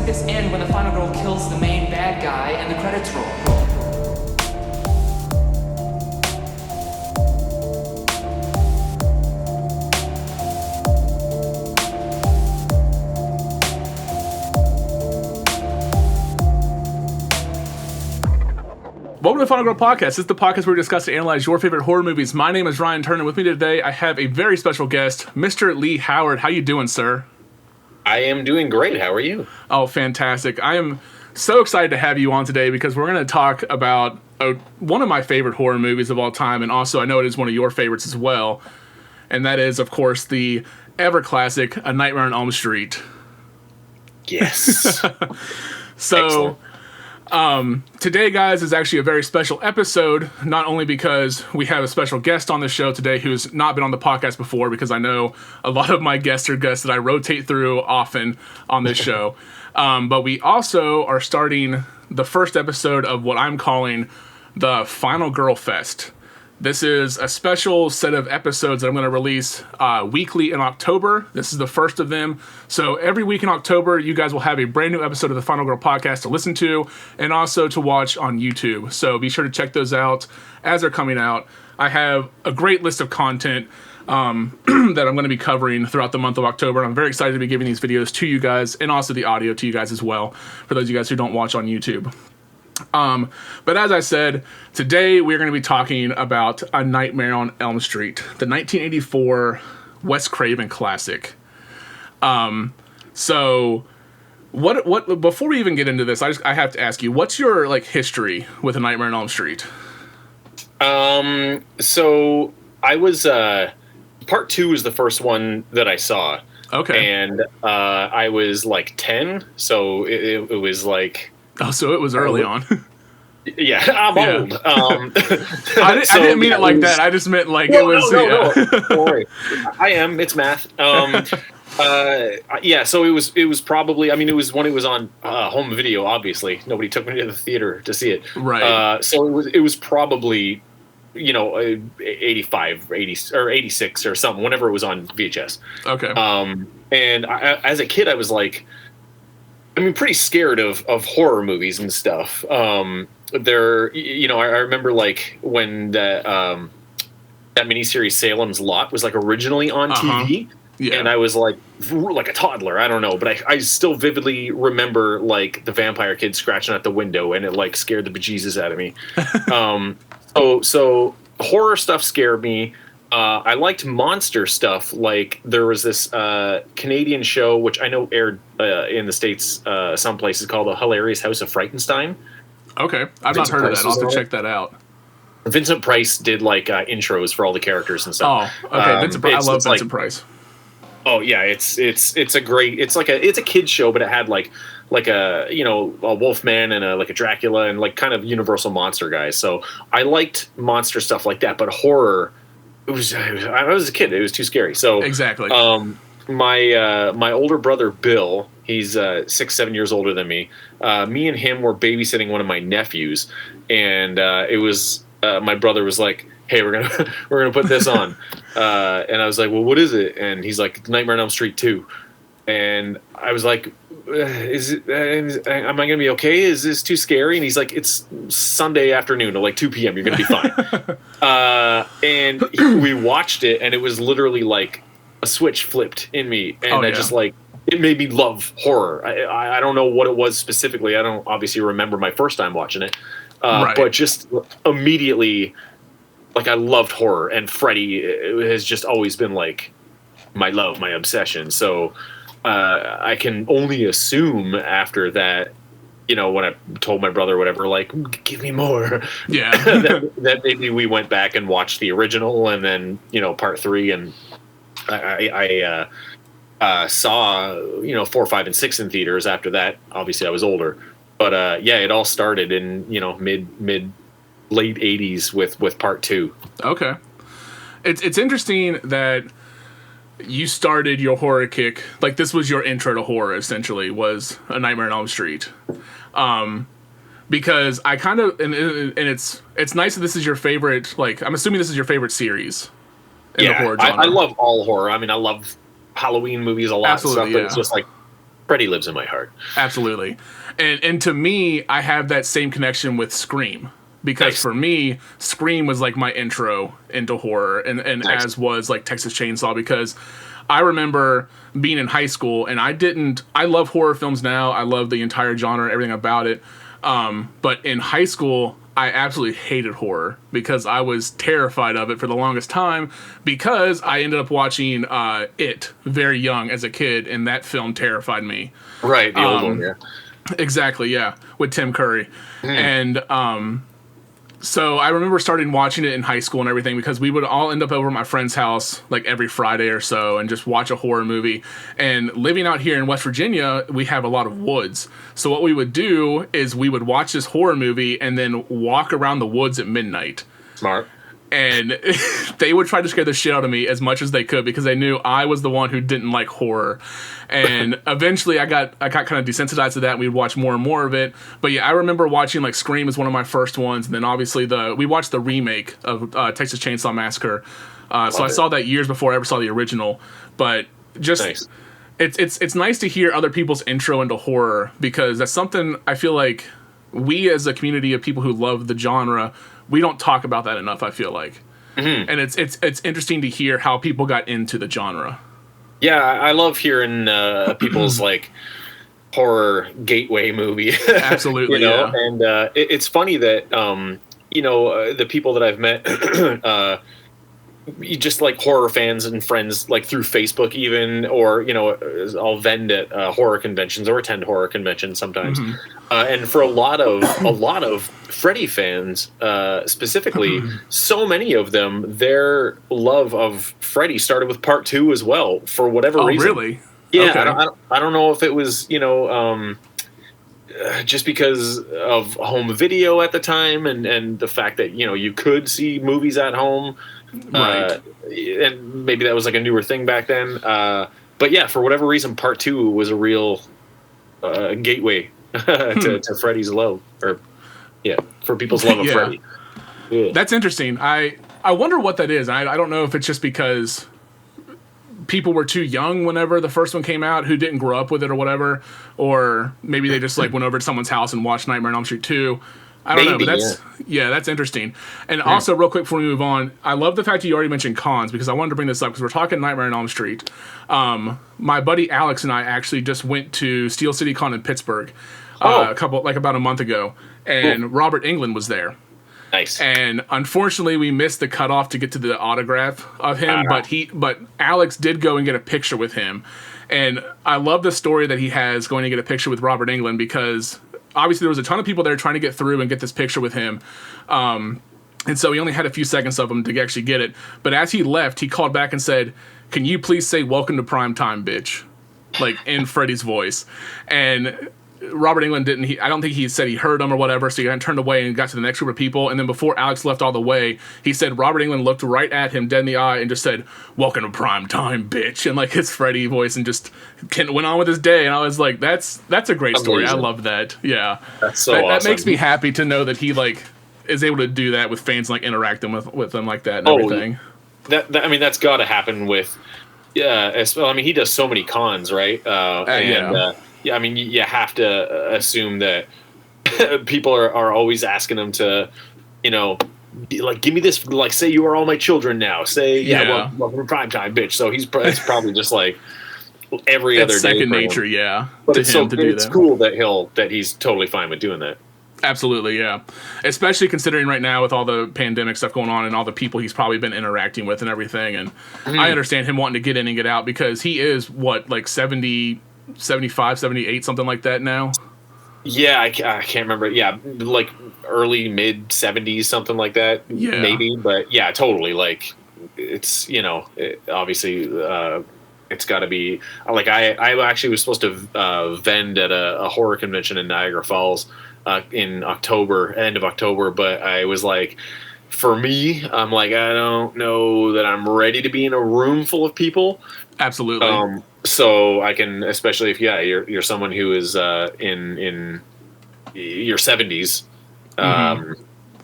this end when the final girl kills the main bad guy and the credits roll. Welcome to the Final Girl Podcast. This is the podcast where we discuss and analyze your favorite horror movies. My name is Ryan Turner. With me today, I have a very special guest, Mr. Lee Howard. How you doing, sir? I am doing great. How are you? Oh, fantastic. I am so excited to have you on today because we're going to talk about one of my favorite horror movies of all time, and also I know it is one of your favorites as well, and that is, of course, the ever-classic A Nightmare on Elm Street. Yes. So... today, guys, is actually a very special episode, not only because we have a special guest on the show today who's not been on the podcast before, because I know a lot of my guests are guests that I rotate through often on this show, but we also are starting the first episode of what I'm calling the Final Girl Fest. This is a special set of episodes that I'm going to release weekly in October. This is the first of them. So every week in October, you guys will have a brand new episode of the Final Girl Podcast to listen to and also to watch on YouTube. So be sure to check those out as they're coming out. I have a great list of content that I'm going to be covering throughout the month of October. I'm very excited to be giving these videos to you guys and also the audio to you guys as well, for those of you guys who don't watch on YouTube. But as I said, today we're going to be talking about A Nightmare on Elm Street, the 1984 Wes Craven classic. So what before we even get into this, I have to ask you, what's your history with A Nightmare on Elm Street? So I was part 2 was the first one that I saw. Okay. And I was 10, so it was like... Oh, so it was early on. Yeah, I'm old. I didn't mean it like that. I just meant it was... No. Don't worry. I am. It's math. Yeah, so it was probably... I mean, it was when it was on home video, obviously. Nobody took me to the theater to see it. Right. So it was probably, 85, 80, or 86 or something, whenever it was on VHS. Okay. And as a kid, I was pretty scared of horror movies and stuff. I remember when that miniseries Salem's Lot was originally on TV. Yeah. And I was like a toddler, I don't know, but I still vividly remember the vampire kid scratching at the window, and it scared the bejesus out of me. So horror stuff scared me. I liked monster stuff. There was this Canadian show, which I know aired in the States some places, called The Hilarious House of Frightenstein. Okay. I've not heard of that. I'll have to check that out. Vincent Price did intros for all the characters and stuff. Oh, okay. I love Vincent Price. Oh yeah, it's a great, it's a kid's show, but it had a Wolfman and a Dracula and kind of universal monster guys. So I liked monster stuff like that, but horror, I was a kid. It was too scary. So exactly. My older brother Bill, he's 6-7 years older than me. Me and him were babysitting one of my nephews, and it was my brother was like, "Hey, we're gonna put this on," and I was like, "Well, what is it?" And he's like, "Nightmare on Elm Street 2," and I was like, am I gonna be okay? Is this too scary? And he's like, "It's Sunday afternoon at 2 p.m. You're gonna be fine." And we watched it, and it was literally a switch flipped in me, and it made me love horror. I don't know what it was specifically. I don't obviously remember my first time watching it, right. But just immediately, I loved horror, and Freddy has just always been my love, my obsession. So I can only assume after that, when I told my brother whatever, give me more. Yeah. that maybe we went back and watched the original, and then part 3, and I saw 4, 5, and 6 in theaters. After that, obviously I was older, but it all started in mid late 80s with part 2. Okay. It's interesting that you started your horror kick, this was your intro to horror, essentially, was A Nightmare on Elm Street. Because I kind of, and it's nice that this is your favorite, I'm assuming this is your favorite series in the horror genre. I love all horror. I mean, I love Halloween movies a lot. Absolutely, and stuff, but it's just Freddy lives in my heart. Absolutely. And to me, I have that same connection with Scream. Because Nice. for me, Scream was like my intro into horror, and Nice. as was like Texas Chainsaw, because I remember being in high school, and I love horror films now. I love the entire genre, everything about it. But in high school, I absolutely hated horror because I was terrified of it for the longest time, because I ended up watching It very young as a kid, and that film terrified me. Right, the old one, yeah. Exactly, yeah, with Tim Curry. And so I remember starting watching it in high school and everything, because we would all end up over at my friend's house like every Friday or so and just watch a horror movie. And living out here in West Virginia, we have a lot of woods. So what we would do is we would watch this horror movie and then walk around the woods at midnight. Smart. And they would try to scare the shit out of me as much as they could, because they knew I was the one who didn't like horror. And eventually I got kind of desensitized to that, and we'd watch more and more of it. But yeah, I remember watching like Scream as one of my first ones, and then obviously we watched the remake of Texas Chainsaw Massacre. So I saw that years before I ever saw the original. But just Nice. it's nice to hear other people's intro into horror, because that's something I feel like we as a community of people who love the genre, we don't talk about that enough, I feel like. And it's interesting to hear how people got into the genre. Yeah, I love hearing people's like horror gateway movie. Absolutely, yeah. And it's funny that the people that I've met, just like horror fans and friends, like through Facebook even, or I'll vend at horror conventions or attend horror conventions sometimes. And for a lot of Freddy fans specifically, so many of them, their love of Freddy started with part 2 as well, for whatever reason. Oh, really? Yeah, Okay. I don't know if it was just because of home video at the time, and the fact that you could see movies at home, Right. and maybe that was like a newer thing back then. But yeah, for whatever reason, part 2 was a real gateway to Freddy's love, or for people's love of Yeah. Freddy. Yeah. That's interesting. I wonder what that is. I don't know if it's just because people were too young whenever the first one came out, who didn't grow up with it or whatever, or maybe they just like went over to someone's house and watched Nightmare on Elm Street 2. I don't know, but that's interesting. And also, real quick before we move on, I love the fact you already mentioned cons, because I wanted to bring this up because we're talking Nightmare on Elm Street. My buddy Alex and I actually just went to Steel City Con in Pittsburgh about a month ago, and Robert Englund was there. Nice. And unfortunately, we missed the cutoff to get to the autograph of him, but Alex did go and get a picture with him. And I love the story that he has going to get a picture with Robert Englund, because obviously there was a ton of people there trying to get through and get this picture with him. And so he only had a few seconds of him to actually get it. But as he left, he called back and said, "Can you please say welcome to prime time, bitch?" Like in Freddy's voice. And Robert Englund I don't think he said he heard him or whatever, so he kind of turned away and got to the next group of people. And then before Alex left all the way, he said Robert Englund looked right at him dead in the eye and just said, "Welcome to prime time, bitch," and like his Freddy voice, and just went on with his day. And I was like, that's a great story. I love that. Yeah. That's so awesome. That makes me happy to know that he like is able to do that with fans, like interacting with them like that and everything. That's got to happen with he does so many cons, right? You have to assume that people are always asking him to, like, give me this, like, say you are all my children now. Say, welcome to prime time, bitch. So it's probably just like every other day. Second nature, But to it's him to do it's that. cool that he's totally fine with doing that. Absolutely, yeah. Especially considering right now with all the pandemic stuff going on and all the people he's probably been interacting with and everything. And I understand him wanting to get in and get out, because he is, like 70, 75, 78, something like that now? Yeah, I can't remember. Yeah, like early, mid 70s, something like that. Yeah. Maybe. But yeah, totally. Like, it's, obviously, it's got to be... Like, I actually was supposed to vend at a horror convention in Niagara Falls in October, end of October, but I was like... For me, I'm like, I don't know that I'm ready to be in a room full of people. Absolutely. So I can, especially if you're someone who is in your 70s,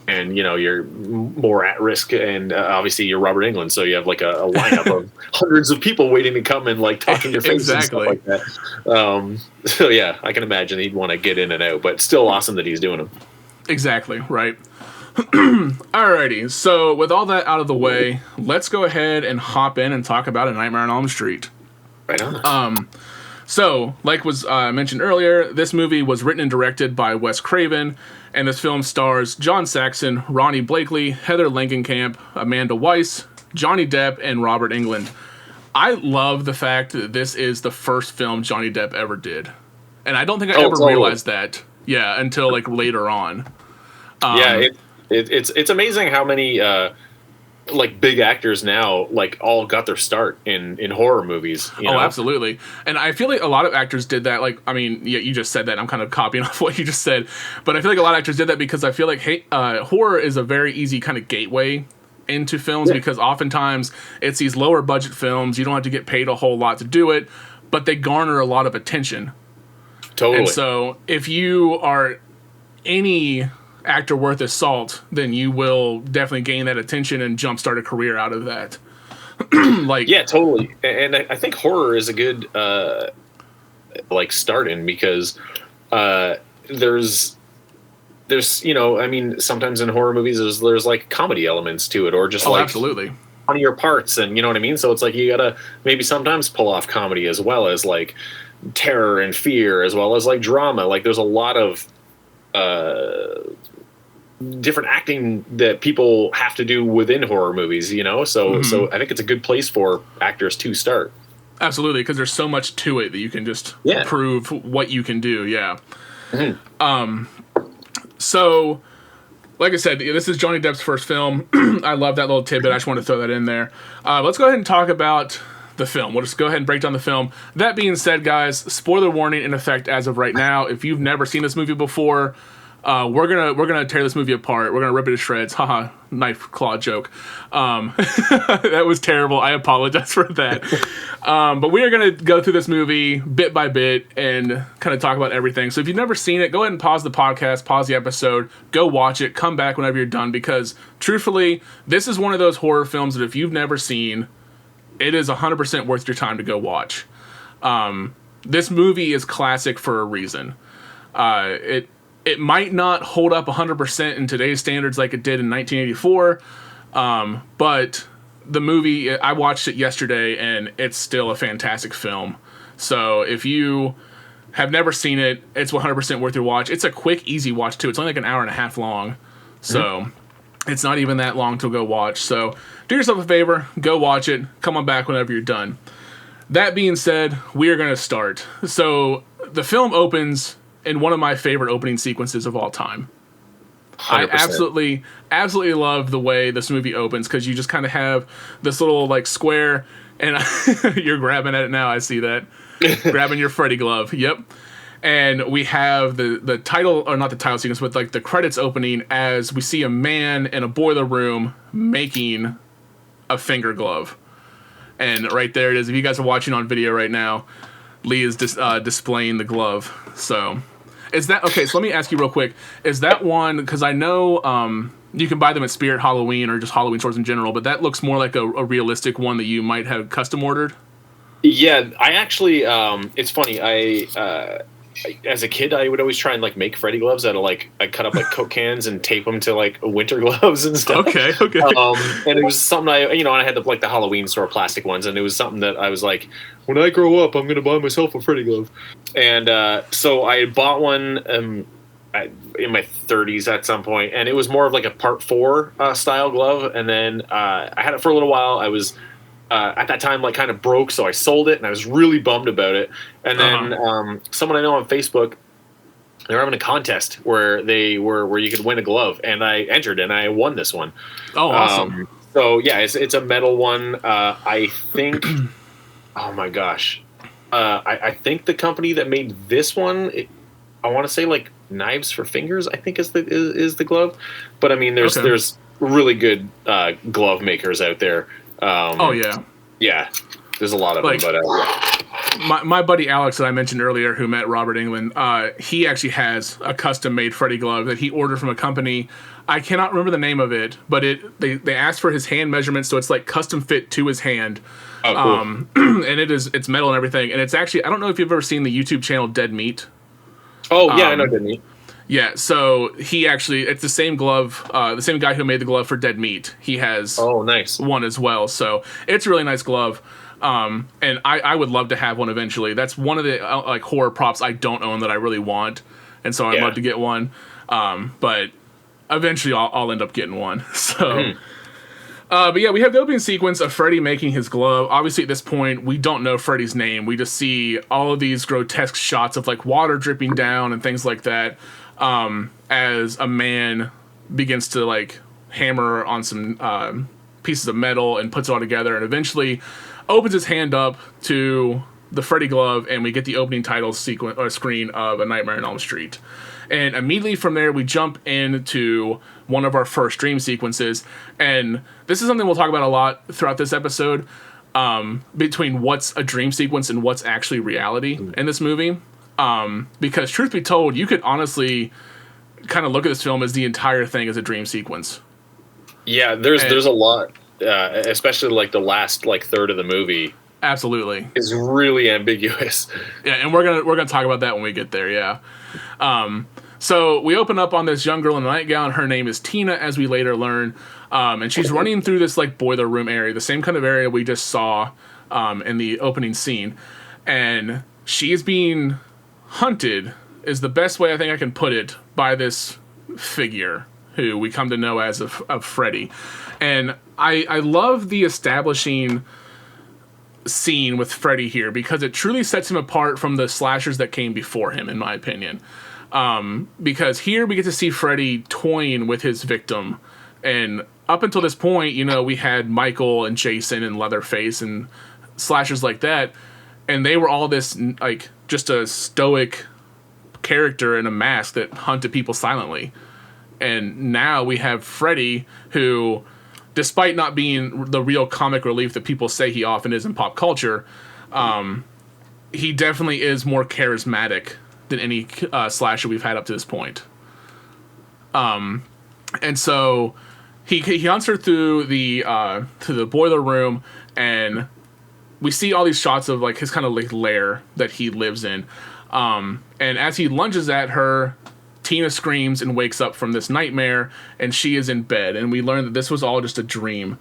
and you're more at risk, and obviously you're Robert Englund, so you have like a lineup of hundreds of people waiting to come and like talk in your face and stuff like that. So yeah, I can imagine he'd want to get in and out, but still awesome that he's doing them. Exactly, right. Alrighty, so with all that out of the way, let's go ahead and hop in and talk about A Nightmare on Elm Street. Right on. So, like was mentioned earlier, this movie was written and directed by Wes Craven, and this film stars John Saxon, Ronnie Blakely, Heather Langenkamp, Amanda Weiss, Johnny Depp, and Robert Englund. I love the fact that this is the first film Johnny Depp ever did. And I don't think I ever realized that, until like later on. It's amazing how many like big actors now like all got their start in horror movies. You know? Absolutely. And I feel like a lot of actors did that. Like, I mean, you just said that. I'm kind of copying off what you just said, but I feel like a lot of actors did that because I feel like horror is a very easy kind of gateway into films because oftentimes it's these lower budget films. You don't have to get paid a whole lot to do it, but they garner a lot of attention. Totally. And so if you are any actor worth his salt, then you will definitely gain that attention and jumpstart a career out of that. Totally. And I think horror is a good like start in because there's I mean, sometimes in horror movies there's like comedy elements to it or just absolutely funnier parts, and you know what I mean? So it's like you gotta maybe sometimes pull off comedy as well as like terror and fear as well as like drama. Like there's a lot of different acting that people have to do within horror movies, so I think it's a good place for actors to start. Absolutely, because there's so much to it that you can just prove what you can do. So like I said, this is Johnny Depp's first film. I love that little tidbit. I just want to throw that in there. Let's go ahead and talk about the film. We'll just go ahead and break down the film. That being said, guys, spoiler warning in effect as of right now. If you've never seen this movie before, we're gonna tear this movie apart. We're gonna rip it to shreds. Haha, knife claw joke. That was terrible. I apologize for that. But we are gonna go through this movie bit by bit and kind of talk about everything. So if you've never seen it, go ahead and pause the podcast, pause the episode, go watch it, come back whenever you're done. Because truthfully, this is one of those horror films that if you've never seen, it is 100% worth your time to go watch. This movie is classic for a reason. It might not hold up 100% in today's standards like it did in 1984, but the movie, I watched it yesterday, and it's still a fantastic film. So if you have never seen it, it's 100% worth your watch. It's a quick, easy watch, too. It's only like an hour and a half long, so it's not even that long to go watch. So do yourself a favor, go watch it, come on back whenever you're done. That being said, we are going to start. So the film opens in one of my favorite opening sequences of all time. 100%. I absolutely love the way this movie opens because you just kind of have this little like square, and you're grabbing at it now. I see that. Grabbing your Freddy glove. Yep. And we have the title, or not the title sequence, but like the credits opening as we see a man in a boiler room making a finger glove. And right there it is. If you guys are watching on video right now, Lee is displaying the glove. So is that okay? So let me ask you real quick: is that one? Because I know you can buy them at Spirit Halloween or just Halloween stores in general, but that looks more like a realistic one that you might have custom ordered. Yeah, I actually. It's funny. As a kid, I would always try and like make Freddy gloves out of like I cut up like Coke cans and tape them to like winter gloves and stuff. Okay. And it was something I had the Halloween store plastic ones, and it was something that I was like, when I grow up, I'm gonna buy myself a Freddy glove. And so I bought one in my 30s at some point, and it was more of like a Part 4 style glove. And then I had it for a little while. I was at that time like kind of broke, so I sold it, and I was really bummed about it. And then someone I know on Facebook, they were having a contest where you could win a glove, and I entered and I won this one. Oh, awesome! So yeah, it's a metal one. I think. Oh my gosh, I think the company that made this one, I want to say like Knives for Fingers, I think is the glove. But I mean, there's really good glove makers out there. Oh yeah. Yeah. There's a lot of Like, them, but my buddy Alex that I mentioned earlier, who met Robert Englund, he actually has a custom-made Freddy glove that he ordered from a company. I cannot remember the name of it, but they asked for his hand measurements, so it's like custom fit to his hand. oh, cool. And it's metal and everything. And it's actually, I don't know if you've ever seen the YouTube channel Dead Meat. Oh yeah, I know Dead Meat. Yeah, so he actually, it's the same glove, the same guy who made the glove for Dead Meat. He has nice one as well. So it's a really nice glove. And I would love to have one eventually. That's one of the like horror props I don't own that I really want. And so I'd love to get one. But eventually I'll end up getting one. So, but yeah, we have the opening sequence of Freddy making his glove. Obviously at this point, we don't know Freddy's name. We just see all of these grotesque shots of like water dripping down and things like that. As a man begins to like hammer on some pieces of metal and puts it all together, and eventually opens his hand up to the Freddy glove, and we get the opening title sequence or screen of A Nightmare on Elm Street. And immediately from there, we jump into one of our first dream sequences, and this is something we'll talk about a lot throughout this episode, between what's a dream sequence and what's actually reality in this movie. Because truth be told, you could honestly kind of look at this film as the entire thing as a dream sequence. Yeah, there's a lot, especially like the last like third of the movie. Absolutely, is really ambiguous. Yeah, and we're gonna talk about that when we get there. Yeah. So we open up on this young girl in a nightgown. Her name is Tina, as we later learn, and she's running through this like boiler room area, the same kind of area we just saw in the opening scene, and she is being hunted, is the best way I think I can put it, by this figure who we come to know as of Freddy. And I love the establishing scene with Freddy here because it truly sets him apart from the slashers that came before him, in my opinion. Because here we get to see Freddy toying with his victim. And up until this point, you know, we had Michael and Jason and Leatherface and slashers like that. And they were all this, like, just a stoic character in a mask that hunted people silently. And now we have Freddy, who, despite not being the real comic relief that people say he often is in pop culture, he definitely is more charismatic than any slasher we've had up to this point. And so he hunts her through the to the boiler room, and we see all these shots of like his kind of like lair that he lives in. And as he lunges at her, Tina screams and wakes up from this nightmare, and she is in bed. And we learn that this was all just a dream.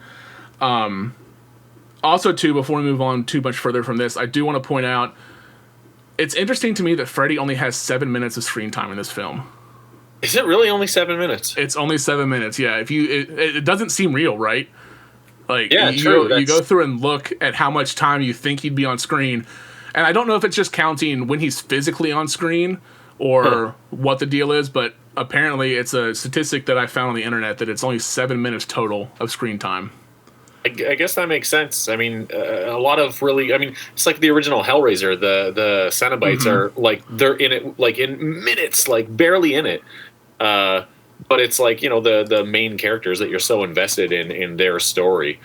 Also, too, before we move on too much further from this, I do want to point out, it's interesting to me that Freddy only has 7 minutes of screen time in this film. Is it really only 7 minutes? It's only 7 minutes, yeah. If it doesn't seem real, right? Like, yeah, you go through and look at how much time you think he'd be on screen, and I don't know if it's just counting when he's physically on screen or what the deal is, but apparently it's a statistic that I found on the internet that it's only 7 minutes total of screen time. I guess that makes sense. I mean, a lot of really, I mean, it's like the original Hellraiser. The Cenobites are like, they're in it like in minutes, like barely in it. But it's like, you know, the main characters that you're so invested in their story.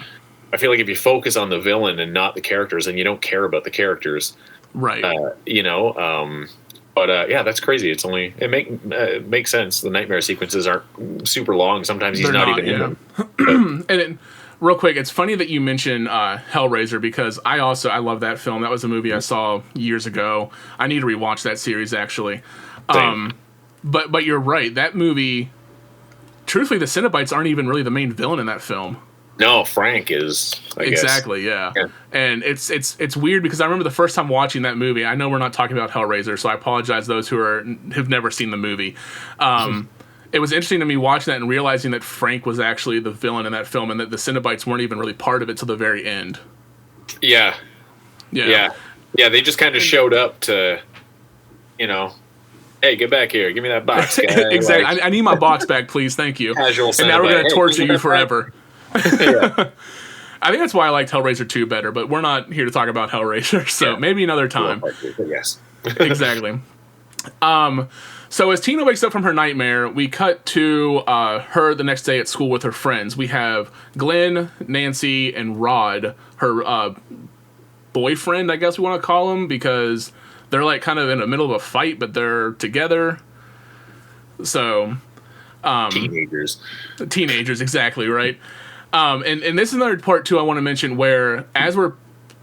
I feel like if you focus on the villain and not the characters, and you don't care about the characters, right? You know, but yeah, that's crazy. It's only it makes sense. The nightmare sequences aren't super long. Sometimes he's not even in them. And real quick, it's funny that you mention Hellraiser, because I love that film. That was a movie I saw years ago. I need to rewatch that series actually. But you're right. That movie, truthfully, the Cenobites aren't even really the main villain in that film. No, Frank is. I guess. Yeah. And it's weird because I remember the first time watching that movie. I know we're not talking about Hellraiser, so I apologize to those who've never seen the movie. It was interesting to me watching that and realizing that Frank was actually the villain in that film, and that the Cenobites weren't even really part of it till the very end. Yeah. They just kind of showed up to, you know, hey, get back here, give me that box, guy. Exactly. Like, I need my box back, please. Thank you. Casual. And now we're gonna torture you forever. Yeah. I think that's why I liked Hellraiser 2 better, but we're not here to talk about Hellraiser, so maybe another time. Yes. Exactly. So as Tina wakes up from her nightmare, we cut to her the next day at school with her friends. We have Glenn, Nancy, and Rod, her boyfriend, I guess we want to call him, because they're like kind of in the middle of a fight, but they're together. So, Teenagers, exactly, right. And this is another part too I want to mention, where as we're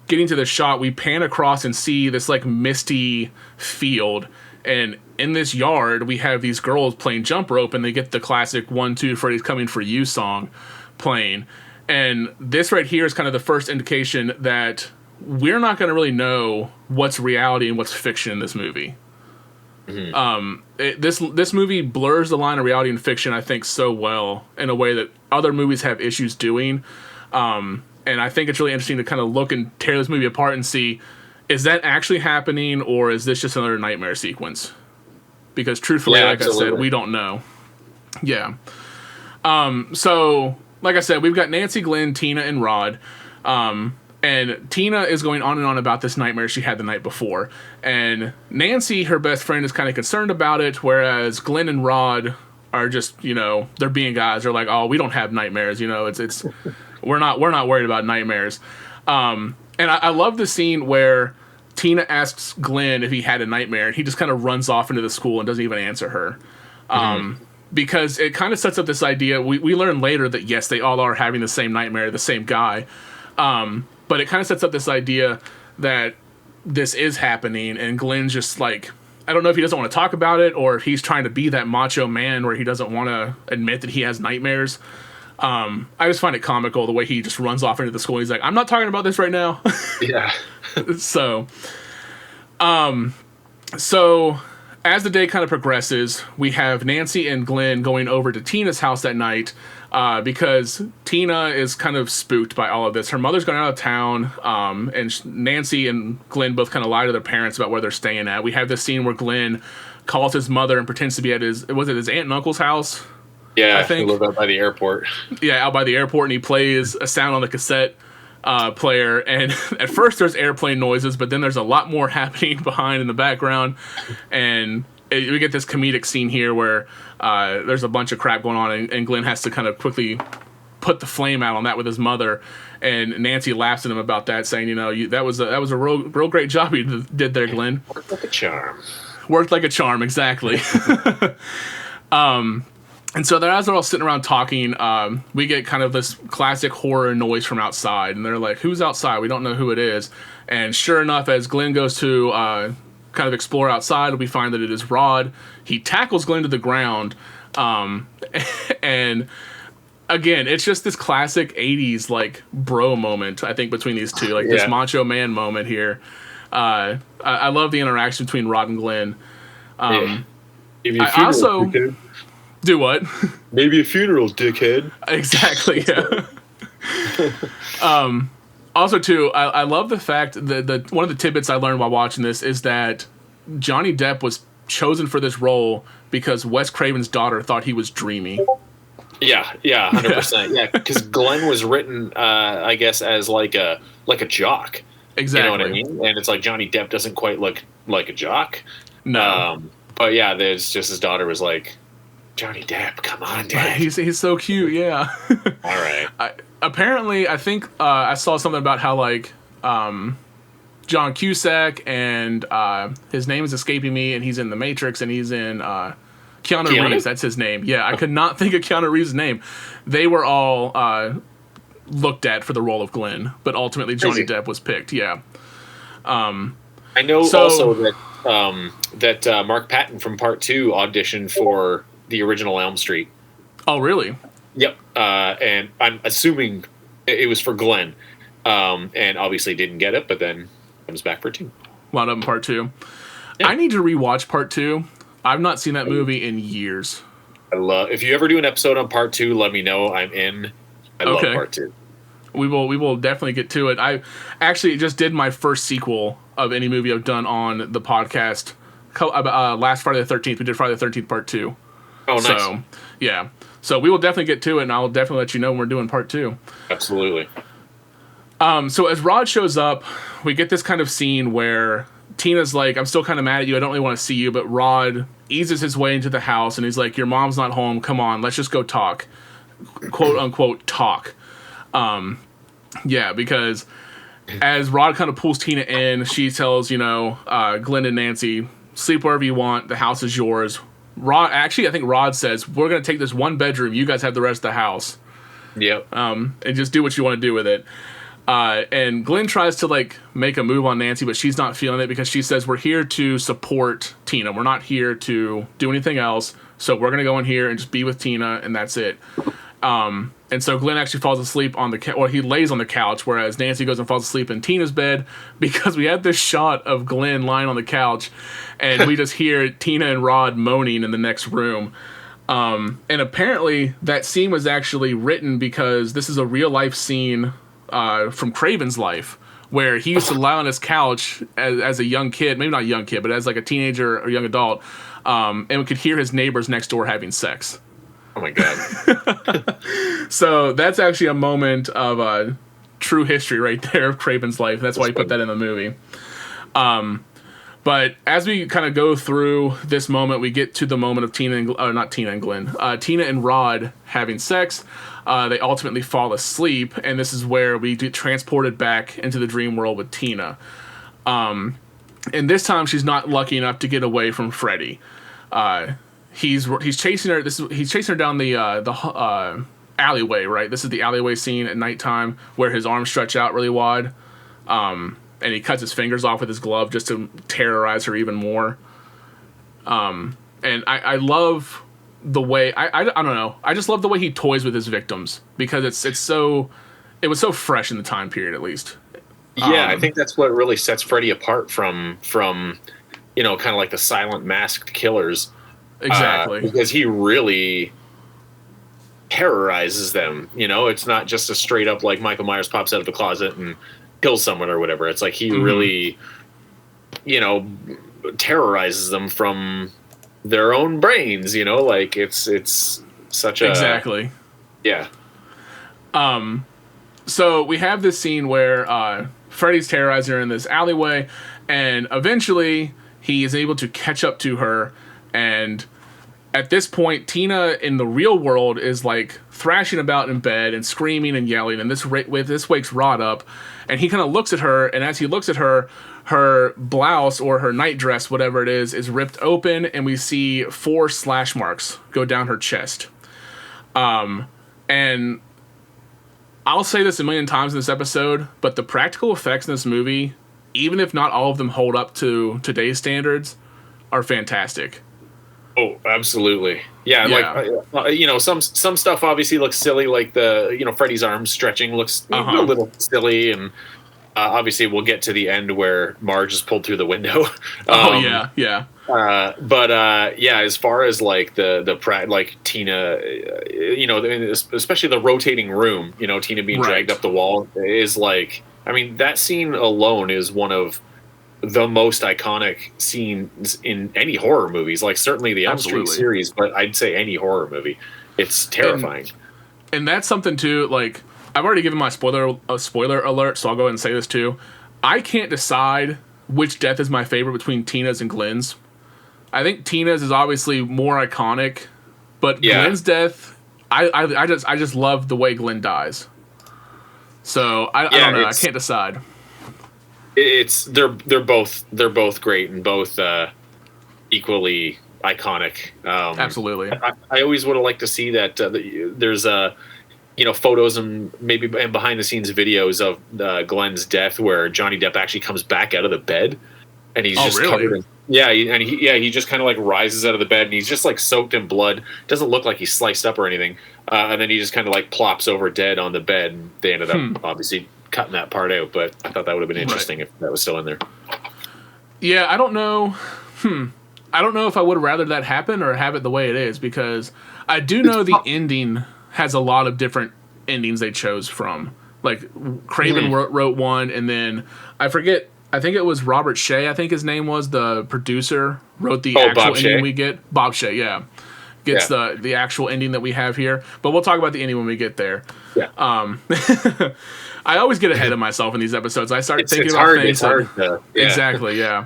getting to the shot, we pan across and see this like misty field, and in this yard we have these girls playing jump rope, and they get the classic 1-2 Freddy's Coming for You song playing. And this right here is kind of the first indication that we're not going to really know what's reality and what's fiction in this movie. This movie blurs the line of reality and fiction, I think, so well, in a way that other movies have issues doing. And I think it's really interesting to kind of look and tear this movie apart and see, is that actually happening, or is this just another nightmare sequence? Because truthfully, like absolutely. I said, we don't know. Yeah. So, like I said, we've got Nancy, Glenn, Tina, and Rod. And Tina is going on and on about this nightmare she had the night before. And Nancy, her best friend, is kind of concerned about it, whereas Glenn and Rod are just, they're being guys. They're like, oh, we don't have nightmares. It's we're not worried about nightmares. And I love the scene where Tina asks Glenn if he had a nightmare, and he just kind of runs off into the school and doesn't even answer her. Because it kind of sets up this idea. We learn later that, yes, they all are having the same nightmare, the same guy. But it kind of sets up this idea that this is happening, and Glenn's just like, I don't know if he doesn't want to talk about it, or if he's trying to be that macho man where he doesn't want to admit that he has nightmares. I just find it comical the way he just runs off into the school. He's like, I'm not talking about this right now. Yeah. So as the day kind of progresses, we have Nancy and Glenn going over to Tina's house that night, because Tina is kind of spooked by all of this. Her mother's gone out of town, and Nancy and Glenn both kind of lie to their parents about where they're staying at. We have this scene where Glenn calls his mother and pretends to be at his aunt and uncle's house? Yeah, I think. He lived out by the airport. Yeah, out by the airport, and he plays a sound on the cassette player, and at first there's airplane noises, but then there's a lot more happening behind in the background, and we get this comedic scene here where there's a bunch of crap going on, and Glenn has to kind of quickly put the flame out on that with his mother, and Nancy laughs at him about that, saying, that was a real great job you did there, Glenn. Worked like a charm. Worked like a charm, exactly. And so as they're all sitting around talking, we get kind of this classic horror noise from outside. And they're like, who's outside? We don't know who it is. And sure enough, as Glenn goes to kind of explore outside, we find that it is Rod. He tackles Glenn to the ground. And again, it's just this classic 80s like bro moment, I think, between these two. Like this macho man moment here. I love the interaction between Rod and Glenn. I also... Do what? Maybe a funeral, dickhead. Exactly, yeah. Also, too, I love the fact that one of the tidbits I learned while watching this is that Johnny Depp was chosen for this role because Wes Craven's daughter thought he was dreamy. Yeah, 100%. Yeah, because Glenn was written, I guess, as like a jock. Exactly. You know what I mean? And it's like Johnny Depp doesn't quite look like a jock. No. But yeah, there's just his daughter was like, Johnny Depp, come on, Dad. He's so cute, yeah. All right. Apparently, I think I saw something about how like John Cusack and his name is escaping me, and he's in The Matrix, and he's in Keanu Reeves. That's his name. Yeah, I could not think of Keanu Reeves' name. They were all looked at for the role of Glenn, but ultimately Johnny Depp was picked. Yeah. I know also that Mark Patton from Part 2 auditioned for the original Elm Street. Oh, really? Yep. And I'm assuming it was for Glenn. And obviously didn't get it, but then comes back for 2. Wound up in Part 2. Yeah. I need to rewatch Part 2. I've not seen that movie in years. If you ever do an episode on Part 2, let me know. I'm in. I love Part 2. We will definitely get to it. I actually just did my first sequel of any movie I've done on the podcast. Last Friday the 13th, we did Friday the 13th Part 2. Oh, nice. So, yeah. So we will definitely get to it, and I'll definitely let you know when we're doing Part 2. Absolutely. So as Rod shows up, we get this kind of scene where Tina's like, I'm still kind of mad at you. I don't really want to see you. But Rod eases his way into the house, and he's like, your mom's not home. Come on, let's just go talk. Quote, unquote, talk. Yeah, because as Rod kind of pulls Tina in, she tells, Glenn and Nancy, sleep wherever you want. The house is yours. I think Rod says, we're going to take this one bedroom. You guys have the rest of the house. Yep. And just do what you want to do with it. And Glenn tries to make a move on Nancy, but she's not feeling it because she says, we're here to support Tina. We're not here to do anything else. So we're going to go in here and just be with Tina, and that's it. And so Glenn actually falls asleep on he lays on the couch, whereas Nancy goes and falls asleep in Tina's bed, because we had this shot of Glenn lying on the couch, and we just hear Tina and Rod moaning in the next room. And apparently that scene was actually written because this is a real life scene from Craven's life, where he used to lie on his couch as a young kid, maybe not a young kid, but as a teenager or young adult, and we could hear his neighbors next door having sex. Oh my God. So that's actually a moment of true history right there of Craven's life. That's why he put that in the movie. But as we kind of go through this moment, we get to the moment of Tina and Rod having sex. They ultimately fall asleep, and this is where we get transported back into the dream world with Tina. And this time she's not lucky enough to get away from Freddy. He's chasing her. He's chasing her down the alleyway. Right. This is the alleyway scene at nighttime where his arms stretch out really wide, and he cuts his fingers off with his glove just to terrorize her even more. And I love the way I don't know. I just love the way he toys with his victims, because it was so fresh in the time period, at least. Yeah, I think that's what really sets Freddy apart from kind of like the silent masked killers. Exactly. Because he really terrorizes them. It's not just a straight up like Michael Myers pops out of the closet and kills someone or whatever. It's like he really, terrorizes them from their own brains. It's such a exactly. Yeah. So we have this scene where Freddy's terrorizing her in this alleyway, and eventually he is able to catch up to her. And at this point, Tina in the real world is thrashing about in bed and screaming and yelling, and this wakes Rod up, and he kind of looks at her, and as he looks at her, her blouse or her nightdress, whatever it is ripped open, and we see 4 slash marks go down her chest. And I'll say this a million times in this episode, but the practical effects in this movie, even if not all of them hold up to today's standards, are fantastic. Oh, absolutely. Yeah. Some stuff obviously looks silly, like the, Freddy's arm stretching looks a little silly. And obviously we'll get to the end where Marge is pulled through the window. Yeah. But as far as Tina, especially the rotating room, Tina being dragged up the wall is that scene alone is one of the most iconic scenes in any horror movies. Certainly the Elm Street series, but I'd say any horror movie. It's terrifying. And that's something too, I've already given my spoiler alert, so I'll go ahead and say this too. I can't decide which death is my favorite between Tina's and Glenn's. I think Tina's is obviously more iconic, but Glenn's death, I just love the way Glenn dies. So I don't know. I can't decide. They're both great and both equally iconic. Absolutely. I always would have liked to see that there's photos and maybe behind the scenes videos of Glenn's death where Johnny Depp actually comes back out of the bed and he's just covered in. Yeah, he just kind of rises out of the bed and he's just soaked in blood. Doesn't look like he's sliced up or anything. And then he just kind of plops over dead on the bed. And they ended up obviously cutting that part out, but I thought that would have been interesting if that was still in there. Yeah, I don't know. I don't know if I would rather that happen or have it the way it is, because I do know the ending has a lot of different endings they chose from. Craven wrote one, and then I forget. I think it was Robert Shea, I think his name was, the producer, wrote the actual Bob ending Shea. we get. Bob Shea, yeah. Gets the actual ending that we have here. But we'll talk about the ending when we get there. Yeah. I always get ahead of myself in these episodes. I start thinking about things. It's hard. Exactly, yeah.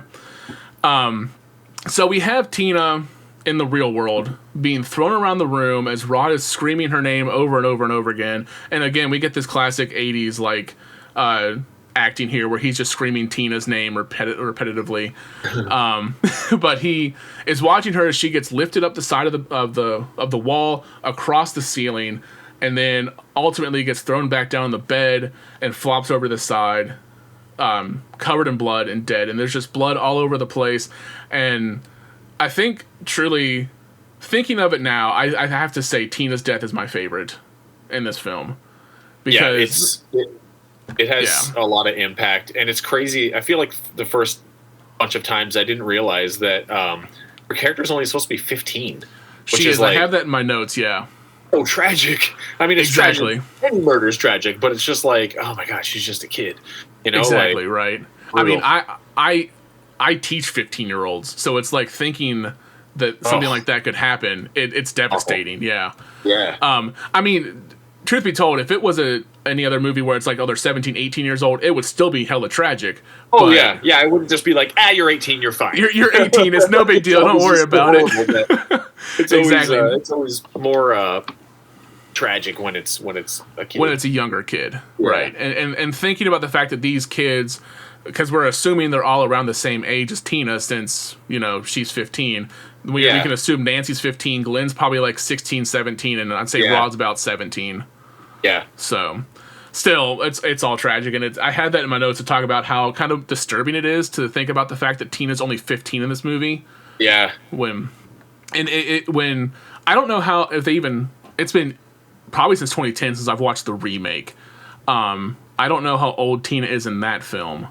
So we have Tina in the real world being thrown around the room as Rod is screaming her name over and over and over again. And again, we get this classic 80s, acting here, where he's just screaming Tina's name repetitively. But he is watching her as she gets lifted up the side of the wall across the ceiling, and then ultimately gets thrown back down on the bed and flops over the side, covered in blood and dead. And there's just blood all over the place. And I think, truly, thinking of it now, I have to say Tina's death is my favorite in this film. Because it has a lot of impact, and it's crazy. I feel like the first bunch of times I didn't realize that her character's only supposed to be 15. She is. Like, I have that in my notes, yeah. Oh, tragic. I mean, it's exactly. tragic. Any murder is tragic, but it's just like, oh my gosh, she's just a kid. You know, exactly, like, right. Brutal. I mean, I teach 15-year-olds, so it's like thinking that something like that could happen. It's devastating. Yeah. I mean, truth be told, if it was any other movie where it's like, they're 17, 18 years old, it would still be hella tragic. Oh, but yeah. It wouldn't just be like, you're 18, you're fine. You're 18. It's no big deal. Don't worry about it. It's always more tragic when it's a kid. When it's a younger kid, right? And thinking about the fact that these kids, because we're assuming they're all around the same age as Tina, since she's 15. We can assume Nancy's 15, Glenn's probably like 16, 17, and I'd say Rod's about 17. Yeah. So, still, it's all tragic, and I had that in my notes to talk about how kind of disturbing it is to think about the fact that Tina's only 15 in this movie. Yeah. When I don't know how, if they even, it's been probably since 2010 since I've watched the remake. I don't know how old Tina is in that film.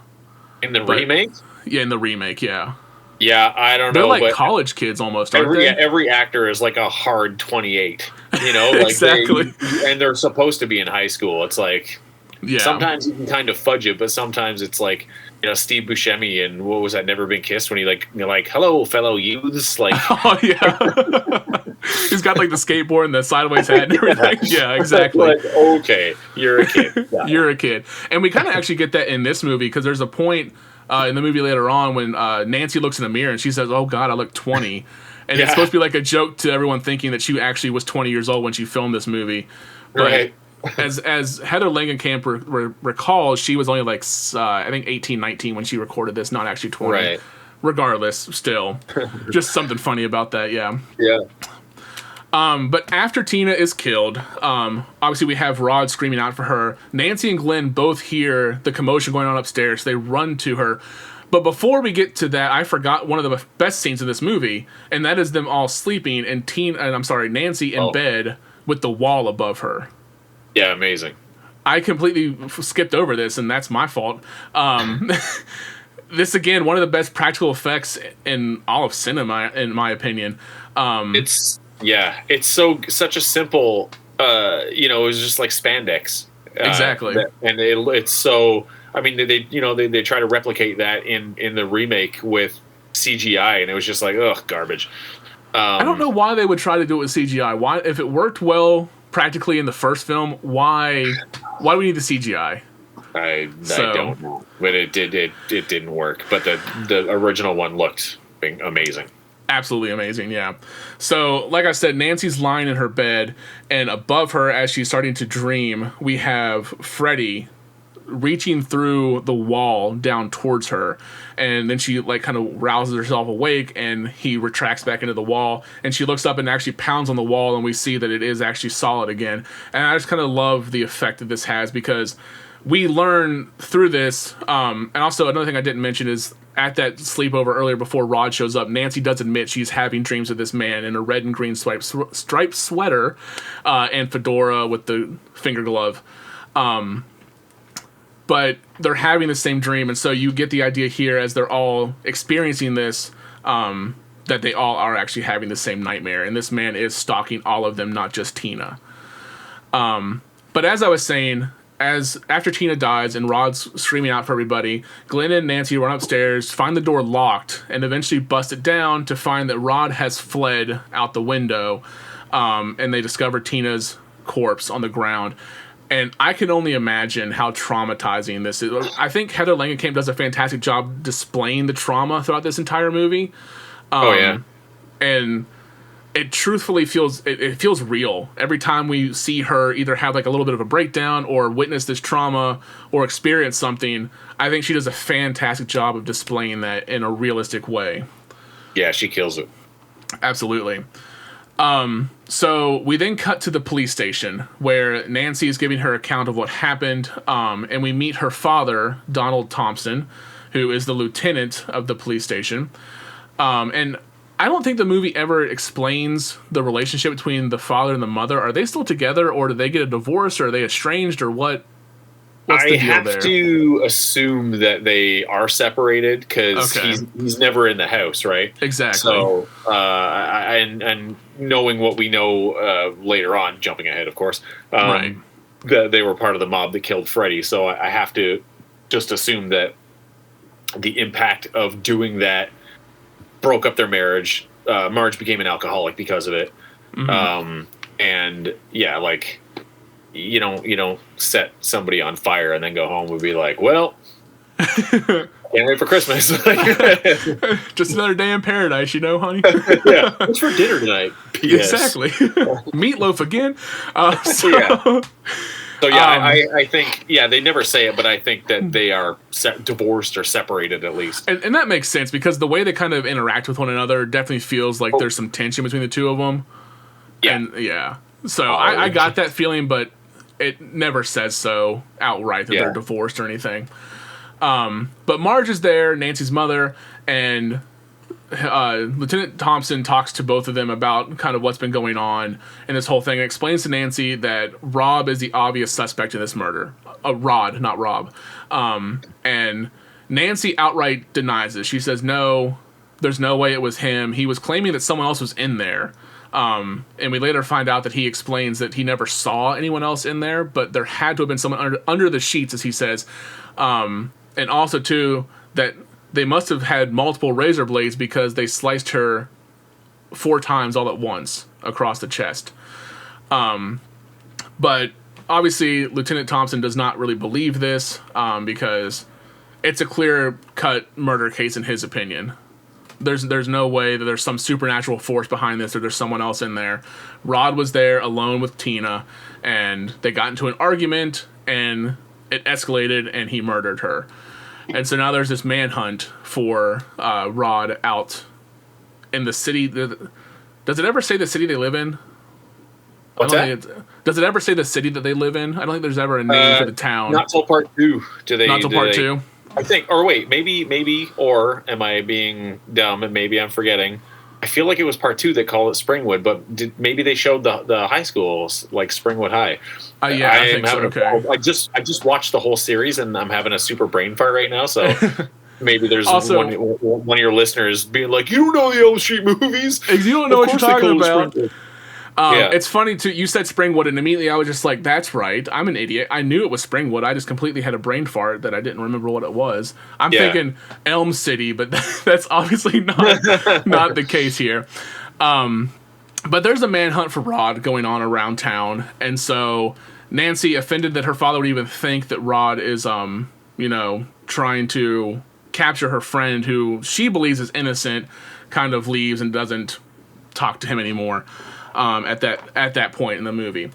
In the remake? Yeah, in the remake, yeah. Yeah, I don't know. They're like college kids almost, aren't they? Every actor is like a hard 28. Like exactly. And they're supposed to be in high school. It's like, sometimes you can kind of fudge it, but sometimes it's like, Steve Buscemi and what was that, Never Been Kissed, when you're like, hello, fellow youths. Like, oh, yeah. He's got like the skateboard and the sideways hat and everything. Yeah, exactly. Like, okay, you're a kid. Yeah. You're a kid. And we kind of actually get that in this movie, because there's a point in the movie later on when Nancy looks in the mirror and she says, "Oh God, I look 20," and it's supposed to be like a joke to everyone thinking that she actually was 20 years old when she filmed this movie. But right. as Heather Langenkamp recalls, she was only like I think 18, 19 when she recorded this, not actually 20. Right. Regardless, still, just something funny about that. Yeah. Yeah. But after Tina is killed, obviously we have Rod screaming out for her. Nancy and Glenn both hear the commotion going on upstairs. So they run to her. But before we get to that, I forgot one of the best scenes in this movie, and that is them all sleeping and Nancy in bed with the wall above her. Yeah, amazing. I completely skipped over this, and that's my fault. This, again, one of the best practical effects in all of cinema, in my opinion. It's such a simple, it was just like spandex. Exactly. And it's so, I mean, they try to replicate that in the remake with CGI, and it was just like, ugh, garbage. I don't know why they would try to do it with CGI. Why, if it worked well practically in the first film, why do we need the CGI? I don't know, but it didn't work. But the original one looked amazing. Absolutely amazing, yeah. So, like I said, Nancy's lying in her bed, and above her, as she's starting to dream, we have Freddy reaching through the wall down towards her, and then she like kind of rouses herself awake, and he retracts back into the wall, and she looks up and actually pounds on the wall, and we see that it is actually solid again. And I just kind of love the effect that this has, because we learn through this, and also another thing I didn't mention is at that sleepover earlier before Rod shows up, Nancy does admit she's having dreams of this man in a red and green striped sweater and fedora with the finger glove. But they're having the same dream, and so you get the idea here as they're all experiencing this, that they all are actually having the same nightmare, and this man is stalking all of them, not just Tina. But as I was saying, after Tina dies and Rod's screaming out for everybody, Glenn and Nancy run upstairs, find the door locked, and eventually bust it down to find that Rod has fled out the window, and they discover Tina's corpse on the ground. And I can only imagine how traumatizing this is. I think Heather Langenkamp does a fantastic job displaying the trauma throughout this entire movie. And it truthfully feels it feels real every time we see her either have like a little bit of a breakdown or witness this trauma or experience something. I think she does a fantastic job of displaying that in a realistic way. Yeah, she kills it. Absolutely. So we then cut to the police station where Nancy is giving her account of what happened, and we meet her father, Donald Thompson, who is the lieutenant of the police station. And I don't think the movie ever explains the relationship between the father and the mother. Are they still together, or do they get a divorce, or are they estranged, or what? What's the deal there? I have to assume that they are separated because he's never in the house, right? Exactly. So, and knowing what we know later on, jumping ahead, of course, right, that they were part of the mob that killed Freddy. So I have to just assume that the impact of doing that broke up their marriage. Marge became an alcoholic because of it. Mm-hmm. And yeah, like you don't set somebody on fire and then go home and be like, well, can't wait for Christmas. Just another day in paradise, honey. Yeah, what's for dinner tonight? P.S. Exactly. Meatloaf again. So yeah, I think they never say it, but I think that they are divorced or separated at least. And that makes sense because the way they kind of interact with one another definitely feels like there's some tension between the two of them. Yeah. And so I got that feeling, but it never says so outright that they're divorced or anything. But Marge is there, Nancy's mother, and Lieutenant Thompson talks to both of them about kind of what's been going on in this whole thing and explains to Nancy that Rob is the obvious suspect in this murder. Rod, not Rob. And Nancy outright denies it. She says, no, there's no way it was him. He was claiming that someone else was in there. And we later find out that he explains that he never saw anyone else in there, but there had to have been someone under the sheets, as he says. And also, too, that they must have had multiple razor blades because they sliced her 4 times all at once across the chest. But obviously, Lieutenant Thompson does not really believe this because it's a clear-cut murder case in his opinion. There's no way that there's some supernatural force behind this or there's someone else in there. Rod was there alone with Tina, and they got into an argument, and it escalated, and he murdered her. And so now there's this manhunt for Rod out in the city. Does it ever say the city they live in? What's that? Does it ever say the city that they live in? I don't think there's ever a name for the town. Not till part 2. Not till part 2? I think, or wait, maybe, or am I being dumb and maybe I'm forgetting? I feel like it was part 2 that called it Springwood, but maybe they showed the high schools like Springwood High. Yeah, I think so. Okay. I just watched the whole series and I'm having a super brain fart right now. So maybe there's also, one of your listeners being like, "You don't know the Elm Street movies. You don't know what you're talking about." Yeah. It's funny too. You said Springwood, and immediately I was just like, "That's right. I'm an idiot. I knew it was Springwood. I just completely had a brain fart that I didn't remember what it was. I'm thinking Elm City, but that's obviously not the case here." But there's a manhunt for Rod going on around town, and so Nancy, offended that her father would even think that Rod is, trying to capture her friend, who she believes is innocent, kind of leaves and doesn't talk to him anymore. At that point in the movie.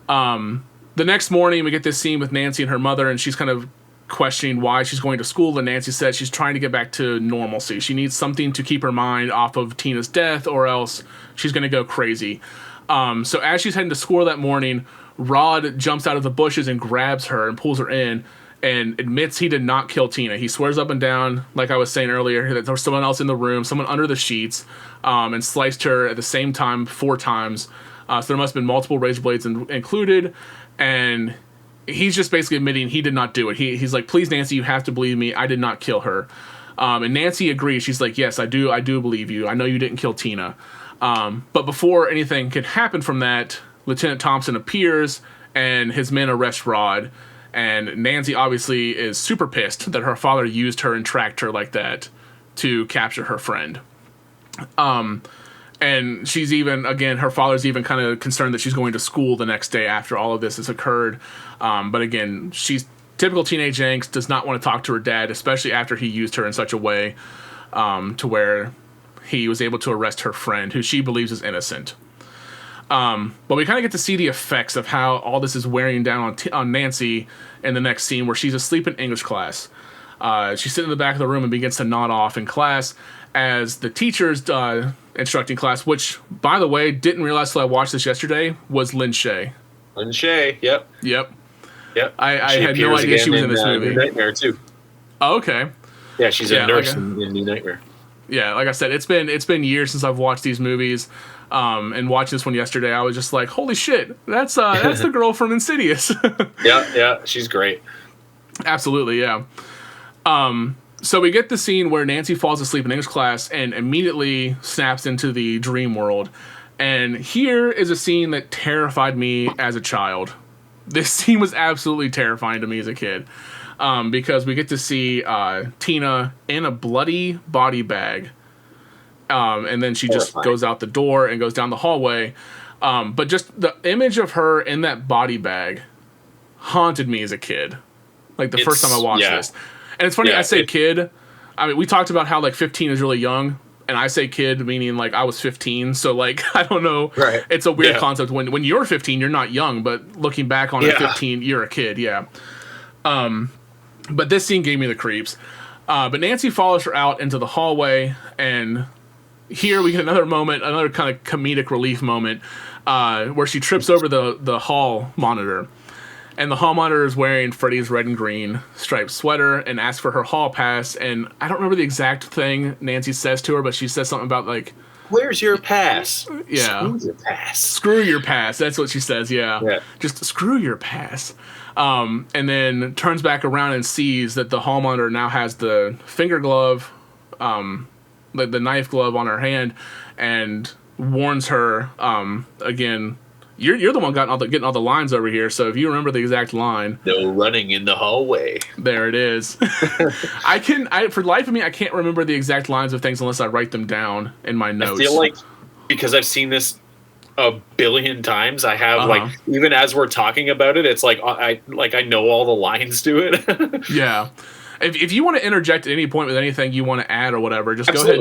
The next morning, we get this scene with Nancy and her mother, and she's kind of questioning why she's going to school, and Nancy says she's trying to get back to normalcy. She needs something to keep her mind off of Tina's death, or else she's going to go crazy. So as she's heading to school that morning, Rod jumps out of the bushes and grabs her and pulls her in and admits he did not kill Tina. He swears up and down, like I was saying earlier, that there was someone else in the room, someone under the sheets, and sliced her at the same time 4 times. So there must have been multiple razor blades included, and he's just basically admitting he did not do it. He's like, "Please, Nancy, you have to believe me. I did not kill her." And Nancy agrees. She's like, "Yes, I do believe you. I know you didn't kill Tina." But before anything can happen from that, Lieutenant Thompson appears, and his men arrest Rod. And Nancy obviously is super pissed that her father used her and tracked her like that to capture her friend. And she's even, again, her father's even kind of concerned that she's going to school the next day after all of this has occurred. But again, she's typical teenage angst, does not want to talk to her dad, especially after he used her in such a way to where he was able to arrest her friend, who she believes is innocent. But we kind of get to see the effects of how all this is wearing down on Nancy in the next scene, where she's asleep in English class. She's sitting in the back of the room and begins to nod off in class as the teacher's instructing class, which, by the way, didn't realize till I watched this yesterday, was Lynn Shay. Lynn Shay, yep. I had no idea she was in this movie. New Nightmare, too. Oh, okay. Yeah, she's a nurse in New Nightmare. Yeah, like I said, it's been years since I've watched these movies. And watching this one yesterday, I was just like, holy shit, that's the girl from Insidious. Yeah, she's great. Absolutely, yeah. So we get the scene where Nancy falls asleep in English class and immediately snaps into the dream world. And here is a scene that terrified me as a child. This scene was absolutely terrifying to me as a kid. Because we get to see Tina in a bloody body bag. And then she just goes out the door and goes down the hallway. But just the image of her in that body bag haunted me as a kid. Like the first time I watched this. And it's funny, I say kid. I mean, we talked about how like 15 is really young. And I say kid meaning like I was 15. So like, I don't know. Right. It's a weird concept. When you're 15, you're not young. But looking back on at 15, you're a kid. Yeah. But this scene gave me the creeps. But Nancy follows her out into the hallway, and here we get another moment, another kind of comedic relief moment, where she trips over the hall monitor. And the hall monitor is wearing Freddy's red and green striped sweater and asks for her hall pass. And I don't remember the exact thing Nancy says to her, but she says something about like, "Where's your pass?" Yeah. Screw your pass. Screw your pass. That's what she says, yeah. Just screw your pass. And then turns back around and sees that the hall monitor now has the finger glove, the knife glove on her hand, and warns her, again, you're the one getting all the lines over here, so if you remember the exact line. No running in the hallway. There it is. For the life of me, I can't remember the exact lines of things unless I write them down in my notes. I feel like, because I've seen this a billion times, I have like, even as we're talking about it, it's like I know all the lines to it. Yeah. If you want to interject at any point with anything you want to add or whatever, just go ahead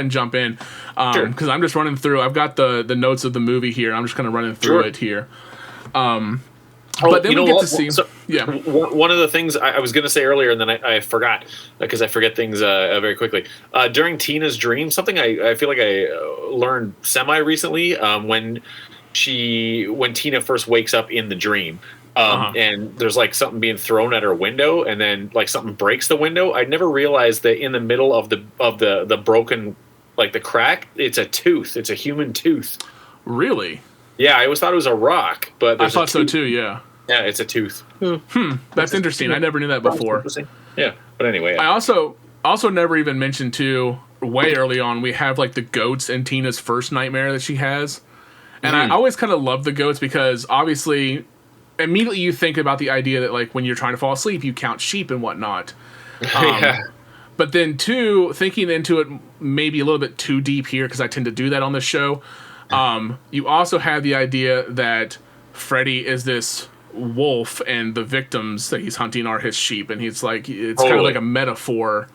and jump in. Because I'm just running through. I've got the notes of the movie here. I'm just kind of running through it here. But then we get to see. One of the things I was going to say earlier, and then I forgot, because I forget things very quickly. During Tina's dream, something I feel like I learned semi recently, when Tina first wakes up in the dream. And there's like something being thrown at her window, and then like something breaks the window. I never realized that in the middle of the broken, like the crack, it's a tooth. It's a human tooth. Really? Yeah, I always thought it was a rock, but I thought so too. Yeah. Yeah, it's a tooth. That's interesting. I never knew that before. Yeah, but anyway. I also never even mentioned too. Way early on, we have like the goats in Tina's first nightmare that she has, and I always kind of love the goats because obviously. Immediately you think about the idea that like when you're trying to fall asleep you count sheep and whatnot, but then too, thinking into it maybe a little bit too deep here because I tend to do that on this show, you also have the idea that Freddy is this wolf and the victims that he's hunting are his sheep, and he's like it's kind of like a metaphor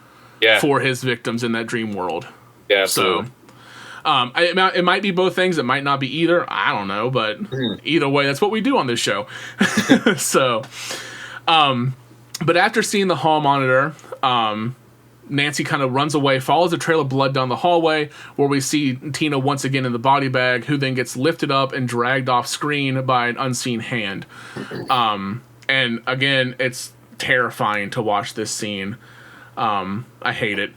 for his victims in that dream world. Yeah, absolutely. So it might be both things. It might not be either. I don't know, but either way, that's what we do on this show. So, but after seeing the hall monitor, Nancy kind of runs away, follows a trail of blood down the hallway, where we see Tina once again in the body bag, who then gets lifted up and dragged off screen by an unseen hand. And again, it's terrifying to watch this scene. I hate it.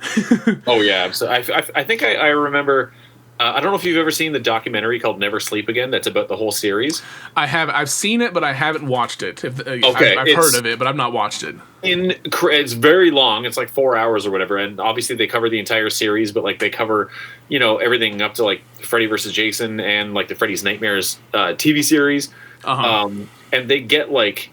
Oh yeah, so I think I remember. I don't know if you've ever seen the documentary called Never Sleep Again. That's about the whole series. I've seen it, but I haven't watched it. I've heard of it, but I've not watched it. It's very long. It's like 4 hours or whatever. And obviously they cover the entire series, but like they cover, everything up to like Freddy versus Jason and like the Freddy's Nightmares TV series. And they get like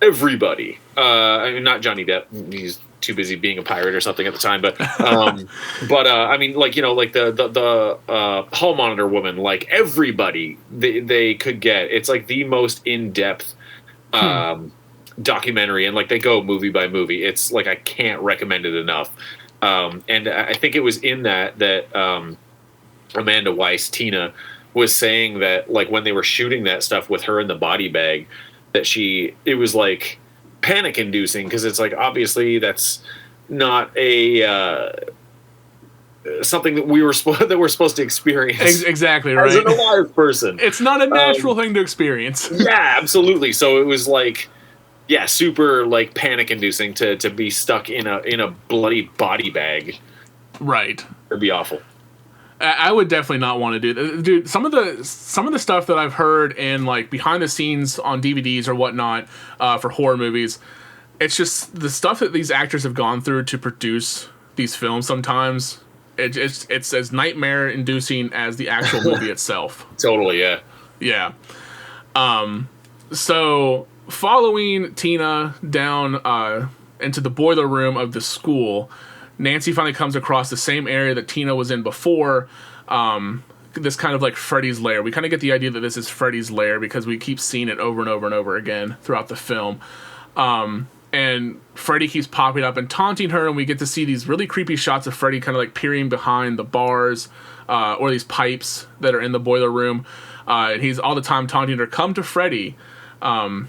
everybody. I mean, not Johnny Depp. He's too busy being a pirate or something at the time, but I mean, like the hall monitor woman, like everybody they could get. It's like the most in-depth documentary, and like they go movie by movie. It's like I can't recommend it enough. And I think it was in that Amanda Weiss, Tina, was saying that like when they were shooting that stuff with her in the body bag, that it was like panic inducing, because it's like obviously that's not a something that we're supposed to experience exactly right as an alive person. It's not a natural thing to experience. Yeah, absolutely. So it was like, yeah, super like panic inducing to be stuck in a bloody body bag. Right. It'd be awful. I would definitely not want to do that. Dude, some of the stuff that I've heard in like behind the scenes on DVDs or whatnot for horror movies, it's just the stuff that these actors have gone through to produce these films sometimes. It's as nightmare inducing as the actual movie itself. Totally, yeah. Yeah. So following Tina down into the boiler room of the school, Nancy finally comes across the same area that Tina was in before, this kind of like Freddy's lair. We kind of get the idea that this is Freddy's lair because we keep seeing it over and over and over again throughout the film. And Freddy keeps popping up and taunting her, and we get to see these really creepy shots of Freddy kind of like peering behind the bars or these pipes that are in the boiler room. And he's all the time taunting her, come to Freddy, and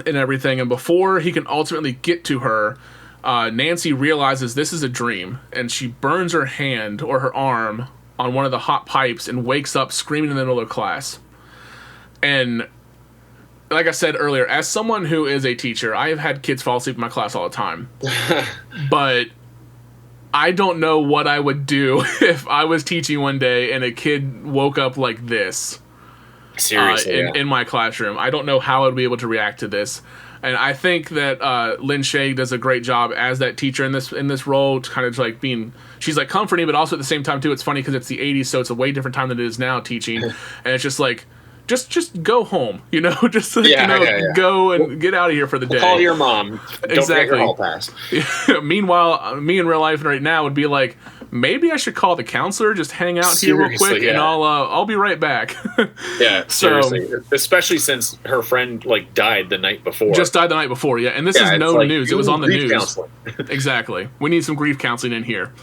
everything. And before he can ultimately get to her, Nancy realizes this is a dream, and she burns her hand or her arm on one of the hot pipes and wakes up screaming in the middle of class. And like I said earlier, as someone who is a teacher, I have had kids fall asleep in my class all the time. But I don't know what I would do if I was teaching one day and a kid woke up like this. Seriously, in my classroom. I don't know how I would be able to react to this. And I think that Lynn Shay does a great job as that teacher in this role, to kind of like she's like comforting, but also at the same time too, it's funny because it's the 80s, so it's a way different time than it is now teaching. And it's just like, just go home, just go and get out of here for the day. Call your mom. Don't get your hall pass. Meanwhile, me in real life right now would be like, maybe I should call the counselor, just hang out here real quick, and I'll be right back. Yeah, seriously. Especially since her friend like died the night before. Just died the night before, yeah. And this is no news. It was on the news. Counseling. Exactly. We need some grief counseling in here.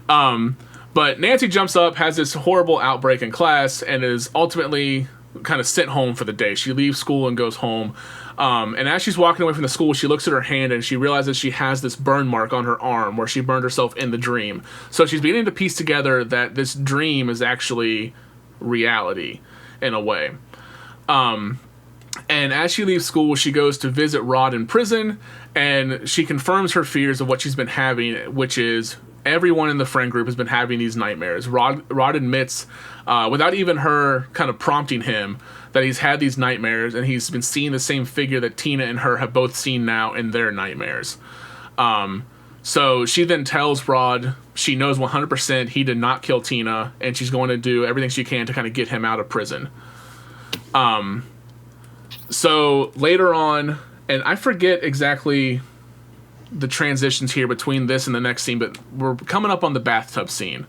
But Nancy jumps up, has this horrible outbreak in class, and is ultimately kind of sent home for the day. She leaves school and goes home. And as she's walking away from the school, she looks at her hand and she realizes she has this burn mark on her arm where she burned herself in the dream. So she's beginning to piece together that this dream is actually reality in a way. And as she leaves school, she goes to visit Rod in prison, and she confirms her fears of what she's been having, which is everyone in the friend group has been having these nightmares. Rod admits, without even her kind of prompting him, that he's had these nightmares, and he's been seeing the same figure that Tina and her have both seen now in their nightmares. So she then tells Rod she knows 100% he did not kill Tina, and she's going to do everything she can to kind of get him out of prison. So later on, and I forget exactly the transitions here between this and the next scene, but we're coming up on the bathtub scene.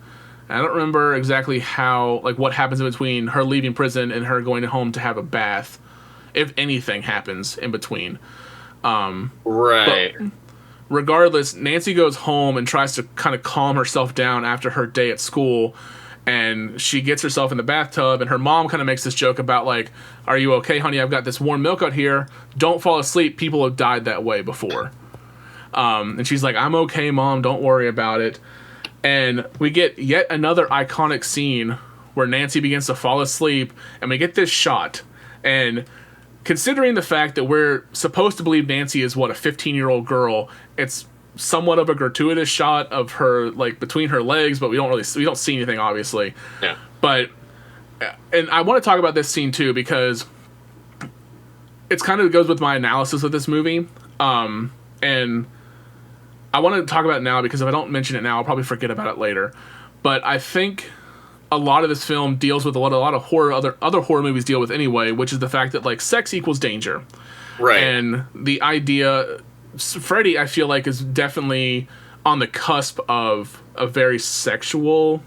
I don't remember exactly what happens in between her leaving prison and her going home to have a bath, if anything happens in between. Right. Regardless, Nancy goes home and tries to kind of calm herself down after her day at school, and she gets herself in the bathtub, and her mom kind of makes this joke about like, are you okay, honey? I've got this warm milk out here. Don't fall asleep. People have died that way before. And she's like, I'm okay, Mom. Don't worry about it. And we get yet another iconic scene where Nancy begins to fall asleep, and we get this shot. And considering the fact that we're supposed to believe Nancy is, a 15-year-old girl, it's somewhat of a gratuitous shot of her, like, between her legs, but we don't see anything, obviously. Yeah. But, and I want to talk about this scene, too, because it's kind of goes with my analysis of this movie. And I want to talk about it now because if I don't mention it now, I'll probably forget about it later. But I think a lot of this film deals with a lot of horror, other horror movies deal with anyway, which is the fact that like sex equals danger. Right. And the idea, Freddy, I feel like, is definitely on the cusp of a very sexual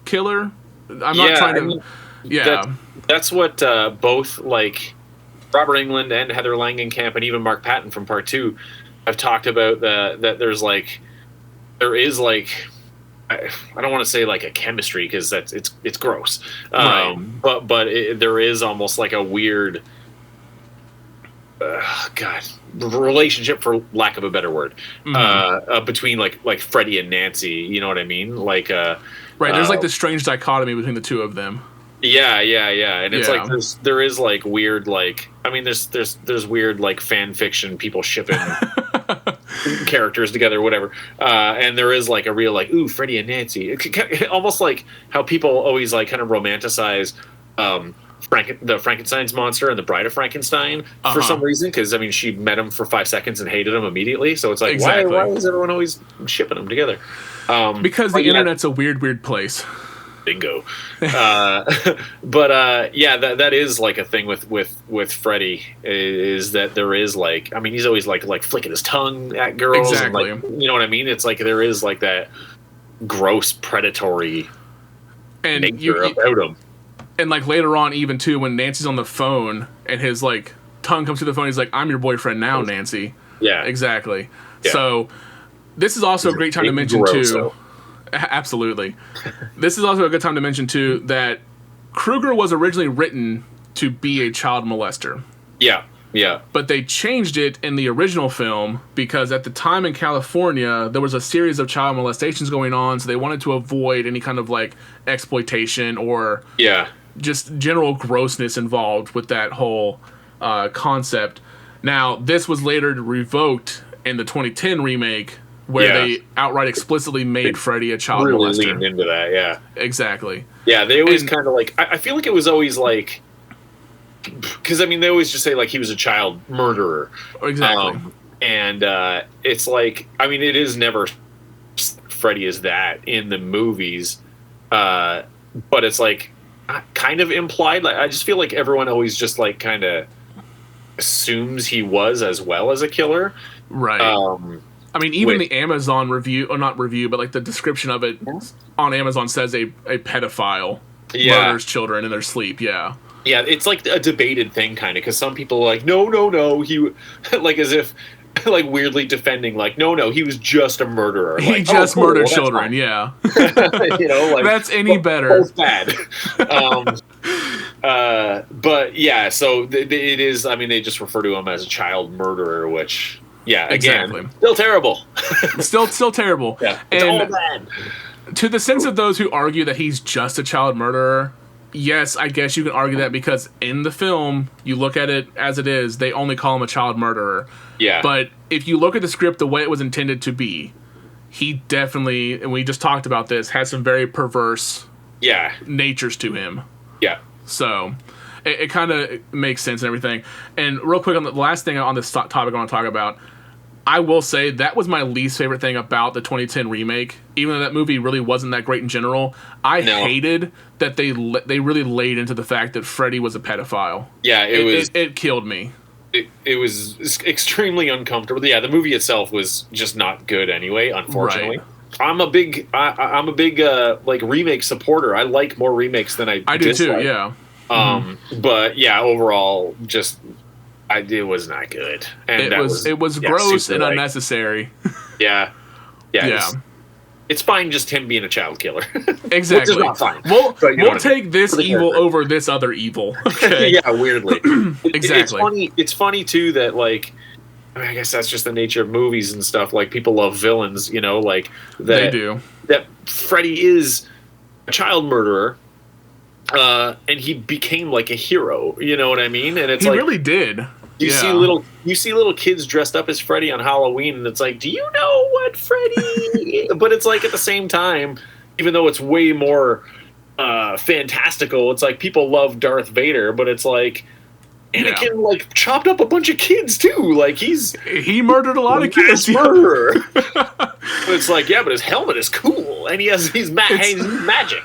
killer. I'm not trying to. That's what both like Robert Englund and Heather Langenkamp and even Mark Patton from Part 2 have talked about, that there's like there is like, I don't want to say like a chemistry because it's gross. Right. But there is almost like a weird, relationship, for lack of a better word, between like Freddy and Nancy. You know what I mean? Like, right. There's like this strange dichotomy between the two of them. Yeah, and it's Yeah. like there is like weird, like, I mean, there's weird like fan fiction, people shipping characters together, whatever, and there is like a real like, ooh, Freddy and Nancy, almost like how people always like kind of romanticize the Frankenstein's monster and the Bride of Frankenstein for some reason, because I mean she met him for 5 seconds and hated him immediately, so it's like, Exactly. why is everyone always shipping them together? Because the internet's a weird place. Bingo. But that is like a thing with Freddy, is that there is like, I mean, he's always like flicking his tongue at girls. Exactly. And like, you know what I mean? It's like there is like that gross predatory And nature about him. And like later on, even too, when Nancy's on the phone and his like tongue comes to the phone, he's like, "I'm your boyfriend now, Nancy." Yeah. Exactly. Yeah. So this is also a great time to mention gross, too. though. Absolutely. This is also a good time to mention too that Krueger was originally written to be a child molester. Yeah. But they changed it in the original film because at the time in California, there was a series of child molestations going on, so they wanted to avoid any kind of like exploitation or just general grossness involved with that whole concept. Now, this was later revoked in the 2010 remake, where they outright explicitly made Freddy a child Really molester. leaned into that, yeah. Exactly. Yeah, they always kind of like, I feel like it was always like, because I mean, they always just say like he was a child murderer. Exactly. And it's like, I mean, it is never Freddy is that in the movies, but it's like kind of implied. Like, I just feel like everyone always just like kind of assumes he was as well as a killer. Right. I mean, even the Amazon review, or not review, but like the description of it on Amazon says a pedophile murders children in their sleep. Yeah. Yeah, it's like a debated thing, kind of, because some people are like, no, he, like, as if, like, weirdly defending, like, no, he was just a murderer. He like, just cool, murdered well, children, yeah. You know, like, that's any better. Both bad. But yeah, so it is. I mean, they just refer to him as a child murderer, which, yeah, again, still terrible. still terrible. Yeah, it's all bad. To the sense of those who argue that he's just a child murderer, yes, I guess you can argue that because in the film, you look at it as it is, they only call him a child murderer. Yeah. But if you look at the script the way it was intended to be, he definitely, and we just talked about this, has some very perverse natures to him. Yeah. So it kind of makes sense and everything. And real quick, on the last thing on this topic I want to talk about, I will say that was my least favorite thing about the 2010 remake. Even though that movie really wasn't that great in general, I hated that they really laid into the fact that Freddy was a pedophile. Yeah, it killed me. It was extremely uncomfortable. Yeah, the movie itself was just not good anyway, unfortunately. Right. I'm a big like remake supporter. I like more remakes than I do dislike. too. Yeah. But yeah, overall, just it was not good, and it was gross and unnecessary. Yeah. It's fine, just him being a child killer. Exactly. Which is not fine. We'll take this evil over this other evil. Okay. Yeah, weirdly. Exactly. It's funny too that, like, I mean, I guess that's just the nature of movies and stuff. Like, people love villains, you know, like that. They do. That Freddy is a child murderer, and he became like a hero. You know what I mean? And he really did. You see little kids dressed up as Freddy on Halloween, and it's like, do you know what Freddy? But it's like, at the same time, even though it's way more fantastical, it's like people love Darth Vader, but it's like Anakin like chopped up a bunch of kids too. Like he murdered a lot of kids. Murderer. It's like, yeah, but his helmet is cool, and he's magic.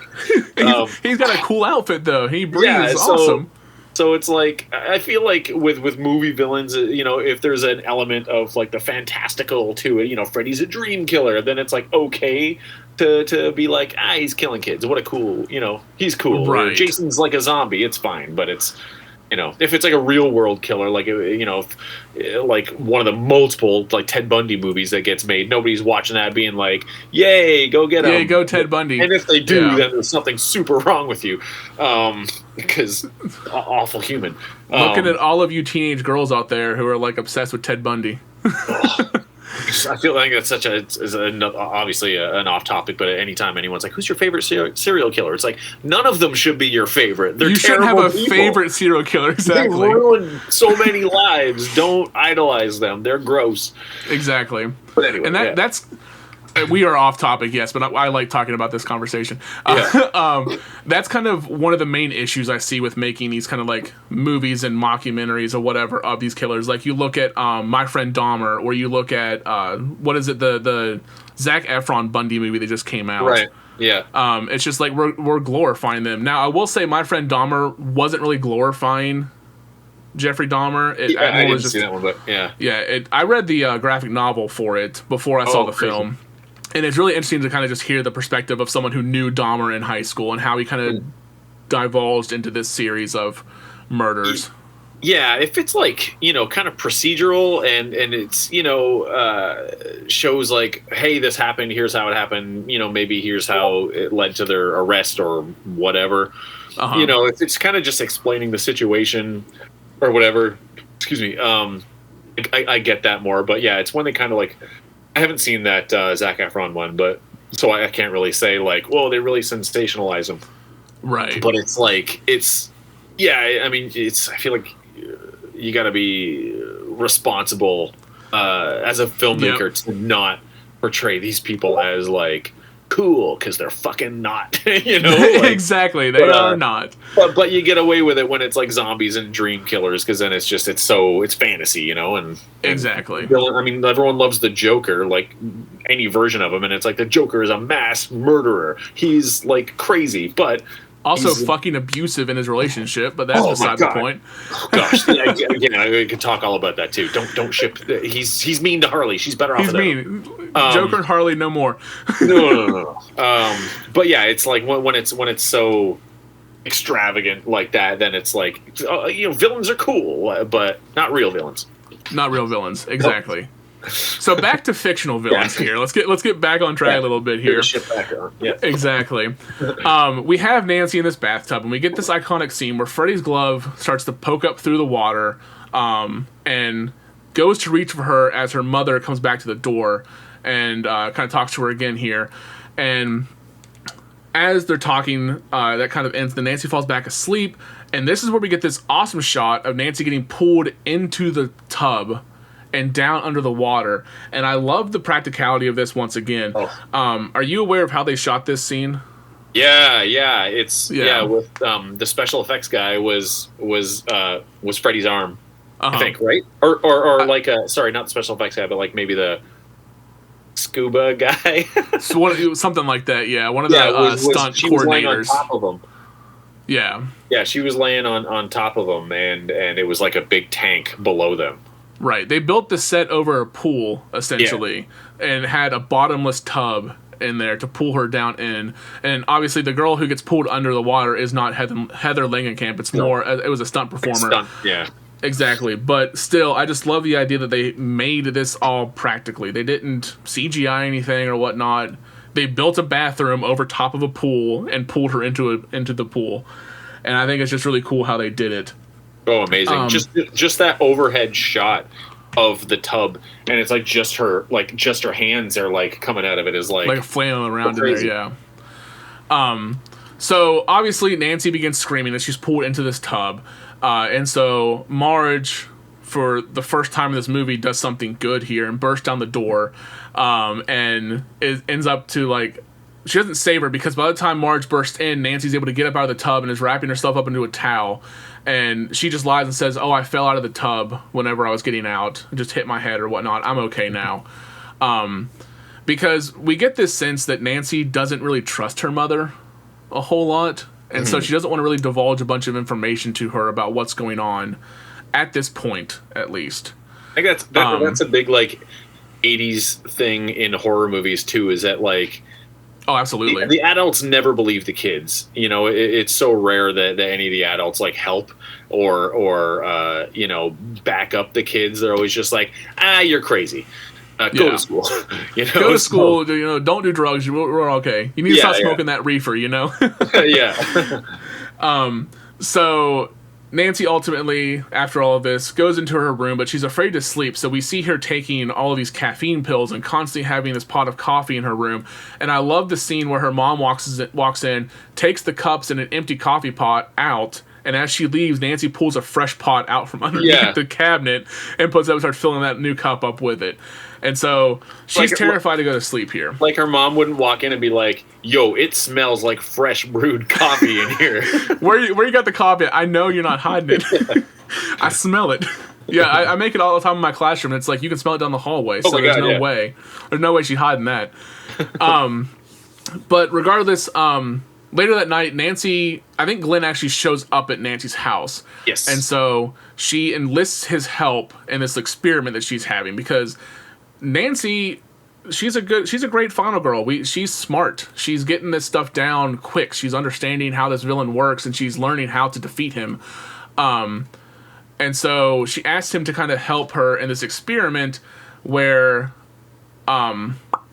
He's got a cool outfit though. He breathes awesome. So it's like, I feel like with movie villains, you know, if there's an element of like the fantastical to it, you know, Freddy's a dream killer, then it's like okay to be like, he's killing kids. What a cool, you know, he's cool. Right. Or Jason's like a zombie. It's fine, but it's You know, if it's like a real world killer, like, you know, like one of the multiple like Ted Bundy movies that gets made, nobody's watching that being like, "Yay, go get him!" Yeah, go Ted Bundy. And if they do, Yeah. then there's something super wrong with you, because awful human. Looking at all of you teenage girls out there who are like obsessed with Ted Bundy. I feel like that's such obviously an off topic, but at any time anyone's like, "Who's your favorite serial killer?" It's like none of them should be your favorite. They're You shouldn't have a people. favorite serial killer. Exactly. They ruined so many lives. Don't idolize them. They're gross. Exactly. But anyway, and that's we are off topic, yes, but I like talking about this conversation. That's kind of one of the main issues I see with making these kind of like movies and mockumentaries or whatever of these killers. Like you look at My Friend Dahmer, or you look at what is it, the Zac Efron Bundy movie that just came out. Right. Yeah. It's just like we're glorifying them. Now I will say My Friend Dahmer wasn't really glorifying Jeffrey Dahmer. I didn't see that one, but yeah. Yeah, I read the graphic novel for it before I saw the film. And it's really interesting to kind of just hear the perspective of someone who knew Dahmer in high school and how he kind of divulged into this series of murders. Yeah, if it's like, you know, kind of procedural and it's, you know, shows like, hey, this happened, here's how it happened, you know, maybe here's how it led to their arrest or whatever. You know, if it's kind of just explaining the situation or whatever, excuse me, I get that more. But yeah, it's when they kind of like, I haven't seen that Zac Efron one, but so I can't really say like, well, they really sensationalize him. Right. But it's like, I mean, I feel like you got to be responsible as a filmmaker to not portray these people as like cool, because they're fucking not, you know? Like, exactly, they are not. But you get away with it when it's like zombies and dream killers, because then it's fantasy, you know? And exactly. I mean, everyone loves the Joker, like any version of him, and it's like the Joker is a mass murderer. He's like crazy, but also fucking abusive in his relajohip, but that's beside the point. Oh, gosh, yeah, I could talk all about that too. Don't ship. He's mean to Harley. She's better off. He's mean. Joker and Harley, no more. No. But yeah, it's like when it's so extravagant like that, then it's like, you know, villains are cool, but not real villains. Not real villains, exactly. So back to fictional villains here. Let's get back on track a little bit here. Yeah. Exactly. We have Nancy in this bathtub, and we get this iconic scene where Freddy's glove starts to poke up through the water, and goes to reach for her as her mother comes back to the door, and kind of talks to her again here. And as they're talking, that kind of ends. Then Nancy falls back asleep, and this is where we get this awesome shot of Nancy getting pulled into the tub and down under the water. And I love the practicality of this once again. Are you aware of how they shot this scene? Yeah. It's with the special effects guy was Freddy's arm, I think, right? Or like sorry, not the special effects guy, but like maybe the scuba guy. Something like that. Yeah, one of the stunt she coordinators. Was laying on top of him. Yeah, she was laying on top of them, and it was like a big tank below them. Right. They built the set over a pool, essentially, and had a bottomless tub in there to pull her down in. And obviously the girl who gets pulled under the water is not Heather Langenkamp. It's more, it was a stunt performer. Exactly. But still, I just love the idea that they made this all practically. They didn't CGI anything or whatnot. They built a bathroom over top of a pool and pulled her into the pool. And I think it's just really cool how they did it. Oh, amazing! Just that overhead shot of the tub, and it's like just her hands are like coming out of it is like flailing around in there. Yeah. So obviously Nancy begins screaming as she's pulled into this tub, and so Marge, for the first time in this movie, does something good here and bursts down the door, and it ends up to like. She doesn't save her, because by the time Marge bursts in, Nancy's able to get up out of the tub and is wrapping herself up into a towel. And she just lies and says, "Oh, I fell out of the tub whenever I was getting out. Just hit my head or whatnot. I'm okay now." Because we get this sense that Nancy doesn't really trust her mother a whole lot. And so she doesn't want to really divulge a bunch of information to her about what's going on at this point, at least. I think that's a big, like, 80s thing in horror movies, too, is that, like, Oh, absolutely. The adults never believe the kids. You know, it's so rare that any of the adults like help or you know, back up the kids. They're always just like, you're crazy. Go to school. You know, go to school. You know, don't do drugs. We're okay. You need to stop smoking that reefer. You know. Yeah. So Nancy ultimately, after all of this, goes into her room, but she's afraid to sleep. So we see her taking all of these caffeine pills and constantly having this pot of coffee in her room. And I love the scene where her mom walks in, takes the cups and an empty coffee pot out. And as she leaves, Nancy pulls a fresh pot out from underneath the cabinet and puts it up and starts filling that new cup up with it. And so she's terrified to go to sleep here. Like her mom wouldn't walk in and be like, yo, it smells like fresh brewed coffee in here. Where you got the coffee? I know you're not hiding it. I smell it. Yeah, I make it all the time in my classroom. And it's like you can smell it down the hallway. So there's no way. There's no way she's hiding that. But regardless, later that night, Nancy, I think Glenn actually shows up at Nancy's house. Yes. And so she enlists his help in this experiment that she's having because Nancy, she's a great final girl. She's smart. She's getting this stuff down quick. She's understanding how this villain works and she's learning how to defeat him. And so she asked him to kind of help her in this experiment where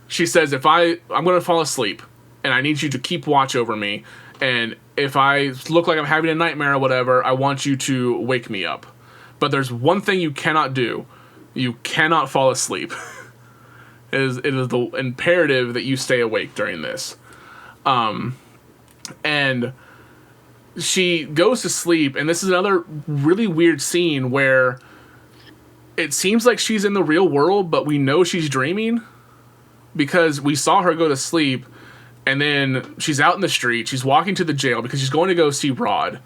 she says, I'm going to fall asleep and I need you to keep watch over me. And if I look like I'm having a nightmare or whatever, I want you to wake me up. But there's one thing you cannot do. You cannot fall asleep. It is the imperative that you stay awake during this. And she goes to sleep, and this is another really weird scene where it seems like she's in the real world, but we know she's dreaming because we saw her go to sleep, and then she's out in the street. She's walking to the jail because she's going to go see Rod.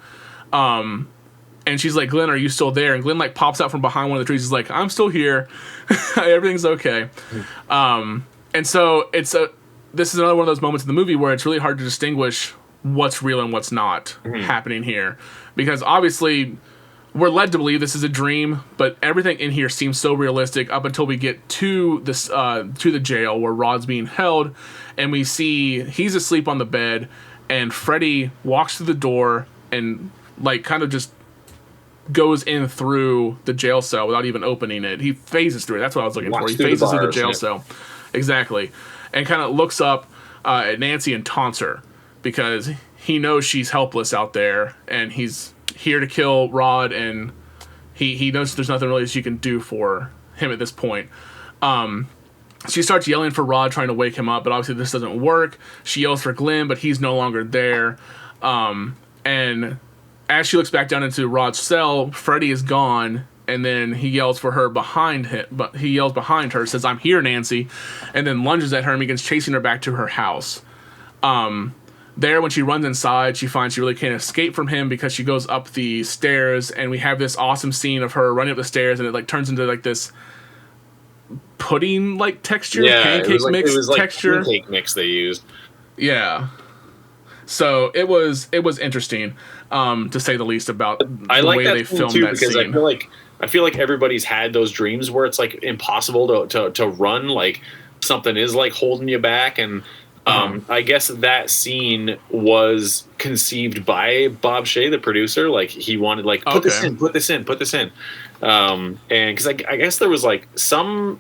And she's like, Glenn, are you still there? And Glenn like pops out from behind one of the trees. He's like, I'm still here. Everything's okay. And so this is another one of those moments in the movie where it's really hard to distinguish what's real and what's not happening here. Because obviously we're led to believe this is a dream, but everything in here seems so realistic up until we get to this to the jail where Rod's being held, and we see he's asleep on the bed, and Freddy walks through the door and like kind of just goes in through the jail cell without even opening it. He phases through it. That's what I was looking for. He phases through the jail cell. Exactly. And kind of looks up at Nancy and taunts her because he knows she's helpless out there and he's here to kill Rod, and he knows there's nothing really she can do for him at this point. She starts yelling for Rod, trying to wake him up, but obviously this doesn't work. She yells for Glenn, but he's no longer there. And as she looks back down into Rod's cell, Freddy is gone, and then he yells for her behind him. But he yells behind her, says, "I'm here, Nancy," and then lunges at her and begins chasing her back to her house. There, when she runs inside, she finds she really can't escape from him because she goes up the stairs, and we have this awesome scene of her running up the stairs, and it like turns into like this pudding-like texture, pancake mix texture. Pancake mix they used. Yeah. So it was interesting, to say the least, about the way they filmed that scene. I feel like everybody's had those dreams where it's like impossible to run, like something is like holding you back, and I guess that scene was conceived by Bob Shea, the producer. Like he wanted, like, put this in, and because I guess there was like some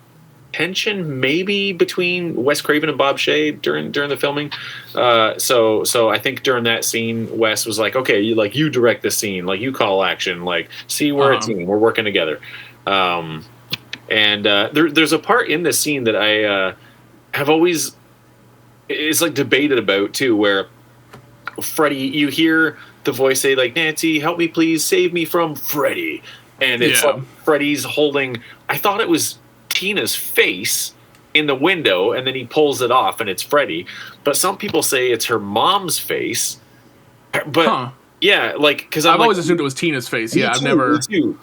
tension maybe between Wes Craven and Bob Shea during the filming. So I think during that scene, Wes was like, okay, you direct this scene, like you call action, like see we're a team, we're working together. And there's a part in this scene that I have always is like debated about too, where Freddy, you hear the voice say like, Nancy, help me please, save me from Freddy, and it's like Freddy's holding, I thought it was Tina's face in the window, and then he pulls it off and it's Freddy, but some people say it's her mom's face, but yeah, like, because I've always assumed it was Tina's face. Yeah, I've never. Me too.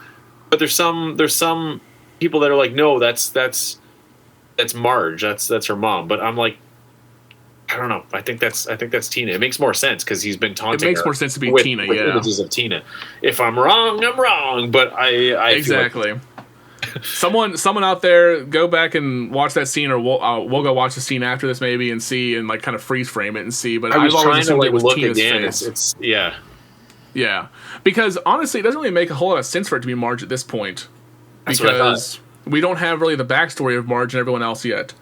But there's some people that are like, no, that's Marge, that's her mom. But I'm like, I don't know. I think that's Tina. It makes more sense because he's been taunting her. It makes more sense to be Tina. With images of Tina. If I'm wrong, I'm wrong. But I exactly. Someone out there, go back and watch that scene, or we'll go watch the scene after this maybe and see, and like kind of freeze frame it and see. But I was I've always trying to assumed it was look Tina's again. face. It's yeah. Yeah, because honestly, it doesn't really make a whole lot of sense for it to be Marge at this point, That's what I because we don't have really the backstory of Marge and everyone else yet.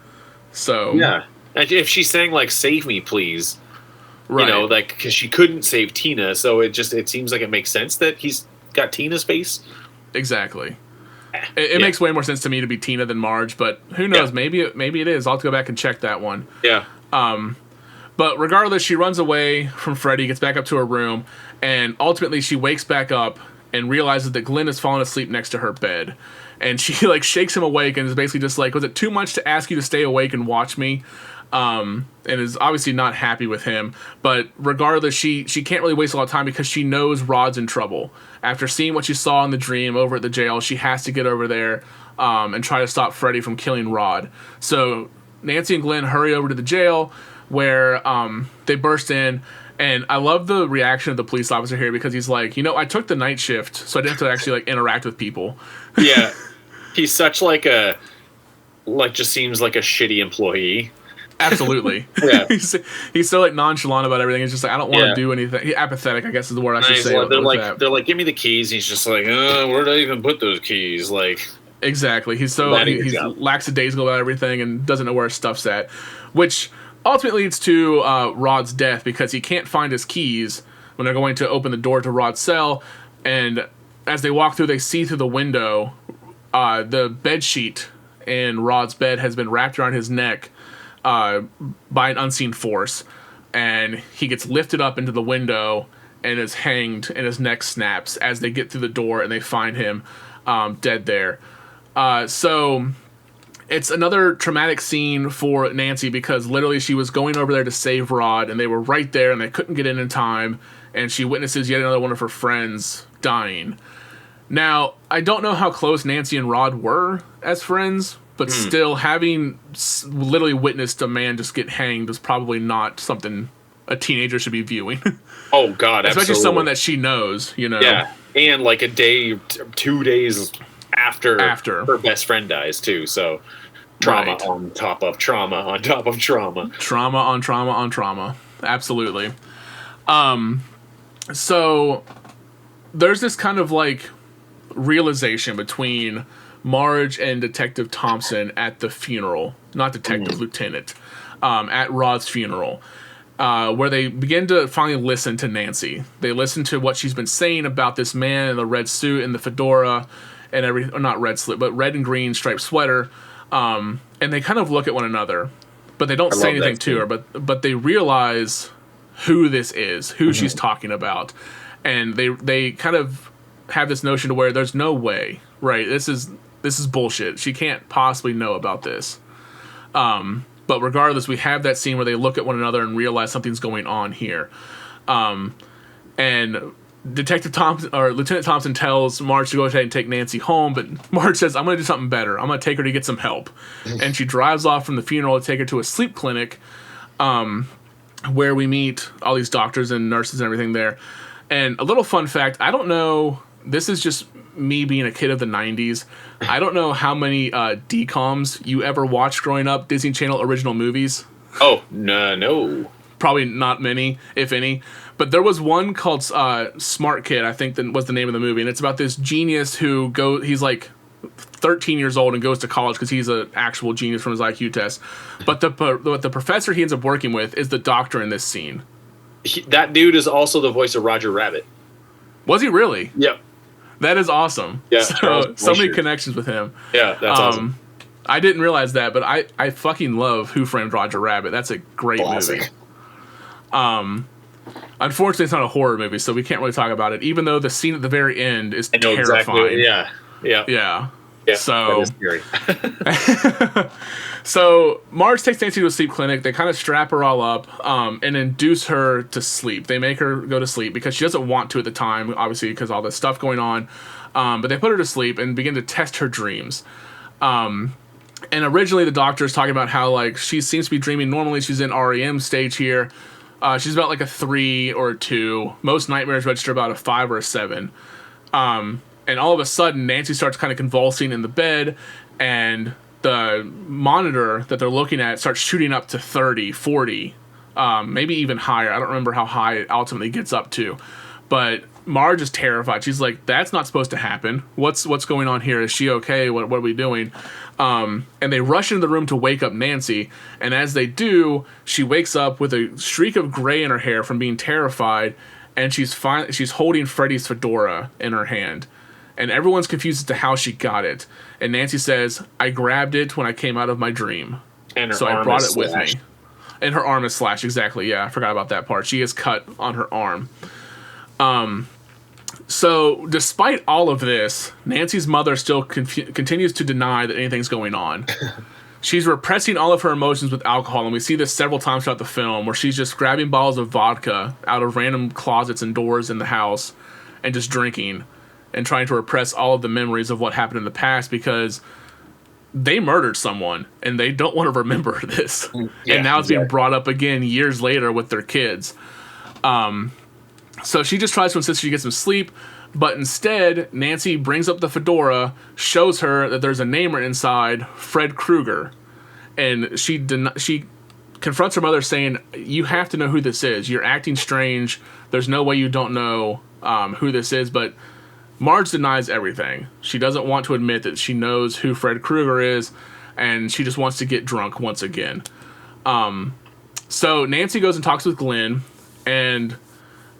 So Yeah, and if she's saying like "save me, please," right. you know, like because she couldn't save Tina, so it seems like it makes sense that he's got Tina's face. Exactly. It makes way more sense to me to be Tina than Marge, but who knows? Yeah. Maybe it is. I'll have to go back and check that one. Yeah. But regardless, she runs away from Freddy, gets back up to her room, and ultimately she wakes back up and realizes that Glenn has fallen asleep next to her bed. And she like shakes him awake and is basically just like, was it too much to ask you to stay awake and watch me? And is obviously not happy with him. But regardless, she can't really waste a lot of time because she knows Rod's in trouble. After seeing what she saw in the dream over at the jail, she has to get over there and try to stop Freddy from killing Rod. So Nancy and Glenn hurry over to the jail, where they burst in, and I love the reaction of the police officer here because he's like, I took the night shift, so I didn't have to actually like interact with people. Yeah, he's such just seems like a shitty employee. Absolutely. Yeah, he's so like nonchalant about everything. It's just like I don't want to do anything. He's apathetic, I guess is the word I should say. They're like, give me the keys. He's just like, where did I even put those keys? Like, exactly. He's lackadaisical about everything and doesn't know where his stuff's at, which ultimately leads to Rod's death because he can't find his keys when they're going to open the door to Rod's cell. And as they walk through, they see through the window the bed sheet in Rod's bed has been wrapped around his neck by an unseen force. And he gets lifted up into the window and is hanged, and his neck snaps as they get through the door and they find him dead there. So it's another traumatic scene for Nancy because literally she was going over there to save Rod, and they were right there, and they couldn't get in time, and she witnesses yet another one of her friends dying. Now, I don't know how close Nancy and Rod were as friends, but still, having literally witnessed a man just get hanged is probably not something a teenager should be viewing. Oh, God, especially absolutely. someone that she knows, Yeah, and like a day, 2 days after her best friend dies too, so trauma on top of trauma on top of trauma. Trauma on trauma on trauma. Absolutely. So there's this kind of like realization between Marge and Detective Thompson at the funeral, not Detective Lieutenant, at Rod's funeral, where they begin to finally listen to Nancy. They listen to what she's been saying about this man in the red suit and the fedora and not red slip, but red and green striped sweater. And they kind of look at one another, but they don't say anything to her, but they realize who this is, who she's talking about. And they kind of have this notion to where there's no way, right? This is bullshit. She can't possibly know about this. But regardless, we have that scene where they look at one another and realize something's going on here. And Detective Thompson or Lieutenant Thompson tells Marge to go ahead and take Nancy home, but Marge says, I'm going to do something better. I'm going to take her to get some help. And she drives off from the funeral to take her to a sleep clinic, where we meet all these doctors and nurses and everything there. And a little fun fact, I don't know, this is just me being a kid of the 90s. I don't know how many DCOMs you ever watched growing up, Disney Channel original movies. Oh, no. Probably not many, if any. But there was one called Smart Kid, I think that was the name of the movie. And it's about this genius he's like 13 years old and goes to college because he's an actual genius from his IQ test. But the professor he ends up working with is the doctor in this scene. That dude is also the voice of Roger Rabbit. Was he really? Yep. That is awesome. Yeah. So many connections with him. Yeah, that's awesome. I didn't realize that, but I fucking love Who Framed Roger Rabbit. That's a great movie. Unfortunately, it's not a horror movie, so we can't really talk about it, even though the scene at the very end is terrifying. Exactly. Yeah. So, that is scary. So Marge takes Nancy to a sleep clinic. They kind of strap her all up and induce her to sleep. They make her go to sleep because she doesn't want to at the time, obviously, because all this stuff going on. But they put her to sleep and begin to test her dreams. And originally the doctor is talking about how like she seems to be dreaming normally. She's in REM stage here. She's about like a 3 or a 2. Most nightmares register about a 5 or a 7. And all of a sudden, Nancy starts kind of convulsing in the bed, and the monitor that they're looking at starts shooting up to 30, 40, maybe even higher. I don't remember how high it ultimately gets up to. But Marge is terrified. She's like, that's not supposed to happen. What's going on here? Is she okay? What are we doing? And they rush into the room to wake up Nancy. And as they do, she wakes up with a streak of gray in her hair from being terrified. And she's holding Freddy's fedora in her hand. And everyone's confused as to how she got it. And Nancy says, I grabbed it when I came out of my dream. And her so arm I brought is it with slashed. me. And her arm is slashed, exactly. Yeah, I forgot about that part. She is cut on her arm. So despite all of this, Nancy's mother still continues to deny that anything's going on. She's repressing all of her emotions with alcohol, and we see this several times throughout the film, where she's just grabbing bottles of vodka out of random closets and doors in the house and just drinking and trying to repress all of the memories of what happened in the past, because they murdered someone and they don't want to remember this. Yeah, and now it's being exactly. brought up again years later with their kids. So she just tries to insist she gets some sleep, but instead, Nancy brings up the fedora, shows her that there's a name written inside, Fred Krueger, and she confronts her mother saying, you have to know who this is. You're acting strange. There's no way you don't know who this is, but Marge denies everything. She doesn't want to admit that she knows who Fred Krueger is, and she just wants to get drunk once again. So Nancy goes and talks with Glenn, and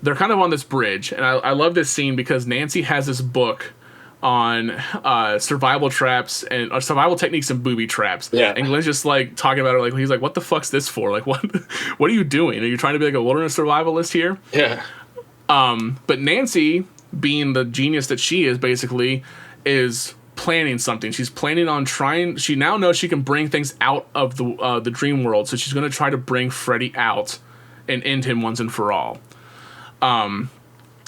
they're kind of on this bridge. And I love this scene because Nancy has this book on survival traps and survival techniques and booby traps. Yeah. And Glenn's just like talking about it, like he's like, what the fuck's this for? Like, what are you doing? Are you trying to be like a wilderness survivalist here? Yeah. But Nancy, being the genius that she is, basically, is planning something. She's planning on trying. She now knows she can bring things out of the dream world, so she's going to try to bring Freddy out and end him once and for all.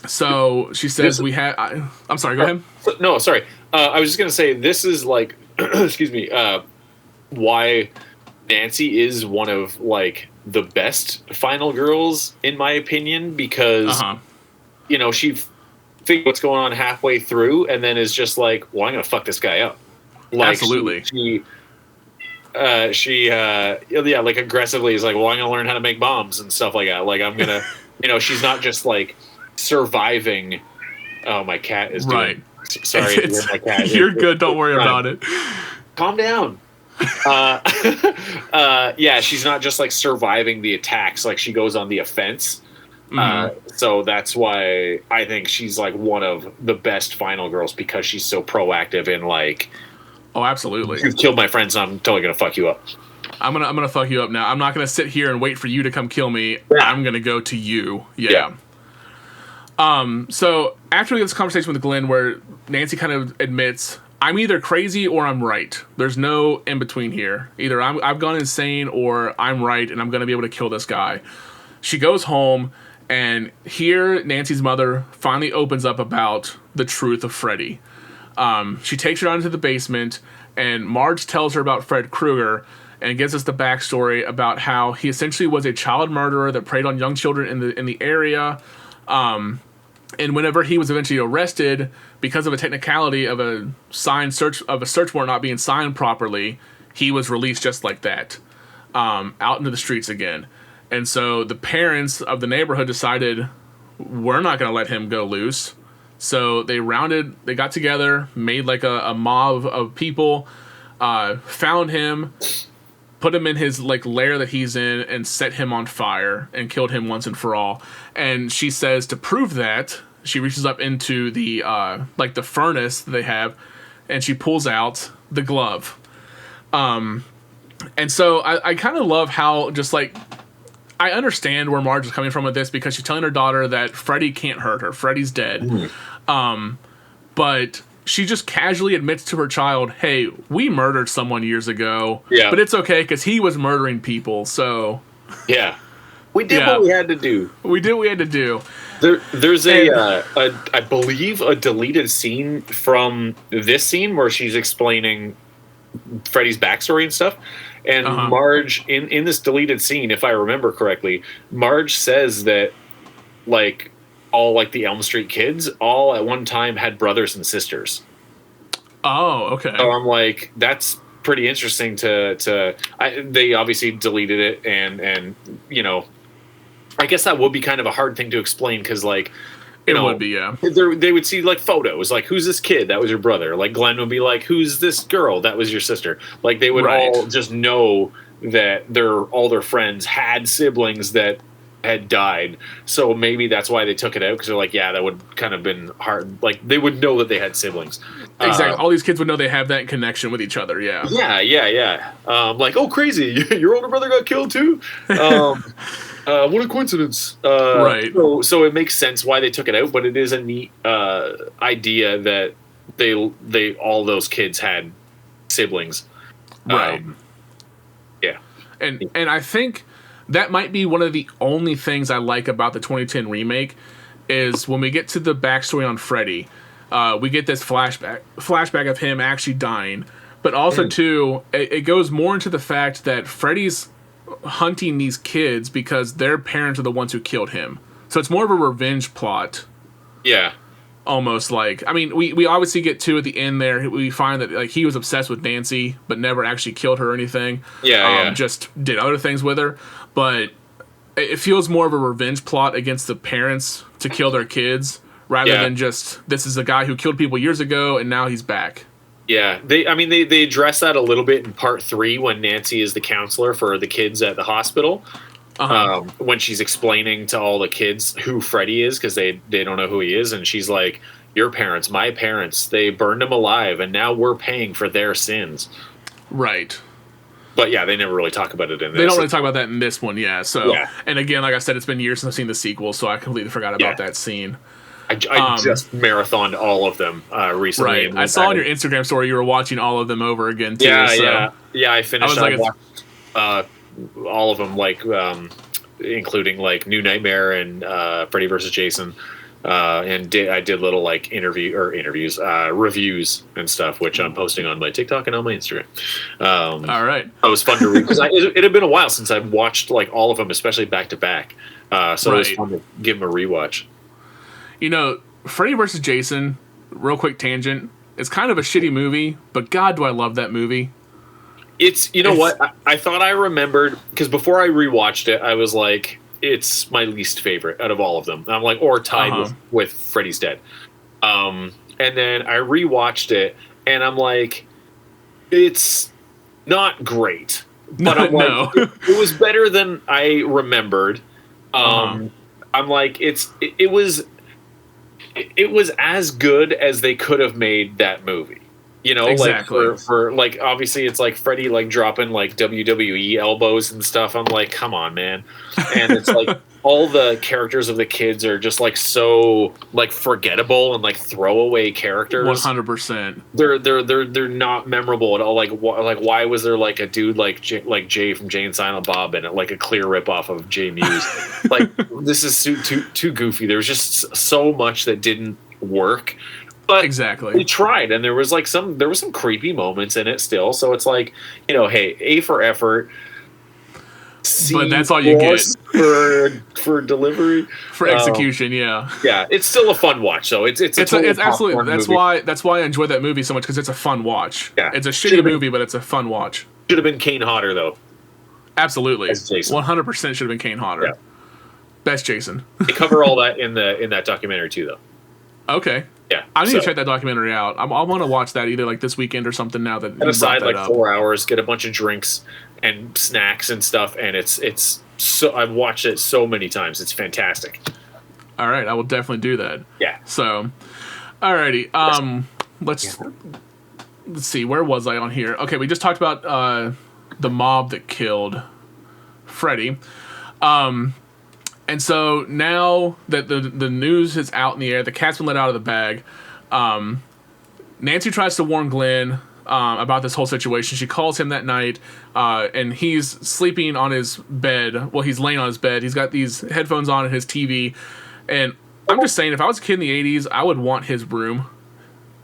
So she says I'm sorry, go ahead. No, sorry. I was just going to say, this is like, excuse me, why Nancy is one of like the best final girls, in my opinion, because, you know, she figures what's going on halfway through and then is just like, well, I'm going to fuck this guy up. Like, Absolutely. She like aggressively is like, well, I'm going to learn how to make bombs and stuff like that. Like, I'm going to, you know, she's not just like surviving. Oh, my cat is doing, Right. Sorry, my cat. You're good. Don't worry about it. Calm down. Yeah, she's not just like surviving the attacks. Like, she goes on the offense. So that's why I think she's like one of the best final girls, because she's so proactive and like, Oh, absolutely. you've killed my friends, and I'm totally gonna fuck you up. I'm gonna fuck you up now. I'm not gonna sit here and wait for you to come kill me. Yeah. I'm gonna go to you. Yeah. So after we get this conversation with Glenn, where Nancy kind of admits, I'm either crazy or I'm right. There's no in between here. Either I've gone insane or I'm right, and I'm gonna be able to kill this guy. She goes home, and here Nancy's mother finally opens up about the truth of Freddy. She takes her down into the basement, and Marge tells her about Fred Krueger and gives us the backstory about how he essentially was a child murderer that preyed on young children in the area. And whenever he was eventually arrested, because of a technicality of a search warrant not being signed properly, he was released just like that, out into the streets again. And so the parents of the neighborhood decided, we're not going to let him go loose. So they got together, made like a mob of people, found him, put him in his like lair that he's in, and set him on fire and killed him once and for all. And she says to prove that, she reaches up into the like the furnace that they have, and she pulls out the glove. And so I kind of love how just like, I understand where Marge is coming from with this, because she's telling her daughter that Freddy can't hurt her. Freddy's dead. But she just casually admits to her child, hey, we murdered someone years ago. Yeah. But it's okay, because he was murdering people, so... Yeah. We did what we had to do. We did what we had to do. There's I believe, a deleted scene from this scene where she's explaining Freddy's backstory and stuff. And Marge, in this deleted scene, if I remember correctly, Marge says that, like, all like the Elm Street kids all at one time had brothers and sisters. Oh, okay. So I'm like, that's pretty interesting they obviously deleted it, and you know, I guess that would be kind of a hard thing to explain, because like, you know, would be, yeah. They would see like photos, like, who's this kid? That was your brother. Like Glenn would be like, who's this girl? That was your sister. Like they would all just know that all their friends had siblings that had died. So maybe that's why they took it out, because they're like, yeah, that would kind of been hard. Like they would know that they had siblings. Exactly. All these kids would know they have that connection with each other. Yeah. Yeah. Like, oh, crazy! Your older brother got killed too. What a coincidence. Right. So it makes sense why they took it out, but it is a neat idea that they all those kids had siblings. Right. Yeah. And I think that might be one of the only things I like about the 2010 remake is when we get to the backstory on Freddy, we get this flashback of him actually dying, but also too, it goes more into the fact that Freddy's hunting these kids because their parents are the ones who killed him. So it's more of a revenge plot. Yeah. Almost like, I mean, we obviously get to at the end there, we find that like he was obsessed with Nancy, but never actually killed her or anything. Yeah. Just did other things with her. But it feels more of a revenge plot against the parents to kill their kids rather than just, this is a guy who killed people years ago and now he's back. Yeah, they address that a little bit in part 3 when Nancy is the counselor for the kids at the hospital. When she's explaining to all the kids who Freddy is, because they don't know who he is, and she's like, your parents, my parents, they burned him alive, and now we're paying for their sins. Right. But yeah, they never really talk about it in this. They don't really talk about that in this one, yeah. So, and again, like I said, it's been years since I've seen the sequel, so I completely forgot about that scene. I just marathoned all of them recently. Right. I saw on your Instagram story you were watching all of them over again, too. Yeah. I finished. I watched all of them, like including like New Nightmare and Freddy vs. Jason, and I did little like reviews and stuff, which I'm posting on my TikTok and on my Instagram. All right. It was fun to read because it had been a while since I've watched like all of them, especially back to back. So it was fun to give them a rewatch. You know, Freddy vs. Jason, real quick tangent, it's kind of a shitty movie, but God, do I love that movie. It's, you know what? I thought I remembered, because before I rewatched it, I was like, it's my least favorite out of all of them. I'm like, or tied with Freddy's Dead. And then I rewatched it, and I'm like, it's not great. But I'm like, it was better than I remembered. I'm like, it was as good as they could have made that movie. You know, exactly. Like for like, obviously it's like Freddy like dropping like WWE elbows and stuff. I'm like, come on, man. And it's like all the characters of the kids are just like so like forgettable and like throwaway characters. 100%. They're not memorable at all. Like why was there like a dude like Jay from Jay and Silent Bob in it, like a clear ripoff of Jay Muse? Like this is too goofy. There was just so much that didn't work. But exactly, we tried, and there was some creepy moments in it still. So it's like, you know, hey, A for effort, C but that's all you get for delivery, for execution. Yeah, it's still a fun watch. So it's absolutely that's why I enjoy that movie so much, because it's a fun watch. Yeah, it's a shitty movie, but it's a fun watch. Should have been Kane Hodder though. Absolutely, 100% should have been Kane Hodder. Yeah. Best Jason. They cover all that in that documentary too, though. Okay. Yeah, I need to check that documentary out. I want to watch that either like this weekend or something. Now that set aside like 4 hours, get a bunch of drinks and snacks and stuff, and it's so I've watched it so many times. It's fantastic. All right, I will definitely do that. Yeah. So, alrighty. Let's see. Where was I on here? Okay, we just talked about the mob that killed Freddy. And so now that the news is out in the air, the cat's been let out of the bag, Nancy tries to warn Glenn about this whole situation. She calls him that night, and he's sleeping on his bed. Well, he's laying on his bed. He's got these headphones on and his TV. And I'm just saying, if I was a kid in the 80s, I would want his room.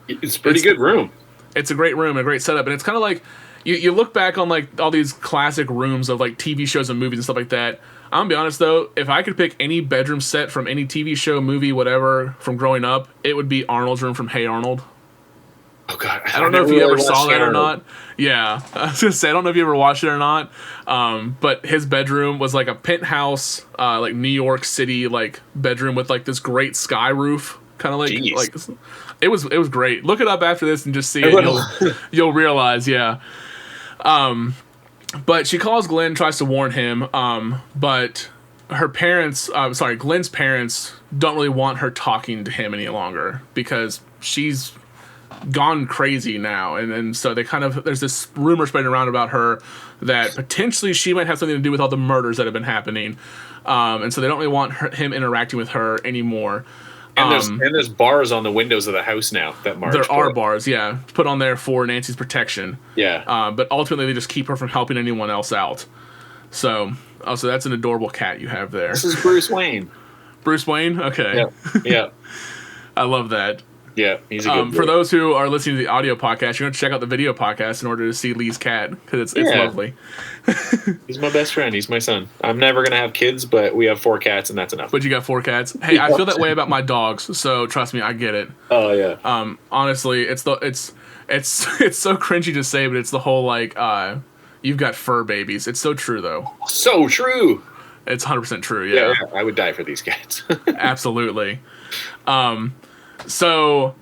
It's a pretty good room. It's a great room and a great setup. And it's kind of like, you look back on like all these classic rooms of like TV shows and movies and stuff like that. I'm gonna be honest though, if I could pick any bedroom set from any TV show, movie, whatever, from growing up, it would be Arnold's room from Hey Arnold. Oh God, I don't know if you ever saw that or not. Yeah, I was gonna say I don't know if you ever watched it or not. But his bedroom was like a penthouse, like New York City like bedroom with like this great sky roof, kind of like Jeez. like it was great. Look it up after this and just see it. You'll realize, yeah. But she calls Glenn, tries to warn him, but her parents, Glenn's parents don't really want her talking to him any longer because she's gone crazy now. And so they there's this rumor spreading around about her that potentially she might have something to do with all the murders that have been happening. And so they don't really want him interacting with her anymore. And there's bars on the windows of the house now that Marge there are bars, yeah, put on there for Nancy's protection. Yeah. But ultimately, they just keep her from helping anyone else out. So that's an adorable cat you have there. This is Bruce Wayne. Bruce Wayne? Okay. Yeah. Yeah. I love that. Yeah, he's a good boy. For those who are listening to the audio podcast, you're going to check out the video podcast in order to see Lee's cat, because it's lovely. He's my best friend. He's my son. I'm never going to have kids, but we have 4 cats, and that's enough. But you got 4 cats. Hey, I feel that way about my dogs, so trust me, I get it. Oh, yeah. Honestly, it's so cringy to say, but it's the whole, like, you've got fur babies. It's so true, though. So true. It's 100% true, yeah. I would die for these cats. Absolutely. So,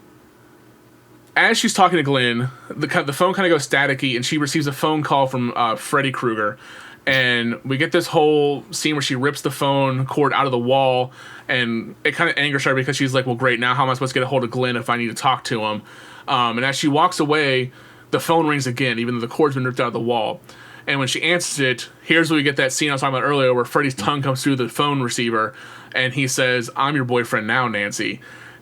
as she's talking to Glenn, the phone kind of goes staticky, and she receives a phone call from Freddy Krueger. And we get this whole scene where she rips the phone cord out of the wall, and it kind of angers her because she's like, well, great, now how am I supposed to get a hold of Glenn if I need to talk to him? And as she walks away, the phone rings again, even though the cord's been ripped out of the wall. And when she answers it, here's where we get that scene I was talking about earlier where Freddy's tongue comes through the phone receiver, and he says, I'm your boyfriend now, Nancy.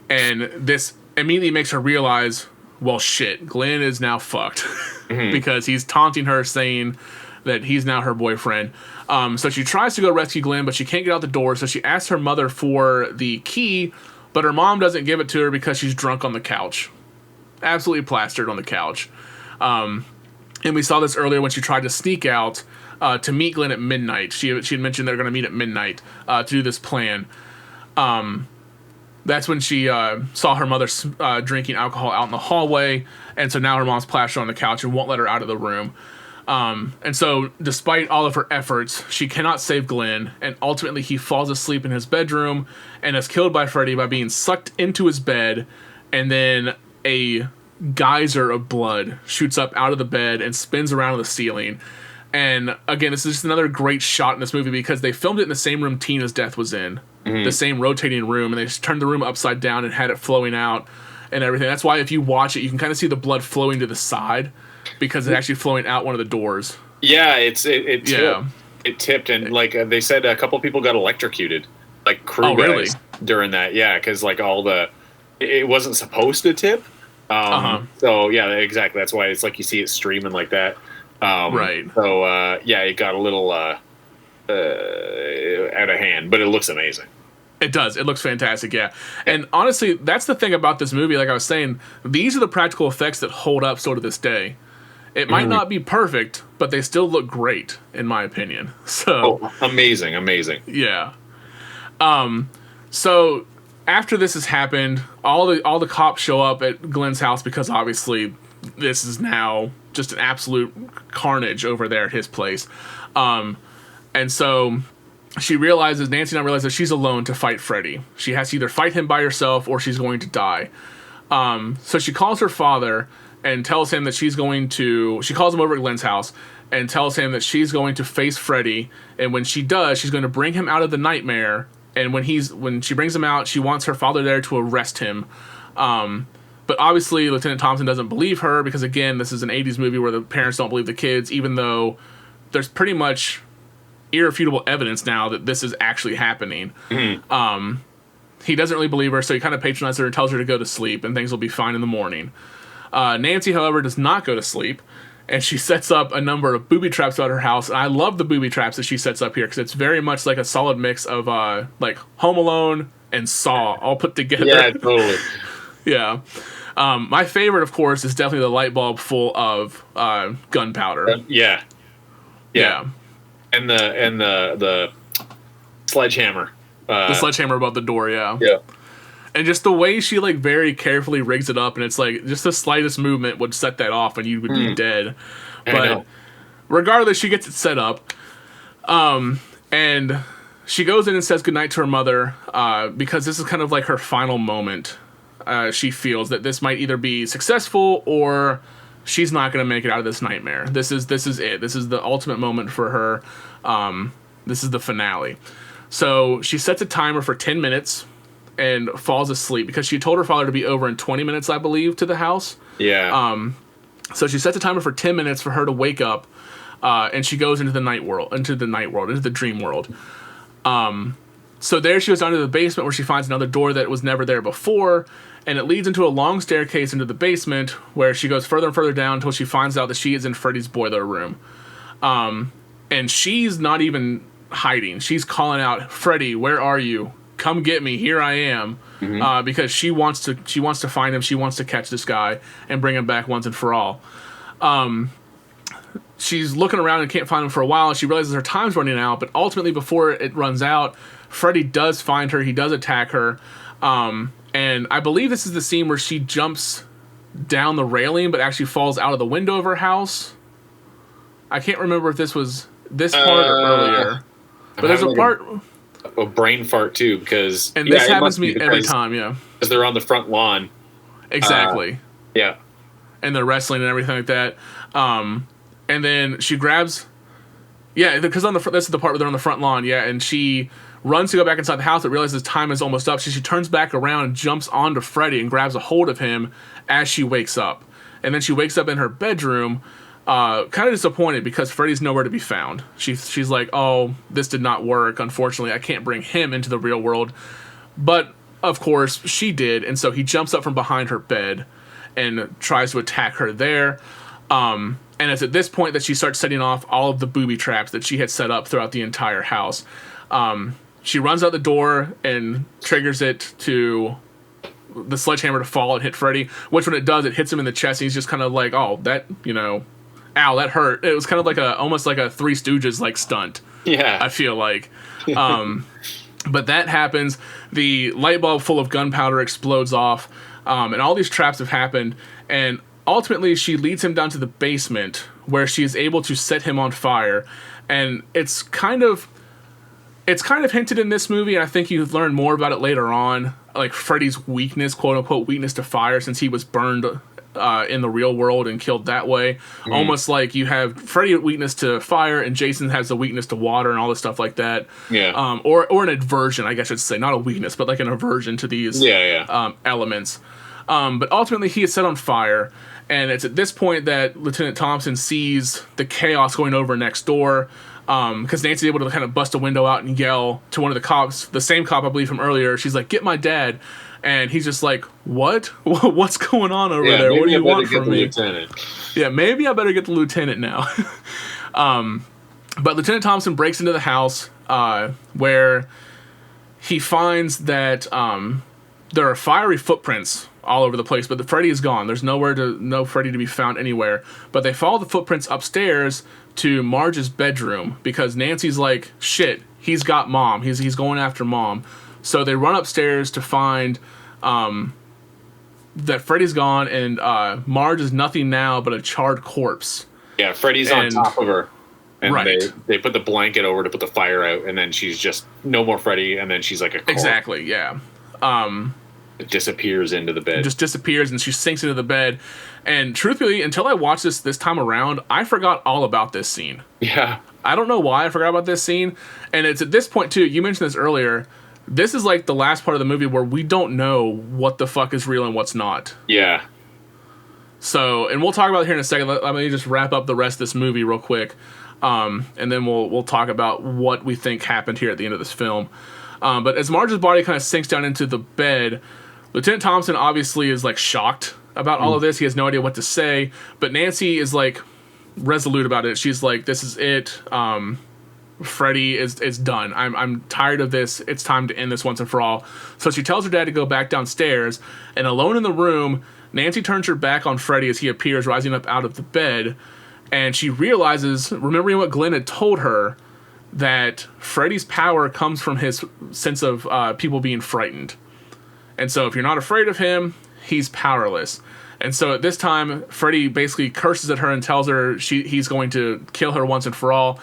And this immediately makes her realize, well, shit, Glenn is now fucked. Because he's taunting her, saying that he's now her boyfriend. So she tries to go rescue Glenn, but she can't get out the door, so she asks her mother for the key, but her mom doesn't give it to her because she's drunk on the couch. Absolutely plastered on the couch. And we saw this earlier when she tried to sneak out to meet Glenn at midnight. She had mentioned they're going to meet at midnight to do this plan. That's when she saw her mother drinking alcohol out in the hallway, and so now her mom's plastered on the couch and won't let her out of the room. And so, despite all of her efforts, she cannot save Glenn, and ultimately he falls asleep in his bedroom and is killed by Freddy by being sucked into his bed, and then a geyser of blood shoots up out of the bed and spins around the ceiling. And again, this is just another great shot in this movie because they filmed it in the same room Tina's death was in. The same rotating room, and they just turned the room upside down and had it flowing out and everything. That's why if you watch it, you can kind of see the blood flowing to the side because it's actually flowing out one of the doors. Yeah, it tipped, and like they said, a couple people got electrocuted, like crew guys during that. Yeah, because like it wasn't supposed to tip. So yeah, exactly. That's why it's like you see it streaming like that. Right. So it got a little out of hand, but it looks amazing. It does. It looks fantastic, yeah. And honestly, that's the thing about this movie. Like I was saying, these are the practical effects that hold up so to this day. It might not be perfect, but they still look great, in my opinion. So amazing. Yeah. So after this has happened, all the cops show up at Glenn's house because obviously this is now just an absolute carnage over there at his place. And so Nancy now realizes that she's alone to fight Freddy. She has to either fight him by herself or she's going to die. So she calls her father and tells him that she calls him over at Glenn's house and tells him that she's going to face Freddy. And when she does, she's going to bring him out of the nightmare. And when she brings him out, she wants her father there to arrest him. But obviously, Lieutenant Thompson doesn't believe her because, again, this is an 80s movie where the parents don't believe the kids, even though there's pretty much irrefutable evidence now that this is actually happening. He doesn't really believe her, so he kind of patronizes her and tells her to go to sleep, and things will be fine in the morning. Nancy, however, does not go to sleep, and she sets up a number of booby traps throughout her house. And I love the booby traps that she sets up here because it's very much like a solid mix of like Home Alone and Saw all put together. Yeah, totally. Yeah. My favorite, of course, is definitely the light bulb full of gunpowder. Yeah. And the sledgehammer. The sledgehammer above the door, yeah. Yeah. And just the way she like very carefully rigs it up, and it's like just the slightest movement would set that off, and you would be dead. But regardless, she gets it set up, and she goes in and says goodnight to her mother because this is kind of like her final moment. She feels that this might either be successful or she's not going to make it out of this nightmare. This is it. This is the ultimate moment for her. This is the finale. So she sets a timer for 10 minutes. And falls asleep because she told her father to be over in 20 minutes, I believe, to the house. Yeah. So she sets a timer for 10 minutes for her to wake up, and she goes into the into the dream world. So there she goes down to the basement where she finds another door that was never there before, and it leads into a long staircase into the basement where she goes further and further down until she finds out that she is in Freddy's boiler room. And she's not even hiding. She's calling out, "Freddy, where are you? Come get me, here I am," because she wants to find him. She wants to catch this guy and bring him back once and for all. She's looking around and can't find him for a while. She realizes her time's running out, but ultimately before it runs out, Freddy does find her. He does attack her, and I believe this is the scene where she jumps down the railing but actually falls out of the window of her house. I can't remember if this was this part or earlier, but there's a part... A brain fart too, because this happens to me every time, because they're on the front lawn. Exactly. Yeah. And they're wrestling and everything like that. And then she grabs, because this is the part where they're on the front lawn, and she runs to go back inside the house, but realizes time is almost up. So she turns back around and jumps onto Freddy and grabs a hold of him as she wakes up. And then she wakes up in her bedroom, kind of disappointed because Freddy's nowhere to be found. She's like, oh, this did not work. Unfortunately, I can't bring him into the real world. But, of course, she did, and so he jumps up from behind her bed and tries to attack her there. And it's at this point that she starts setting off all of the booby traps that she had set up throughout the entire house. She runs out the door and triggers it to the sledgehammer to fall and hit Freddy, which when it does, it hits him in the chest, and he's just kind of like, oh, that, ow, that hurt. It was kind of like almost like a Three Stooges like stunt. Yeah, I feel like. But that happens. The light bulb full of gunpowder explodes off, and all these traps have happened. And ultimately, she leads him down to the basement where she is able to set him on fire. And it's kind of hinted in this movie, and I think you learn more about it later on. Like Freddy's weakness, quote unquote, weakness to fire, since he was burned in the real world and killed that way. Almost like you have Freddy weakness to fire and Jason has a weakness to water and all this stuff like that. Or an aversion, I guess I should say, not a weakness, but like an aversion to these elements. But ultimately he is set on fire, and it's at this point that Lieutenant Thompson sees the chaos going over next door, because Nancy's able to kind of bust a window out and yell to one of the cops, the same cop I believe from earlier. She's like, "Get my dad." And he's just like, "What? What's going on over there? What do you want from me?" Yeah, maybe I better get the lieutenant now. But Lieutenant Thompson breaks into the house where he finds that there are fiery footprints all over the place, but the Freddy is gone. There's no Freddy to be found anywhere. But they follow the footprints upstairs to Marge's bedroom because Nancy's like, shit, he's got mom. He's going after mom. So they run upstairs to find that Freddy's gone, and Marge is nothing now but a charred corpse. Yeah, Freddy's on top of her. And they put the blanket over to put the fire out, and then she's just no more Freddy, and then she's like a corpse. Exactly, yeah. It disappears into the bed. It just disappears, and she sinks into the bed. And truthfully, until I watched this time around, I forgot all about this scene. Yeah. I don't know why I forgot about this scene. And it's at this point, too, you mentioned this earlier, this is like the last part of the movie where we don't know what the fuck is real and what's not. Yeah. So, and we'll talk about it here in a second. Let me just wrap up the rest of this movie real quick. And then we'll talk about what we think happened here at the end of this film. But as Marge's body kind of sinks down into the bed, Lieutenant Thompson obviously is like shocked about all of this. He has no idea what to say. But Nancy is like resolute about it. She's like, "This is it. Freddy is done. I'm tired of this. It's time to end this once and for all." So she tells her dad to go back downstairs. And alone in the room, Nancy turns her back on Freddy as he appears rising up out of the bed. And she realizes, remembering what Glenn had told her, that Freddy's power comes from his sense of people being frightened. And so if you're not afraid of him, he's powerless. And so at this time, Freddy basically curses at her and tells her he's going to kill her once and for all.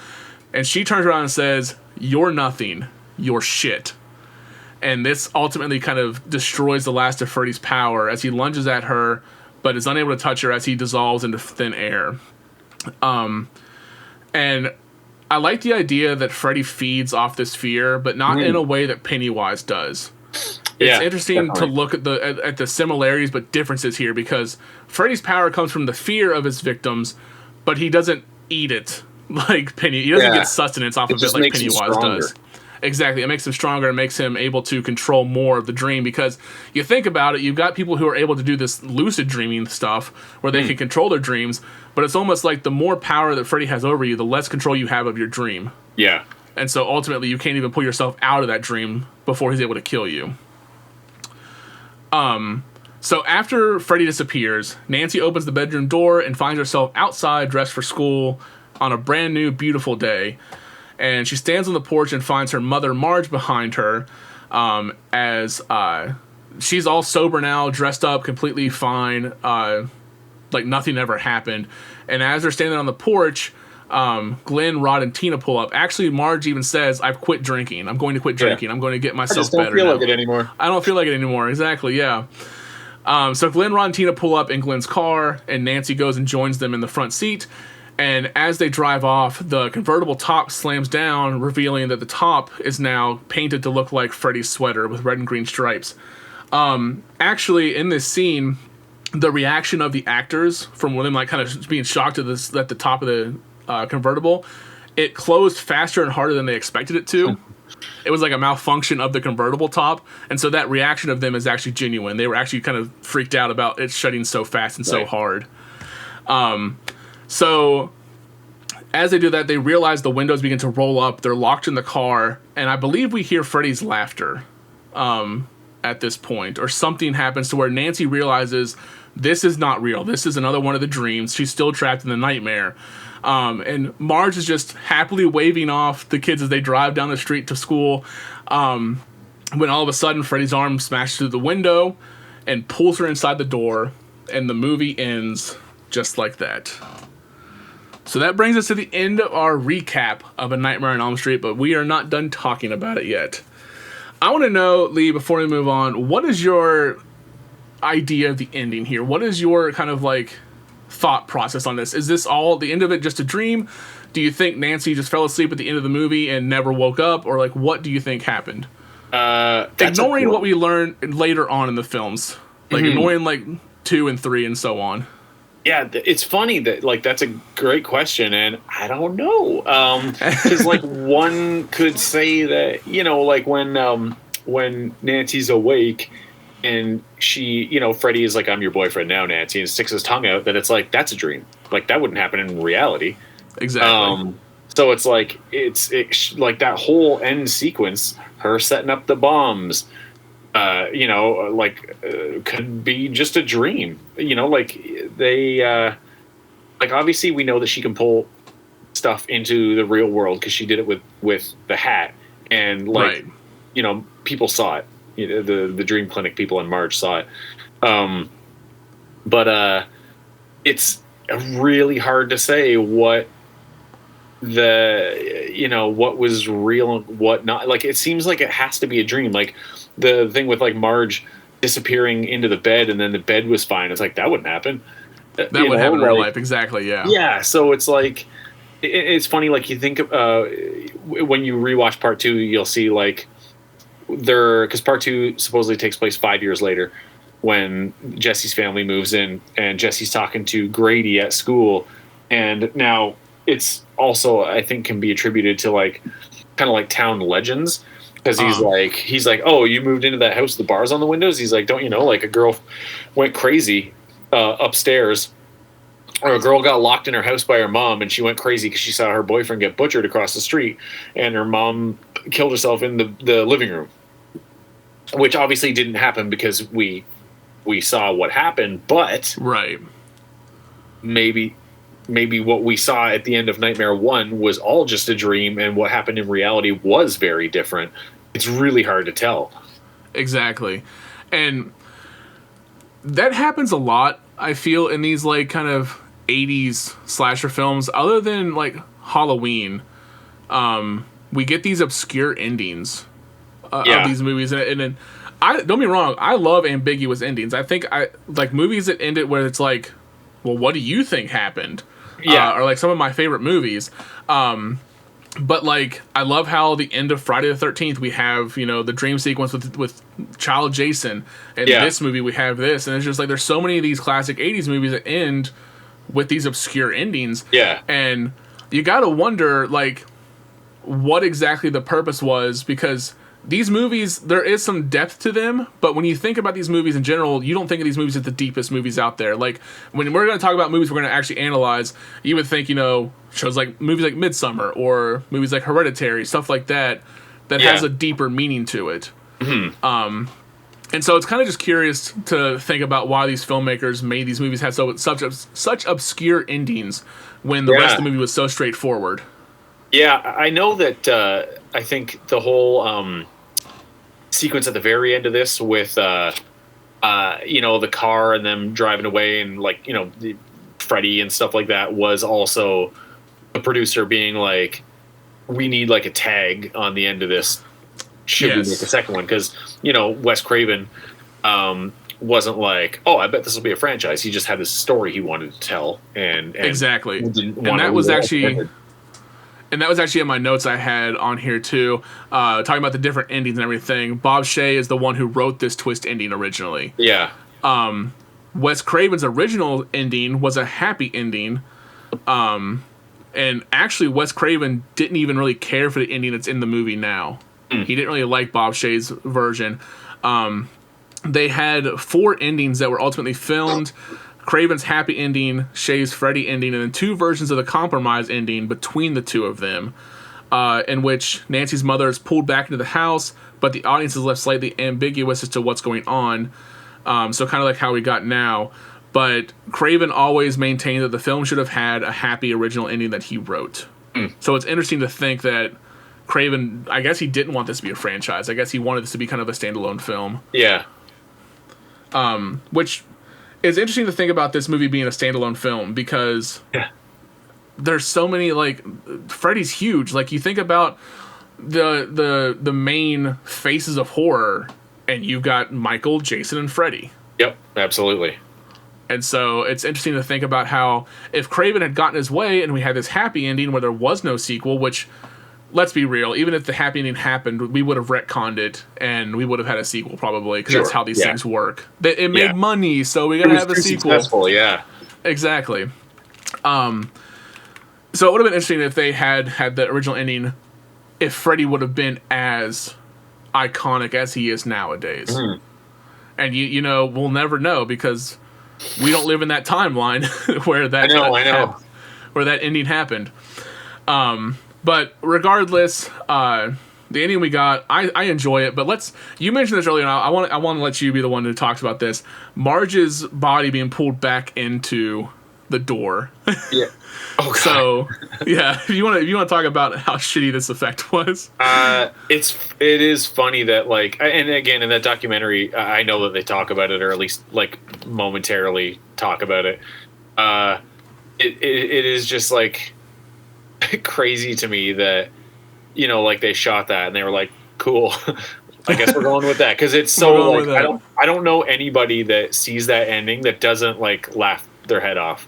And she turns around and says, "You're nothing. You're shit." And this ultimately kind of destroys the last of Freddy's power as he lunges at her, but is unable to touch her as he dissolves into thin air. And I like the idea that Freddy feeds off this fear, but not in a way that Pennywise does. It's interesting to look at the similarities but differences here, because Freddy's power comes from the fear of his victims, but he doesn't eat it like Penny. He doesn't get sustenance off of it like Pennywise does. Exactly. It makes him stronger. It makes him able to control more of the dream, because you think about it, you've got people who are able to do this lucid dreaming stuff where they can control their dreams, but it's almost like the more power that Freddy has over you, the less control you have of your dream. Yeah. And so ultimately you can't even pull yourself out of that dream before he's able to kill you. So after Freddy disappears, Nancy opens the bedroom door and finds herself outside dressed for school on a brand new beautiful day. And she stands on the porch and finds her mother, Marge, behind her, as she's all sober now, dressed up, completely fine, like nothing ever happened. And as they're standing on the porch, Glenn, Rod, and Tina pull up. Actually, Marge even says, "I've quit drinking. I'm going to quit drinking. I'm going to get myself better now. I don't feel like it anymore." I don't feel like it anymore. Exactly, yeah. So Glenn, Rod, and Tina pull up in Glenn's car, and Nancy goes and joins them in the front seat. And as they drive off, the convertible top slams down, revealing that the top is now painted to look like Freddy's sweater with red and green stripes. Actually, in this scene, the reaction of the actors from them like kind of being shocked at the top of the convertible, it closed faster and harder than they expected it to. It was like a malfunction of the convertible top, and so that reaction of them is actually genuine. They were actually kind of freaked out about it shutting so fast and so hard. So as they do that, they realize the windows begin to roll up. They're locked in the car, and I believe we hear Freddy's laughter at this point, or something happens to where Nancy realizes this is not real. This is another one of the dreams. She's still trapped in the nightmare. And Marge is just happily waving off the kids as they drive down the street to school, when all of a sudden Freddy's arm smashes through the window and pulls her inside the door, and the movie ends just like that. So that brings us to the end of our recap of A Nightmare on Elm Street, but we are not done talking about it yet. I want to know, Lee, before we move on, what is your idea of the ending here? What is your kind of like thought process on this? Is this all the end of it just a dream? Do you think Nancy just fell asleep at the end of the movie and never woke up? Or like, what do you think happened? Ignoring what we learned later on in the films. Like ignoring like 2 and 3 and so on. Yeah, it's funny that like that's a great question, and I don't know, because like one could say that, you know, like when Nancy's awake and she, you know, Freddy is like, "I'm your boyfriend now, Nancy," and sticks his tongue out, that it's like that's a dream. Like that wouldn't happen in reality. Exactly. So it's like like that whole end sequence, her setting up the bombs. You know, could be just a dream. You know, like they, like obviously we know that she can pull stuff into the real world because she did it with the hat, and like, you know, people saw it. You know, the Dream Clinic people and Marge saw it. But it's really hard to say what what was real and what not. Like it seems like it has to be a dream. Like the thing with like Marge disappearing into the bed and then the bed was fine. It's like that wouldn't happen. That would happen in real life. Exactly. Yeah. Yeah. So it's like, it's funny. Like you think when you rewatch part 2, you'll see like because part 2 supposedly takes place 5 years later when Jesse's family moves in and Jesse's talking to Grady at school. And now it's also, I think, can be attributed to like kind of like town legends. Because he's like, "Oh, you moved into that house with the bars on the windows?" He's like, "Don't you know, like a girl went crazy upstairs, or a girl got locked in her house by her mom, and she went crazy because she saw her boyfriend get butchered across the street, and her mom killed herself in the living room," which obviously didn't happen because we saw what happened, but right, maybe maybe what we saw at the end of Nightmare 1 was all just a dream, and what happened in reality was very different. It's really hard to tell. Exactly. And that happens a lot, I feel, in these like kind of 80s slasher films. Other than like Halloween, we get these obscure endings of these movies, and then I don't get me wrong, I love ambiguous endings. I think I like movies that end it where it's like, well, what do you think happened? Or like some of my favorite movies. But like, I love how the end of Friday the 13th, we have, you know, the dream sequence with child Jason, and this movie we have this, and it's just like there's so many of these classic 80s movies that end with these obscure endings. And you gotta wonder like what exactly the purpose was, because these movies, there is some depth to them, but when you think about these movies in general, you don't think of these movies as the deepest movies out there. Like, when we're going to talk about movies we're going to actually analyze, you would think, you know, shows like movies like Midsummer or movies like Hereditary, stuff like that, that has a deeper meaning to it. And so it's kind of just curious to think about why these filmmakers made these movies have such obscure endings when the rest of the movie was so straightforward. Yeah, I know that I think the whole sequence at the very end of this with, you know, the car and them driving away and, like, you know, Freddy and stuff like that was also the producer being like, we need, like, a tag on the end of this. Should we make a second one? Because, you know, Wes Craven wasn't like, oh, I bet this will be a franchise. He just had this story he wanted to tell. And exactly. And that was actually... And that was actually in my notes I had on here, too, talking about the different endings and everything. Bob Shea is the one who wrote this twist ending originally. Wes Craven's original ending was a happy ending. And actually, Wes Craven didn't even really care for the ending that's in the movie now. He didn't really like Bob Shea's version. They had 4 endings that were ultimately filmed. Craven's happy ending, Shea's Freddy ending, and then 2 versions of the compromise ending between the 2 of them, in which Nancy's mother is pulled back into the house, but the audience is left slightly ambiguous as to what's going on. So kind of like how we got now. But Craven always maintained that the film should have had a happy original ending that he wrote. So it's interesting to think that Craven, I guess he didn't want this to be a franchise. I guess he wanted this to be kind of a standalone film. Which... It's interesting to think about this movie being a standalone film because there's so many, like, Freddy's huge. Like, you think about the main faces of horror, and you've got Michael, Jason, and Freddy. Yep, absolutely. And so it's interesting to think about how if Craven had gotten his way and we had this happy ending where there was no sequel, which... Let's be real. Even if the happy ending happened, we would have retconned it, and we would have had a sequel probably, because that's how these things work. It made money, so we gotta have a sequel. Successful, exactly. So it would have been interesting if they had the original ending. If Freddy would have been as iconic as he is nowadays, and you know, we'll never know because we don't live in that timeline where that where that ending happened. But regardless, the ending we got, I enjoy it. But you mentioned this earlier, and I want to let you be the one who talks about this. Marge's body being pulled back into the door. Yeah. Oh, God. So, yeah, if you want to talk about how shitty this effect was. It is funny that, like, and again, in that documentary, I know that they talk about it, or at least, like, momentarily talk about it. It is just, like... crazy to me that, you know, like, they shot that and they were like, cool, I guess we're going with that, because it's so like I don't know anybody that sees that ending that doesn't, like, laugh their head off,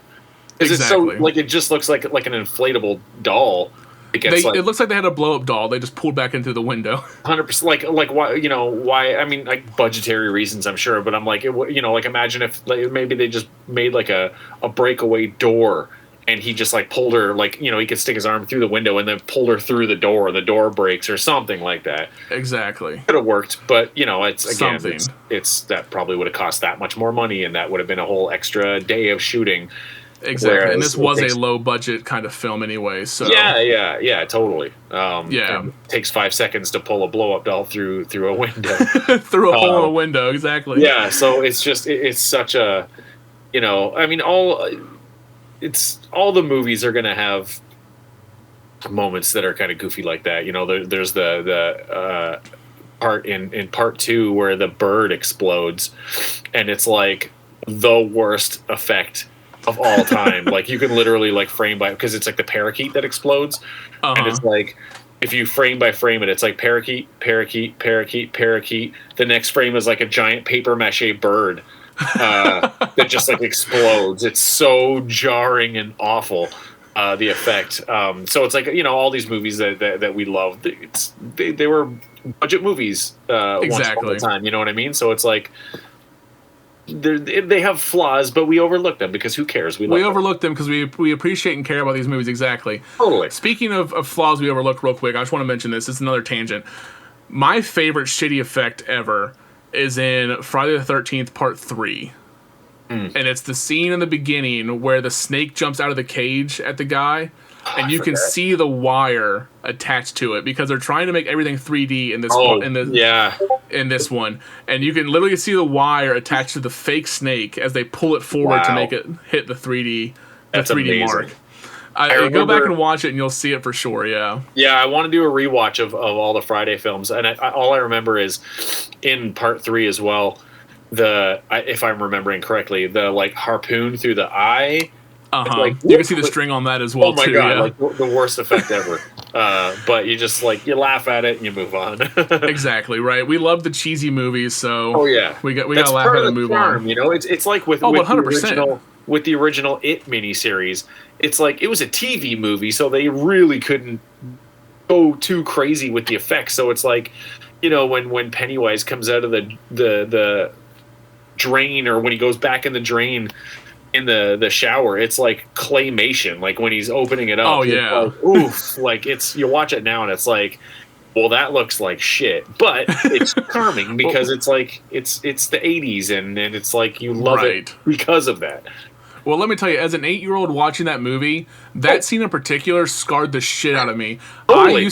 because it's so, like, it just looks like an inflatable doll. It looks like they had a blow up doll they just pulled back into the window. 100%. Like why, you know, why? I mean, like, budgetary reasons, I'm sure, but I'm like, you know, like, imagine if, like, maybe they just made, like, a breakaway door. And he just, like, pulled her, like, you know, he could stick his arm through the window and then pulled her through the door. The door breaks or something like that. Exactly. Could have worked, but, you know, it's, again, it's that probably would have cost that much more money, and that would have been a whole extra day of shooting. Exactly. Whereas, and this was a low budget kind of film anyway, so. Yeah, totally. It takes 5 seconds to pull a blow up doll through a window. Through a hole in a window, exactly. Yeah, so it's just, it's such a, you know, I mean, it's all the movies are gonna have moments that are kind of goofy like that. You know, there's the part in part 2 where the bird explodes, and it's like the worst effect of all time. Like you can literally like frame by, because it's like the parakeet that explodes, and it's like if you frame by frame it, it's like parakeet, parakeet, parakeet, parakeet. The next frame is like a giant paper mache bird that just like explodes. It's so jarring and awful. The effect. So it's like, you know, all these movies that we love, they were budget movies once upon a time, you know what I mean? So it's like they have flaws, but we overlook them because who cares? We overlook them because we appreciate and care about these movies. Exactly. Totally. Speaking of flaws we overlook, real quick, I just want to mention this. It's another tangent. My favorite shitty effect ever is in Friday the 13th Part 3. And it's the scene in the beginning where the snake jumps out of the cage at the guy, and you can see the wire attached to it because they're trying to make everything 3D in this in this one, and you can literally see the wire attached to the fake snake as they pull it forward to make it hit the 3D mark. Go back and watch it, and you'll see it for sure. Yeah. Yeah, I want to do a rewatch of all the Friday films, and all I remember is in Part 3 as well. If I'm remembering correctly, the like harpoon through the eye. Like, you can see the string on that as well. Oh my god! Yeah. Like the worst effect ever. But you just like you laugh at it and you move on. Exactly right. We love the cheesy movies, so we got to laugh at it and move on. You know, it's like with 100%. With the original It miniseries, it's like it was a TV movie, so they really couldn't go too crazy with the effects. So it's like, you know, when Pennywise comes out of the drain, or when he goes back in the drain in the shower, it's like claymation, like when he's opening it up. Oh yeah. Like, oof. Like you watch it now and it's like, well, that looks like shit, but it's charming because it's like it's the 80s and it's like you love it because of that. Well, let me tell you, as an 8-year-old watching that movie, that scene in particular scarred the shit out of me. Totally.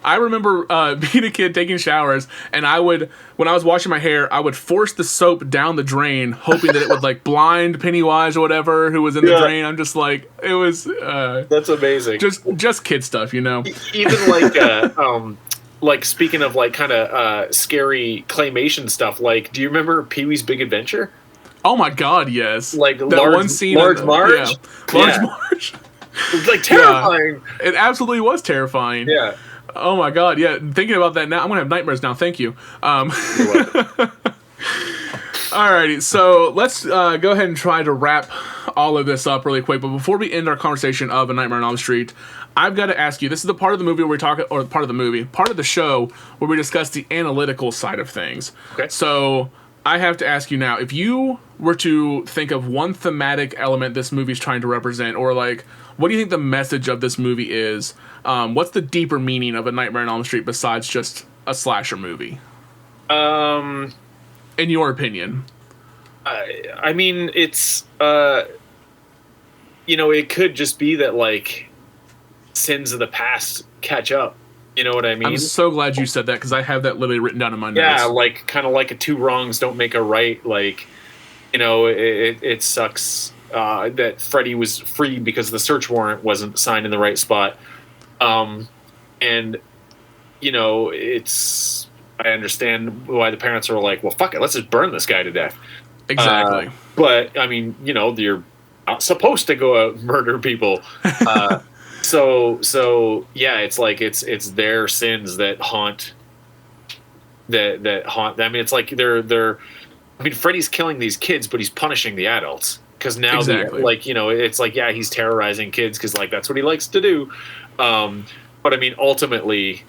I remember being a kid taking showers, and when I was washing my hair, I would force the soap down the drain, hoping that it would like blind Pennywise or whatever who was in the drain. I'm just like, it was. That's amazing. Just kid stuff, you know. Even like, like speaking of like kind of scary claymation stuff. Like, do you remember Pee-wee's Big Adventure? Oh my God, yes. Like that one scene, Large Marge. Yeah. Large Marge. It was like terrifying. Yeah, it absolutely was terrifying. Yeah. Oh my God, yeah. Thinking about that now, I'm gonna have nightmares now. Thank you. Alrighty, so let's go ahead and try to wrap all of this up really quick. But before we end our conversation of A Nightmare on Elm Street, I've got to ask you. This is the part of the movie where we talk, or part of the show where we discuss the analytical side of things. Okay. So I have to ask you now, if you were to think of one thematic element this movie's trying to represent, or like, what do you think the message of this movie is? What's the deeper meaning of A Nightmare on Elm Street besides just a slasher movie? In your opinion? I mean, it's, you know, it could just be that, like, sins of the past catch up. You know what I mean? I'm so glad you said that, because I have that literally written down in my notes. Yeah, like, kind of like a two wrongs don't make a right. Like, you know, it sucks that Freddy was freed because the search warrant wasn't signed in the right spot. And, you know, I understand why the parents are like, well, fuck it, let's just burn this guy to death. Exactly. But, I mean, you know, you're not supposed to go out and murder people. So yeah, it's like it's their sins that haunt. That haunt. I mean, it's like they're. I mean, Freddy's killing these kids, but he's punishing the adults because now, like, you know, it's like, yeah, he's terrorizing kids because like that's what he likes to do. But I mean, ultimately,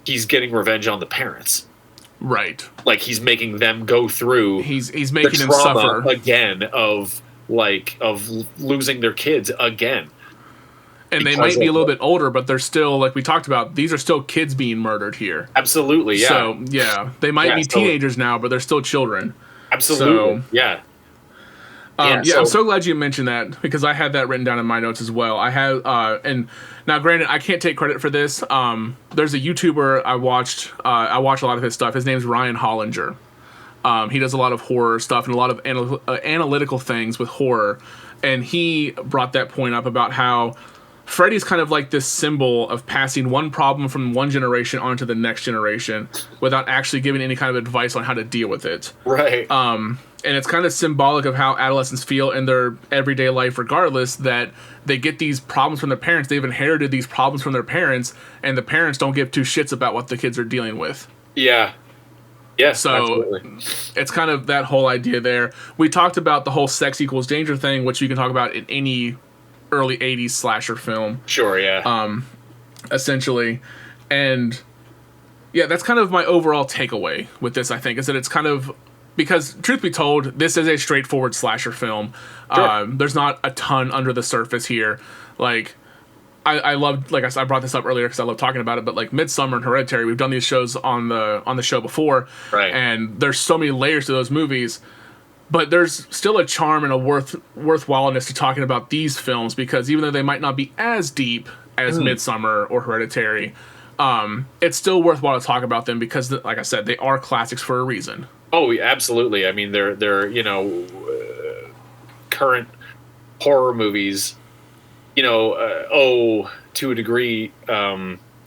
he's getting revenge on the parents. Right. Like he's making them go through. He's making them suffer again of losing their kids again. And they might be a little bit older, but they're still, like we talked about, these are still kids being murdered here. Absolutely, yeah. So, yeah, they might be teenagers now, but they're still children. Absolutely, yeah. I'm so glad you mentioned that, because I had that written down in my notes as well. I have, and now granted, I can't take credit for this. There's a YouTuber I watch a lot of his stuff. His name's Ryan Hollinger. He does a lot of horror stuff and a lot of analytical things with horror. and he brought that point up about how Freddy's kind of like this symbol of passing one problem from one generation onto the next generation without actually giving any kind of advice on how to deal with it. Right. And it's kind of symbolic of how adolescents feel in their everyday life regardless, that they get these problems from their parents. They've inherited these problems from their parents, and the parents don't give two shits about what the kids are dealing with. Yeah. Yes, so absolutely. It's kind of that whole idea there. We talked about the whole sex equals danger thing, which you can talk about in any early 80s slasher film. Sure, yeah. Essentially. And yeah, that's kind of my overall takeaway with this, I think, is that it's kind of, because truth be told, this is a straightforward slasher film. Sure. There's not a ton under the surface here. Like, I love, like I said, I brought this up earlier because I love talking about it, but like Midsommar and Hereditary, we've done these shows on the show before, right? And there's so many layers to those movies, but there's still a charm and a worthwhileness to talking about these films, because even though they might not be as deep as Midsommar or Hereditary, it's still worthwhile to talk about them because, like I said, they are classics for a reason. Oh, absolutely. I mean, they're current horror movies. To a degree,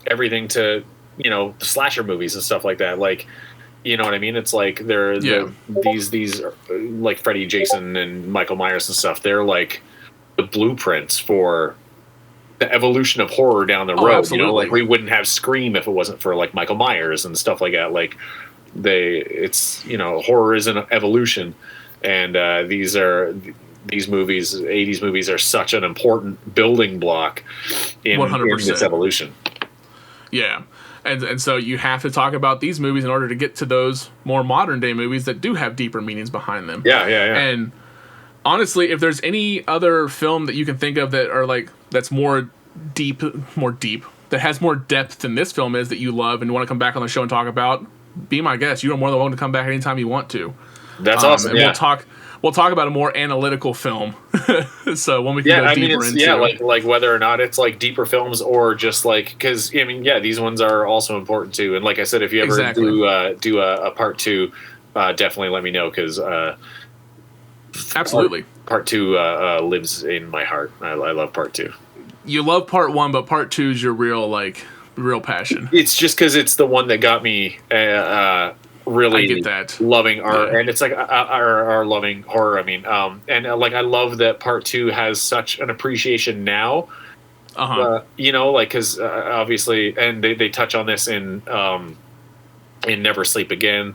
everything to, the slasher movies and stuff like that. Like, you know what I mean? It's like these like Freddy, Jason, and Michael Myers and stuff. They're like the blueprints for the evolution of horror down the road. Absolutely. Like we wouldn't have Scream if it wasn't for like Michael Myers and stuff like that. Like horror is an evolution, and these movies, 80s movies, are such an important building block in 100%. This evolution. Yeah. And so you have to talk about these movies in order to get to those more modern day movies that do have deeper meanings behind them. Yeah. And honestly, if there's any other film that you can think of that are like, that's more deep, that has more depth than this film is, that you love and want to come back on the show and talk about, be my guest. You are more than welcome to come back anytime you want to. That's awesome. And yeah. We'll talk about a more analytical film. So when we can go deeper into like whether or not it's like deeper films or just like, because these ones are also important too. And like I said, if you ever do a part two, definitely let me know, because absolutely part two lives in my heart. I love part two. You love part one, but part two is your real passion. It's just because it's the one that got me really I get that. Loving art, and it's like our loving horror. I mean, like I love that part two has such an appreciation now. Because obviously, and they touch on this in Never Sleep Again,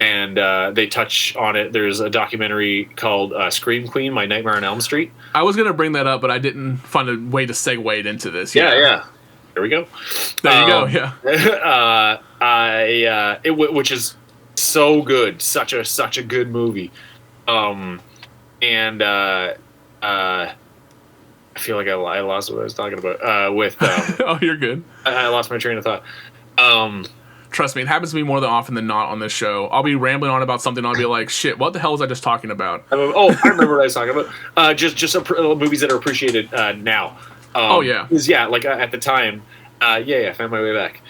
and they touch on it. There's a documentary called Scream Queen: My Nightmare on Elm Street. I was gonna bring that up, but I didn't find a way to segue it into this. Yeah. There we go. There you go. Yeah. Which is so good, such a good movie, and I feel like I lost what I was talking about. Oh, you're good. I lost my train of thought. Trust me, it happens to me more than often than not on this show. I'll be rambling on about something, and I'll be like, "Shit, what the hell was I just talking about?" I remember what I was talking about. Just movies that are appreciated now. Like at the time. Found my way back.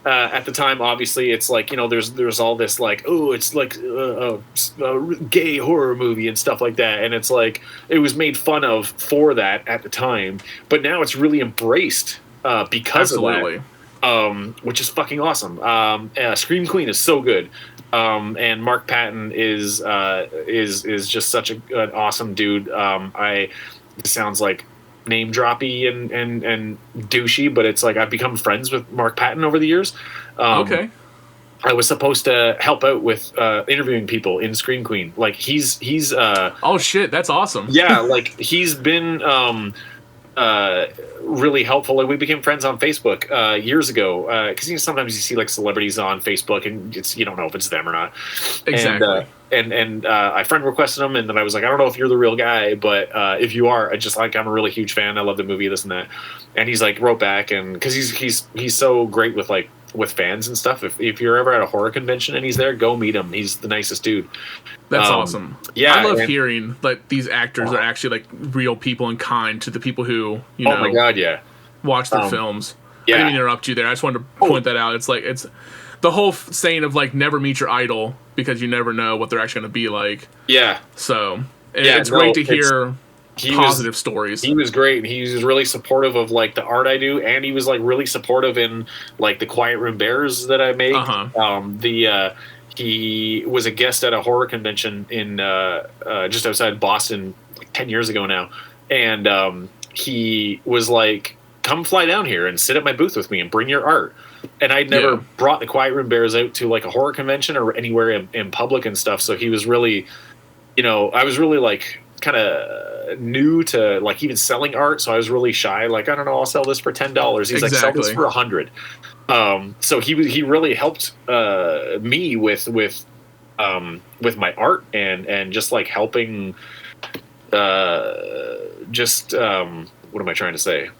At the time, obviously, it's like, there's all this like, oh, it's like a gay horror movie and stuff like that, and it's like it was made fun of for that at the time, but now it's really embraced because of that, which is fucking awesome. Scream Queen is so good, and Mark Patton is just such an awesome dude. It sounds like name droppy and douchey, but it's like I've become friends with Mark Patton over the years. Okay. I was supposed to help out with interviewing people in Scream Queen. Like he's oh shit, that's awesome. Yeah, like he's been really helpful. Like we became friends on Facebook years ago, because sometimes you see like celebrities on Facebook and you don't know if it's them or not. Exactly. And I friend requested him, and then I was like, I don't know if you're the real guy, but if you are, I'm a really huge fan. I love the movie, this and that. And he's like wrote back, and because he's so great with fans and stuff. If you're ever at a horror convention and he's there, go meet him. He's the nicest dude. That's awesome. Yeah, I love hearing that these actors are actually like real people and kind to the people who oh my god, yeah, watch their films. Yeah. I didn't mean to interrupt you there. I just wanted to point that out. It's like it's the whole saying of like never meet your idol because you never know what they're actually going to be like. Yeah. So it's great to hear positive stories. He was great, and he was really supportive of like the art I do, and he was like really supportive in like the Quiet Room Bears that I make. He was a guest at a horror convention in just outside Boston like 10 years ago now, and he was like, come fly down here and sit at my booth with me and bring your art. And I'd never brought the Quiet Room Bears out to like a horror convention or anywhere in public and stuff, so he was really, I was really like kind of new to like even selling art, so I was really shy. Like, I don't know, I'll sell this for $10. He's like, sell this for $100. So he really helped me with my art and just like helping. What am I trying to say?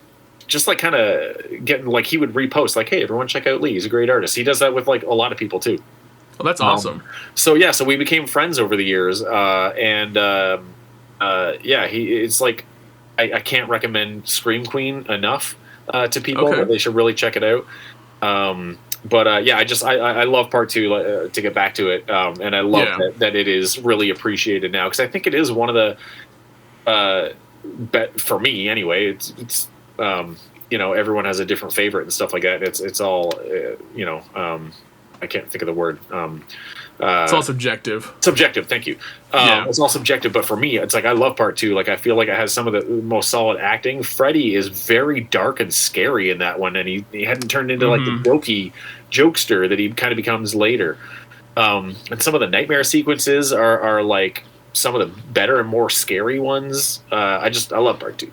Just like kind of getting like he would repost like, hey, everyone check out Lee. He's a great artist. He does that with like a lot of people too. Well, that's awesome. So we became friends over the years, it's like I can't recommend Scream Queen enough to people. Okay. They should really check it out. I love part 2 to get back to it, and I love that it is really appreciated now, because I think it is one of the for me anyway. It's everyone has a different favorite and stuff like that. It's all I can't think of the word. It's all subjective. Subjective, thank you. It's all subjective, but for me, it's like I love part 2. Like I feel like it has some of the most solid acting. Freddy is very dark and scary in that one, and he hadn't turned into like the jokester that he kind of becomes later. And some of the nightmare sequences are like some of the better and more scary ones. I love part 2.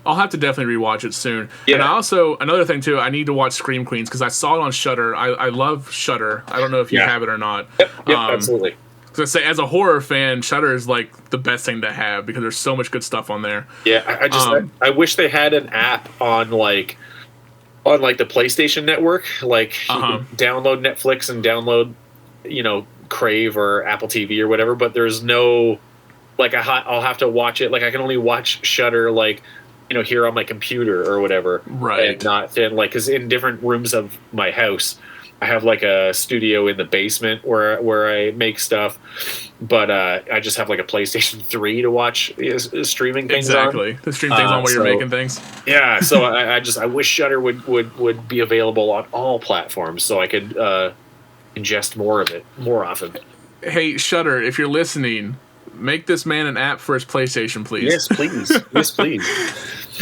I'll have to definitely rewatch it soon. Yeah. And I also, another thing too, I need to watch Scream Queens because I saw it on Shudder. I love Shudder. I don't know if you have it or not. Yep, absolutely. Because I say, as a horror fan, Shudder is like the best thing to have because there's so much good stuff on there. Yeah, I wish they had an app on like the PlayStation Network. Like you can download Netflix and download, Crave or Apple TV or whatever. But there's no like I'll have to watch it. Like I can only watch Shudder like. Here on my computer or whatever, right? And not in like, because in different rooms of my house, I have like a studio in the basement where I make stuff, but I just have like a PlayStation 3 to watch streaming things exactly. To stream things on while you're making things. Yeah, so I wish Shudder would be available on all platforms so I could ingest more of it more often. Hey, Shudder, if you're listening, make this man an app for his PlayStation, please. Yes, please. Yes, please.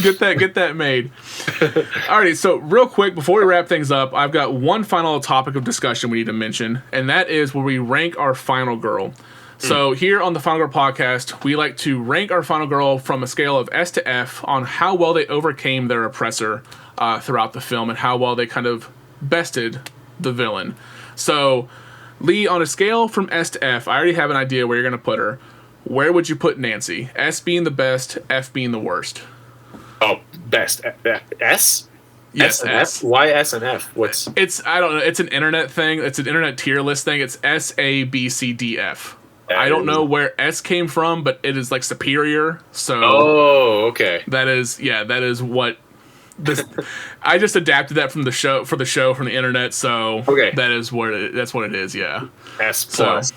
Get that made. Alrighty, so real quick before we wrap things up, I've got one final topic of discussion we need to mention, and that is where we rank our final girl. So here on the Final Girl podcast, we like to rank our final girl from a scale of S to F on how well they overcame their oppressor throughout the film and how well they kind of bested the villain. So, Lee, on a scale from S to F, I already have an idea where you're going to put her. Where would you put Nancy? S being the best, F being the worst. Oh, best. S? Yes, S. Why S and F? I don't know. It's an internet thing. It's an internet tier list thing. It's S, A, B, C, D, F. I don't know where S came from, but it is like superior. So. Oh, okay. That is what. I just adapted that from the show from the internet. So. Okay. That's what it is. Yeah. S plus.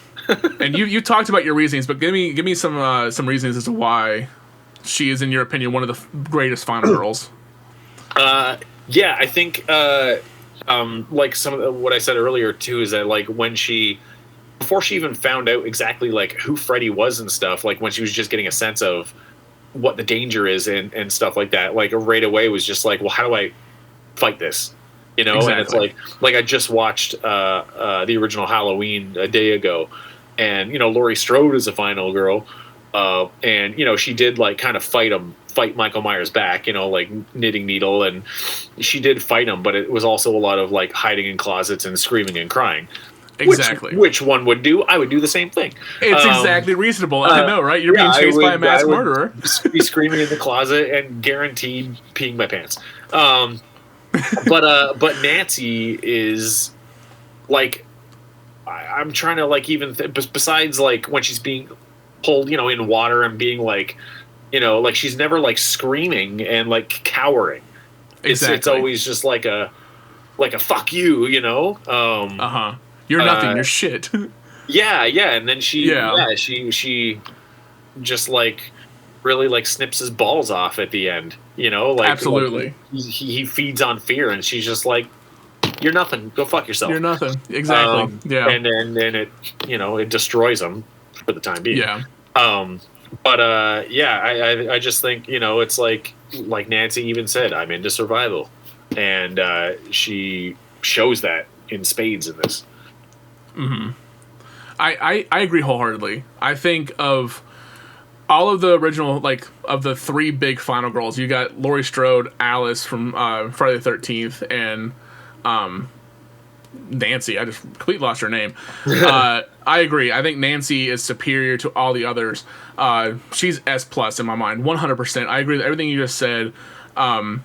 And you talked about your reasonings, but give me some reasons as to why she is, in your opinion, one of the greatest final girls. Yeah, I think like some of what I said earlier too is that like before she even found out exactly like who Freddy was and stuff, like when she was just getting a sense of what the danger is and stuff like that, like right away was just like, well, how do I fight this? Exactly. And it's like I just watched the original Halloween a day ago, and Laurie Strode is a final girl. And she did like kind of fight Michael Myers back, like knitting needle, and she did fight him, but it was also a lot of like hiding in closets and screaming and crying. Exactly. Which one would do? I would do the same thing. It's exactly reasonable. I know, right? You're being chased by a mass murderer. Be screaming in the closet and guaranteed peeing my pants. But Nancy is like, I'm trying to like even besides like when she's being pulled, in water and being like, like she's never like screaming and like cowering. Exactly. It's always just like a fuck you, You're nothing. You're shit. Yeah, and then she just like really like snips his balls off at the end. You know, like Absolutely. like, he feeds on fear, and she's just like, "You're nothing. Go fuck yourself." You're nothing. Exactly. Yeah. And then it, you know, it destroys him for the time being. Yeah. But yeah, I just think, you know, it's like Nancy even said, I'm into survival, and she shows that in spades in this. Mm-hmm. I agree wholeheartedly. I think of all of the original, like, of the three big final girls, you got Laurie Strode, Alice from Friday the 13th, and Nancy. I just completely lost her name. I agree. I think Nancy is superior to all the others. She's S+ in my mind, 100%. I agree with everything you just said. And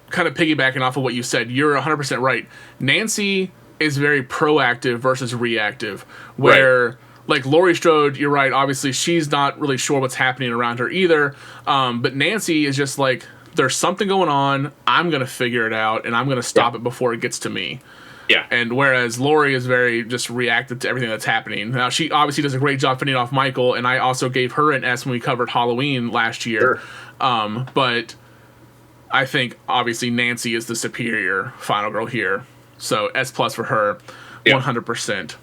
kind of piggybacking off of what you said, you're 100% right. Nancy is very proactive versus reactive, where like Laurie Strode, you're right, obviously she's not really sure what's happening around her either, but Nancy is just like, there's something going on, I'm gonna figure it out, and I'm gonna stop it before it gets to me. And whereas Laurie is very just reactive to everything that's happening. Now, she obviously does a great job fending off Michael, and I also gave her an S when we covered Halloween last year. But I think obviously Nancy is the superior final girl here. So S+ for her, 100%.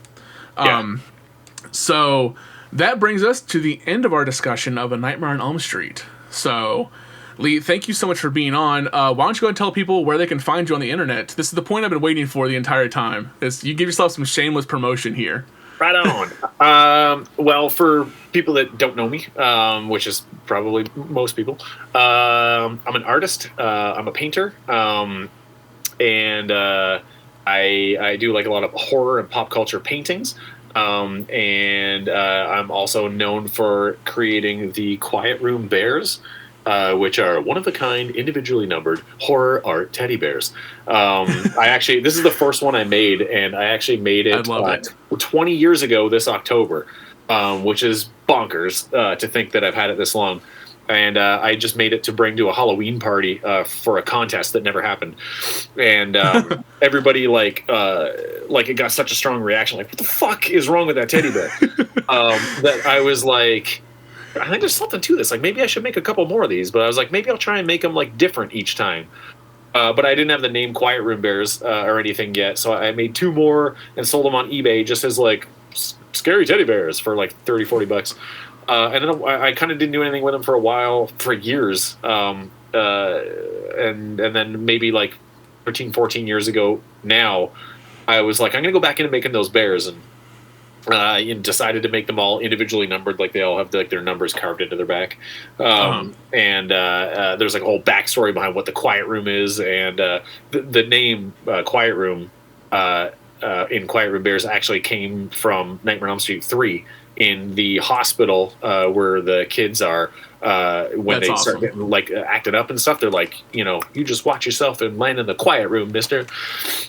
So that brings us to the end of our discussion of A Nightmare on Elm Street. So, Lee, thank you so much for being on. Why don't you go and tell people where they can find you on the internet? This is the point I've been waiting for the entire time. Is you give yourself some shameless promotion here. Right on. Well, for people that don't know me, which is probably most people, I'm an artist. I'm a painter. And I do like a lot of horror and pop culture paintings. And I'm also known for creating the Quiet Room Bears, which are one-of-a-kind, individually numbered horror art teddy bears. This is the first one I made, and I actually made it, 20 years ago this October, which is bonkers to think that I've had it this long. And I just made it to bring to a Halloween party for a contest that never happened. And everybody, like it got such a strong reaction, like, what the fuck is wrong with that teddy bear? That I was like, I think there's something to this. Like, maybe I should make a couple more of these. But I was like, maybe I'll try and make them, like, different each time. But I didn't have the name Quiet Room Bears or anything yet. So I made 2 more and sold them on eBay just as, like, scary teddy bears for, like, $30-$40. And then I kind of didn't do anything with them for a while, for years. And then maybe, like, 13, 14 years ago now, I was like, I'm going to go back into making those bears. And decided to make them all individually numbered, like they all have like their numbers carved into their back. And there's like a whole backstory behind what the Quiet Room is, and the name Quiet Room in Quiet Room Bears actually came from Nightmare on Elm Street 3 in the hospital where the kids are when they start getting like acted up and stuff. They're like, you just watch yourself and land in the quiet room, mister.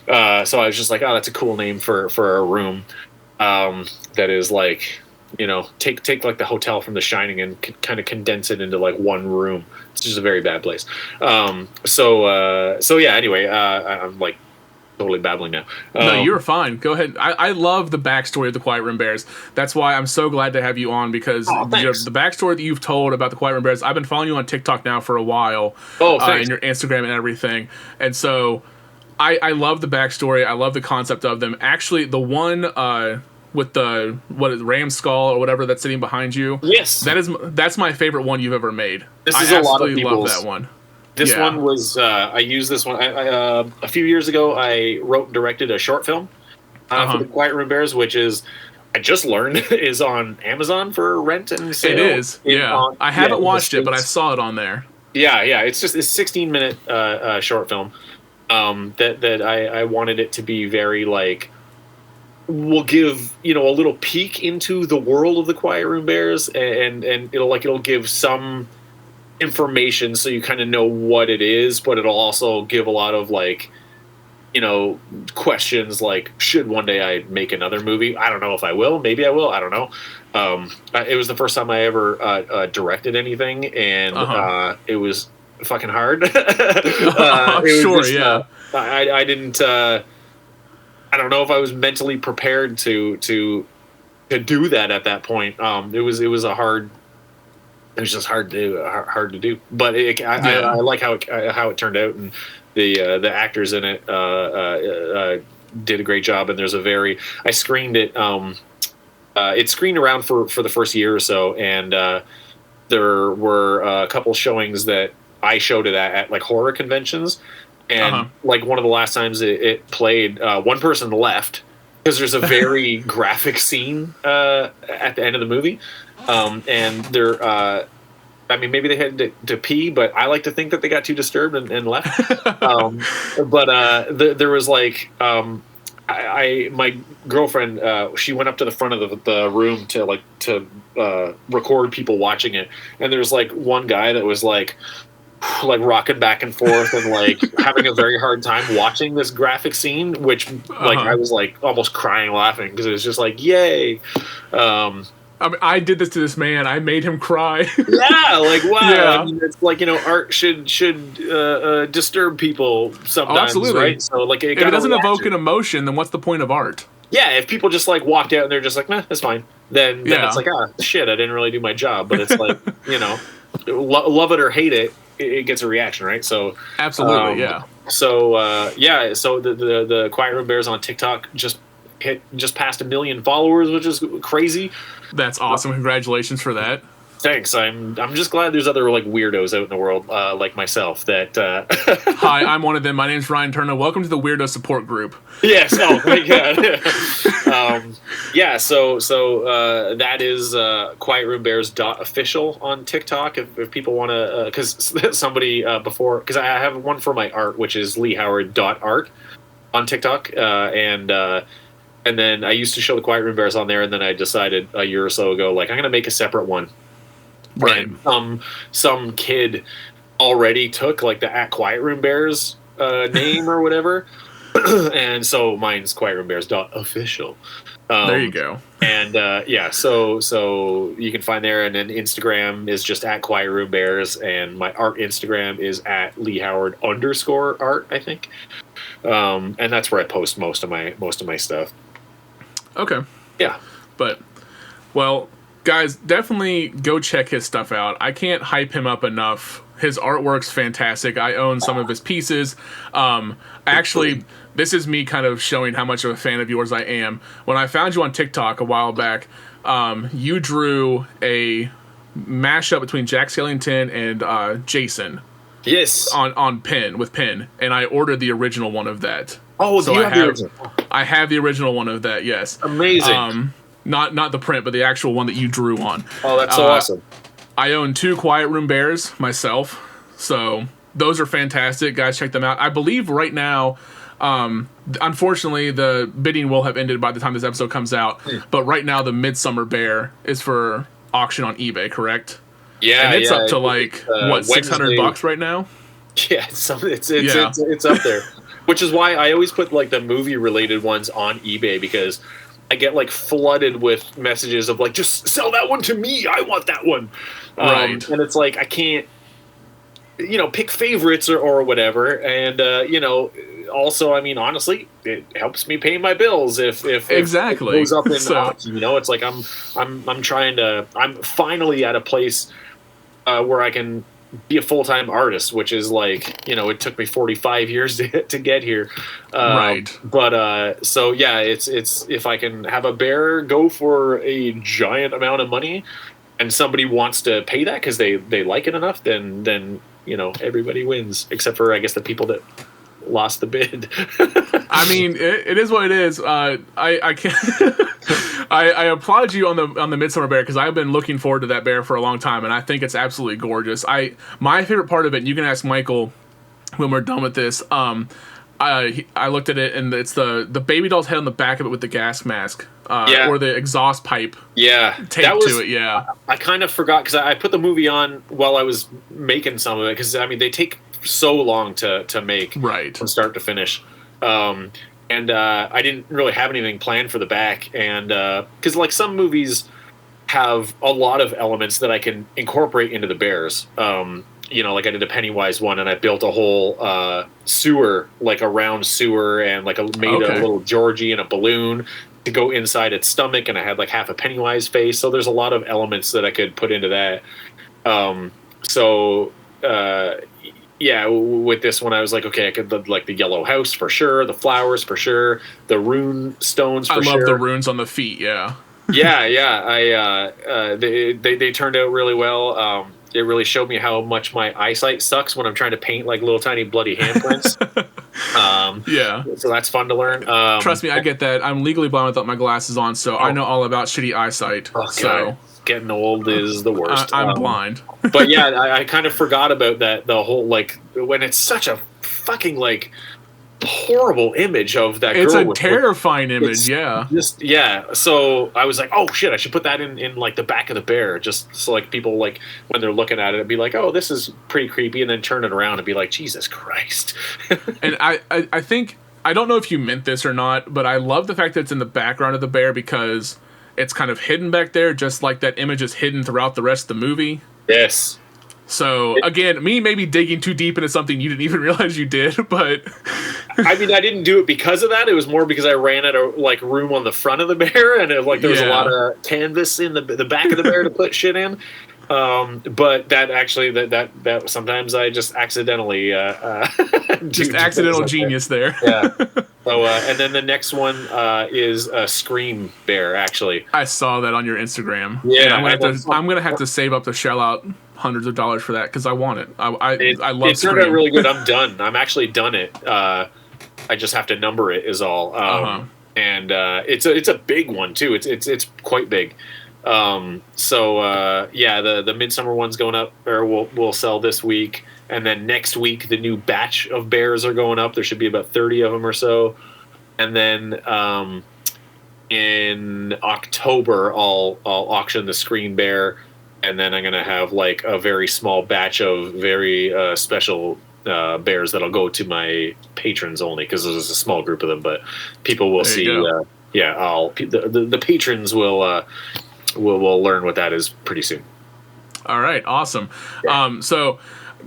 So I was just like, oh, that's a cool name for a room. That is like, take like the hotel from The Shining and kind of condense it into like one room. It's just a very bad place. So yeah, anyway, I'm like totally babbling now. No, you're fine. Go ahead. I love the backstory of the Quiet Room Bears. That's why I'm so glad to have you on, because the backstory that you've told about the Quiet Room Bears, I've been following you on TikTok now for a while. And your Instagram and everything. And so I love the backstory. I love the concept of them. Actually, the one with the ram skull or whatever that's sitting behind you. Yes, that's my favorite one you've ever made. This is a lot of people's. Love that one. This one was I used this one. I a few years ago, I wrote and directed a short film for the Quiet Room Bears, which is I just learned is on Amazon for rent and sale. It is. I haven't watched it, but I saw it on there. Yeah. It's just this 16-minute short film. That I wanted it to be very like, we'll give a little peek into the world of the Quiet Room Bears, and it'll give some information so you kind of know what it is, but it'll also give a lot of like questions like, should one day I make another movie? I don't know if I will. Maybe I will. I don't know. It was the first time I ever directed anything, and it was fucking hard. I didn't I don't know if I was mentally prepared to do that at that point. It was a hard it was just hard to do. But I like how it turned out, and the actors in it did a great job. And there's I screened it. It screened around for the first year or so, and there were a couple showings that I showed it at like horror conventions, and like one of the last times it played, one person left because there's a very graphic scene at the end of the movie, and they're I mean, maybe they had to pee, but I like to think that they got too disturbed and left. There was like my girlfriend, she went up to the front of the room to record people watching it, and there's like one guy that was like rocking back and forth and like having a very hard time watching this graphic scene, which like I was like almost crying laughing because it was just like, yay. I mean, I did this to this man. I made him cry. Yeah, like wow. Yeah. I mean, it's like, art should disturb people sometimes, absolutely. right? So like, if it doesn't evoke an emotion, then what's the point of art? Yeah, if people just like walked out and they're just like, "Meh, that's fine," then it's like, shit, I didn't really do my job. But it's like, love it or hate it, it gets a reaction, right? So absolutely, yeah. So so the Quiet Room Bears on TikTok just passed 1 million followers, which is crazy. That's awesome. Congratulations for that. Thanks. I'm just glad there's other like weirdos out in the world like myself that Hi, I'm one of them. My name's Ryan Turner. Welcome to the Weirdo Support Group. Yes. Oh my god. So that is quietroombears.official on TikTok if people want to, because somebody before, because I have one for my art, which is leehoward.art on TikTok, and then I used to show the Quiet Room Bears on there, and then I decided a year or so ago, like, I'm going to make a separate one. Right. And some kid already took, like, the @Quiet Room Bears name or whatever. And so mine's quietroombears.official. There you go. And, so you can find there, and then Instagram is just @Quiet Room Bears, and my art Instagram is @LeeHoward_art, I think. And that's where I post most of my stuff. Okay. Yeah. But, well, guys, definitely go check his stuff out. I can't hype him up enough. His artwork's fantastic. I own some of his pieces. Actually, this is me kind of showing how much of a fan of yours I am. When I found you on TikTok a while back, you drew a mashup between Jack Skellington and Jason. Yes. On pen, with pen. And I ordered the original one of that. Oh, so you have the original? I have the original one of that, yes. Amazing. Not the print, but the actual one that you drew on. Oh, that's so awesome. I own 2 Quiet Room Bears myself, so those are fantastic. Guys, check them out. I believe right now, unfortunately, the bidding will have ended by the time this episode comes out, but right now the Midsummer Bear is for auction on eBay, correct? Yeah, and it's up to like, $600 right now? Yeah, it's up there. Which is why I always put like the movie related ones on eBay, because I get like flooded with messages of like, just sell that one to me. I want that one. Right. And it's like, I can't, pick favorites or whatever. And, also, I mean, honestly, it helps me pay my bills if exactly. it goes up in auction, it's like I'm finally at a place where I can be a full-time artist, which is like, it took me 45 years to get here. Right. But so yeah, it's if I can have a bear go for a giant amount of money and somebody wants to pay that because they like it enough, then everybody wins, except for I guess the people that lost the bid. I mean, it is what it is. I can't. I applaud you on the Midsummer Bear, because I've been looking forward to that bear for a long time, and I think it's absolutely gorgeous. My favorite part of it, and you can ask Michael when we're done with this. I looked at it, and it's the baby doll's head on the back of it with the gas mask, or the exhaust pipe. Yeah, taped to it. Yeah, I kind of forgot, because I put the movie on while I was making some of it, because I mean they take so long to make, right, from start to finish. And I didn't really have anything planned for the back, and because like some movies have a lot of elements that I can incorporate into the bears. Like I did a Pennywise one, and I built a whole sewer, like a round sewer, and like made a little Georgie and a balloon to go inside its stomach, and I had like half a Pennywise face. So there's a lot of elements that I could put into that. So yeah, with this one, I was like, okay, I could like the yellow house for sure, the flowers for sure, the rune stones for sure. I love the runes on the feet. Yeah. Yeah. They turned out really well. It really showed me how much my eyesight sucks when I'm trying to paint like little tiny bloody handprints. Yeah. So that's fun to learn. Trust me, I get that. I'm legally blind without my glasses on, so I know all about shitty eyesight. Oh, so getting old is the worst. I'm blind. But yeah, I kind of forgot about that. The whole like when it's such a fucking like horrible image of that girl. It's a terrifying image. Yeah. So I was like, oh shit, I should put that in like the back of the bear, just so like people like when they're looking at it, it'd be like, oh, this is pretty creepy, and then turn it around and be like, Jesus Christ. And I think, I don't know if you meant this or not, but I love the fact that it's in the background of the bear because it's kind of hidden back there, just like that image is hidden throughout the rest of the movie. Yes. So, again, me maybe digging too deep into something you didn't even realize you did, but... I mean, I didn't do it because of that. It was more because I ran out of, like, room on the front of the bear, and there was a lot of canvas in the back of the bear to put shit in. But that actually, that sometimes I just accidentally... just accidental genius there. Yeah. So, and then the next one is a Scream bear, actually. I saw that on your Instagram. Yeah. I'm gonna have to save up to shell out hundreds of dollars for that because I want it. I love it. Turned out really good. I'm done. I'm actually done it. I just have to number it is all. And it's a big one too. It's quite big. So the Midsummer one's going up, or we'll sell this week, and then next week the new batch of bears are going up. There should be about 30 of them or so, and then in October I'll auction the Scream bear. And then I'm going to have like a very small batch of very special bears that'll go to my patrons only because there's a small group of them. But people will see. The patrons will learn what that is pretty soon. All right, awesome. Yeah. So,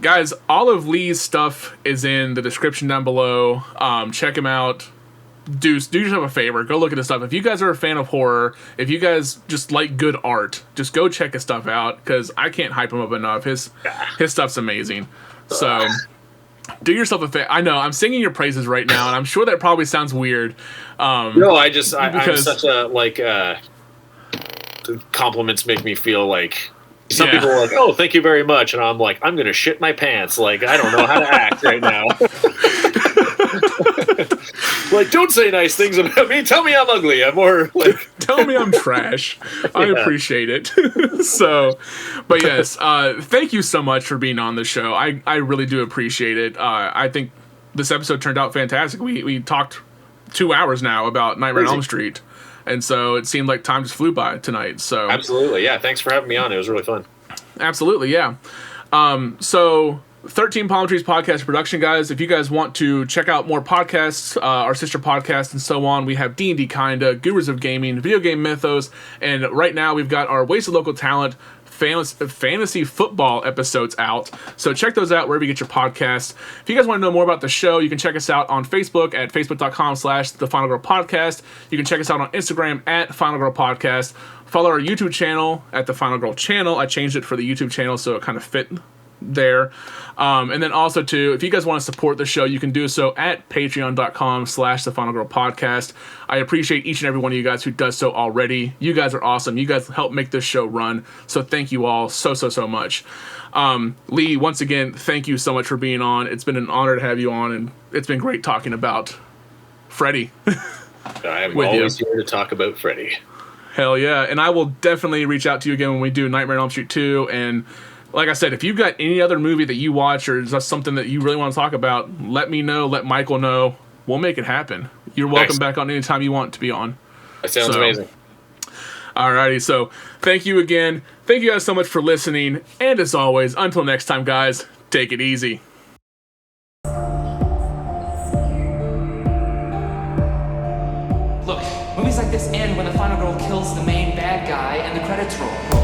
guys, all of Lee's stuff is in the description down below. Check him out. Do yourself a favor, go look at his stuff. If you guys are a fan of horror, if you guys just like good art, just go check his stuff out because I can't hype him up enough. His stuff's amazing. So do yourself a favor. I know I'm singing your praises right now, and I'm sure that probably sounds weird. No, I'm such a compliments make me feel like. Some people are like, oh, thank you very much. And I'm like, I'm going to shit my pants. Like, I don't know how to act right now. Like, don't say nice things about me. Tell me I'm ugly. I'm more like... Tell me I'm trash. I appreciate it. So, but yes, thank you so much for being on the show. I really do appreciate it. I think this episode turned out fantastic. We talked 2 hours now about Nightmare on Elm Street. And so it seemed like time just flew by tonight. So absolutely, yeah. Thanks for having me on. It was really fun. Absolutely, yeah. So 13 Palm Trees Podcast Production, guys. If you guys want to check out more podcasts, our sister podcasts and so on, we have D&D Kinda, Gurus of Gaming, Video Game Mythos, and right now we've got our Wasted Local Talent fantasy football episodes out. So check those out wherever you get your podcasts. If you guys want to know more about the show, you can check us out on Facebook at facebook.com/The Final Girl Podcast. You can check us out on Instagram at Final Girl Podcast. Follow our YouTube channel at The Final Girl Channel. I changed it for the YouTube channel so it kind of fit there. And then also too, if you guys want to support the show, you can do so at patreon.com/The Final Girl Podcast. I appreciate each and every one of you guys who does so already. You guys are awesome. You guys help make this show run. So thank you all so much. Lee, once again, thank you so much for being on. It's been an honor to have you on, and it's been great talking about Freddy. I'm always here to talk about Freddy. Hell yeah. And I will definitely reach out to you again when we do Nightmare on Elm Street 2. And like I said, if you've got any other movie that you watch or just something that you really want to talk about, let me know, let Michael know. We'll make it happen. You're welcome back on anytime you want to be on. That sounds amazing. Alrighty, so thank you again. Thank you guys so much for listening. And as always, until next time, guys, take it easy. Look, movies like this end when the final girl kills the main bad guy and the credits roll.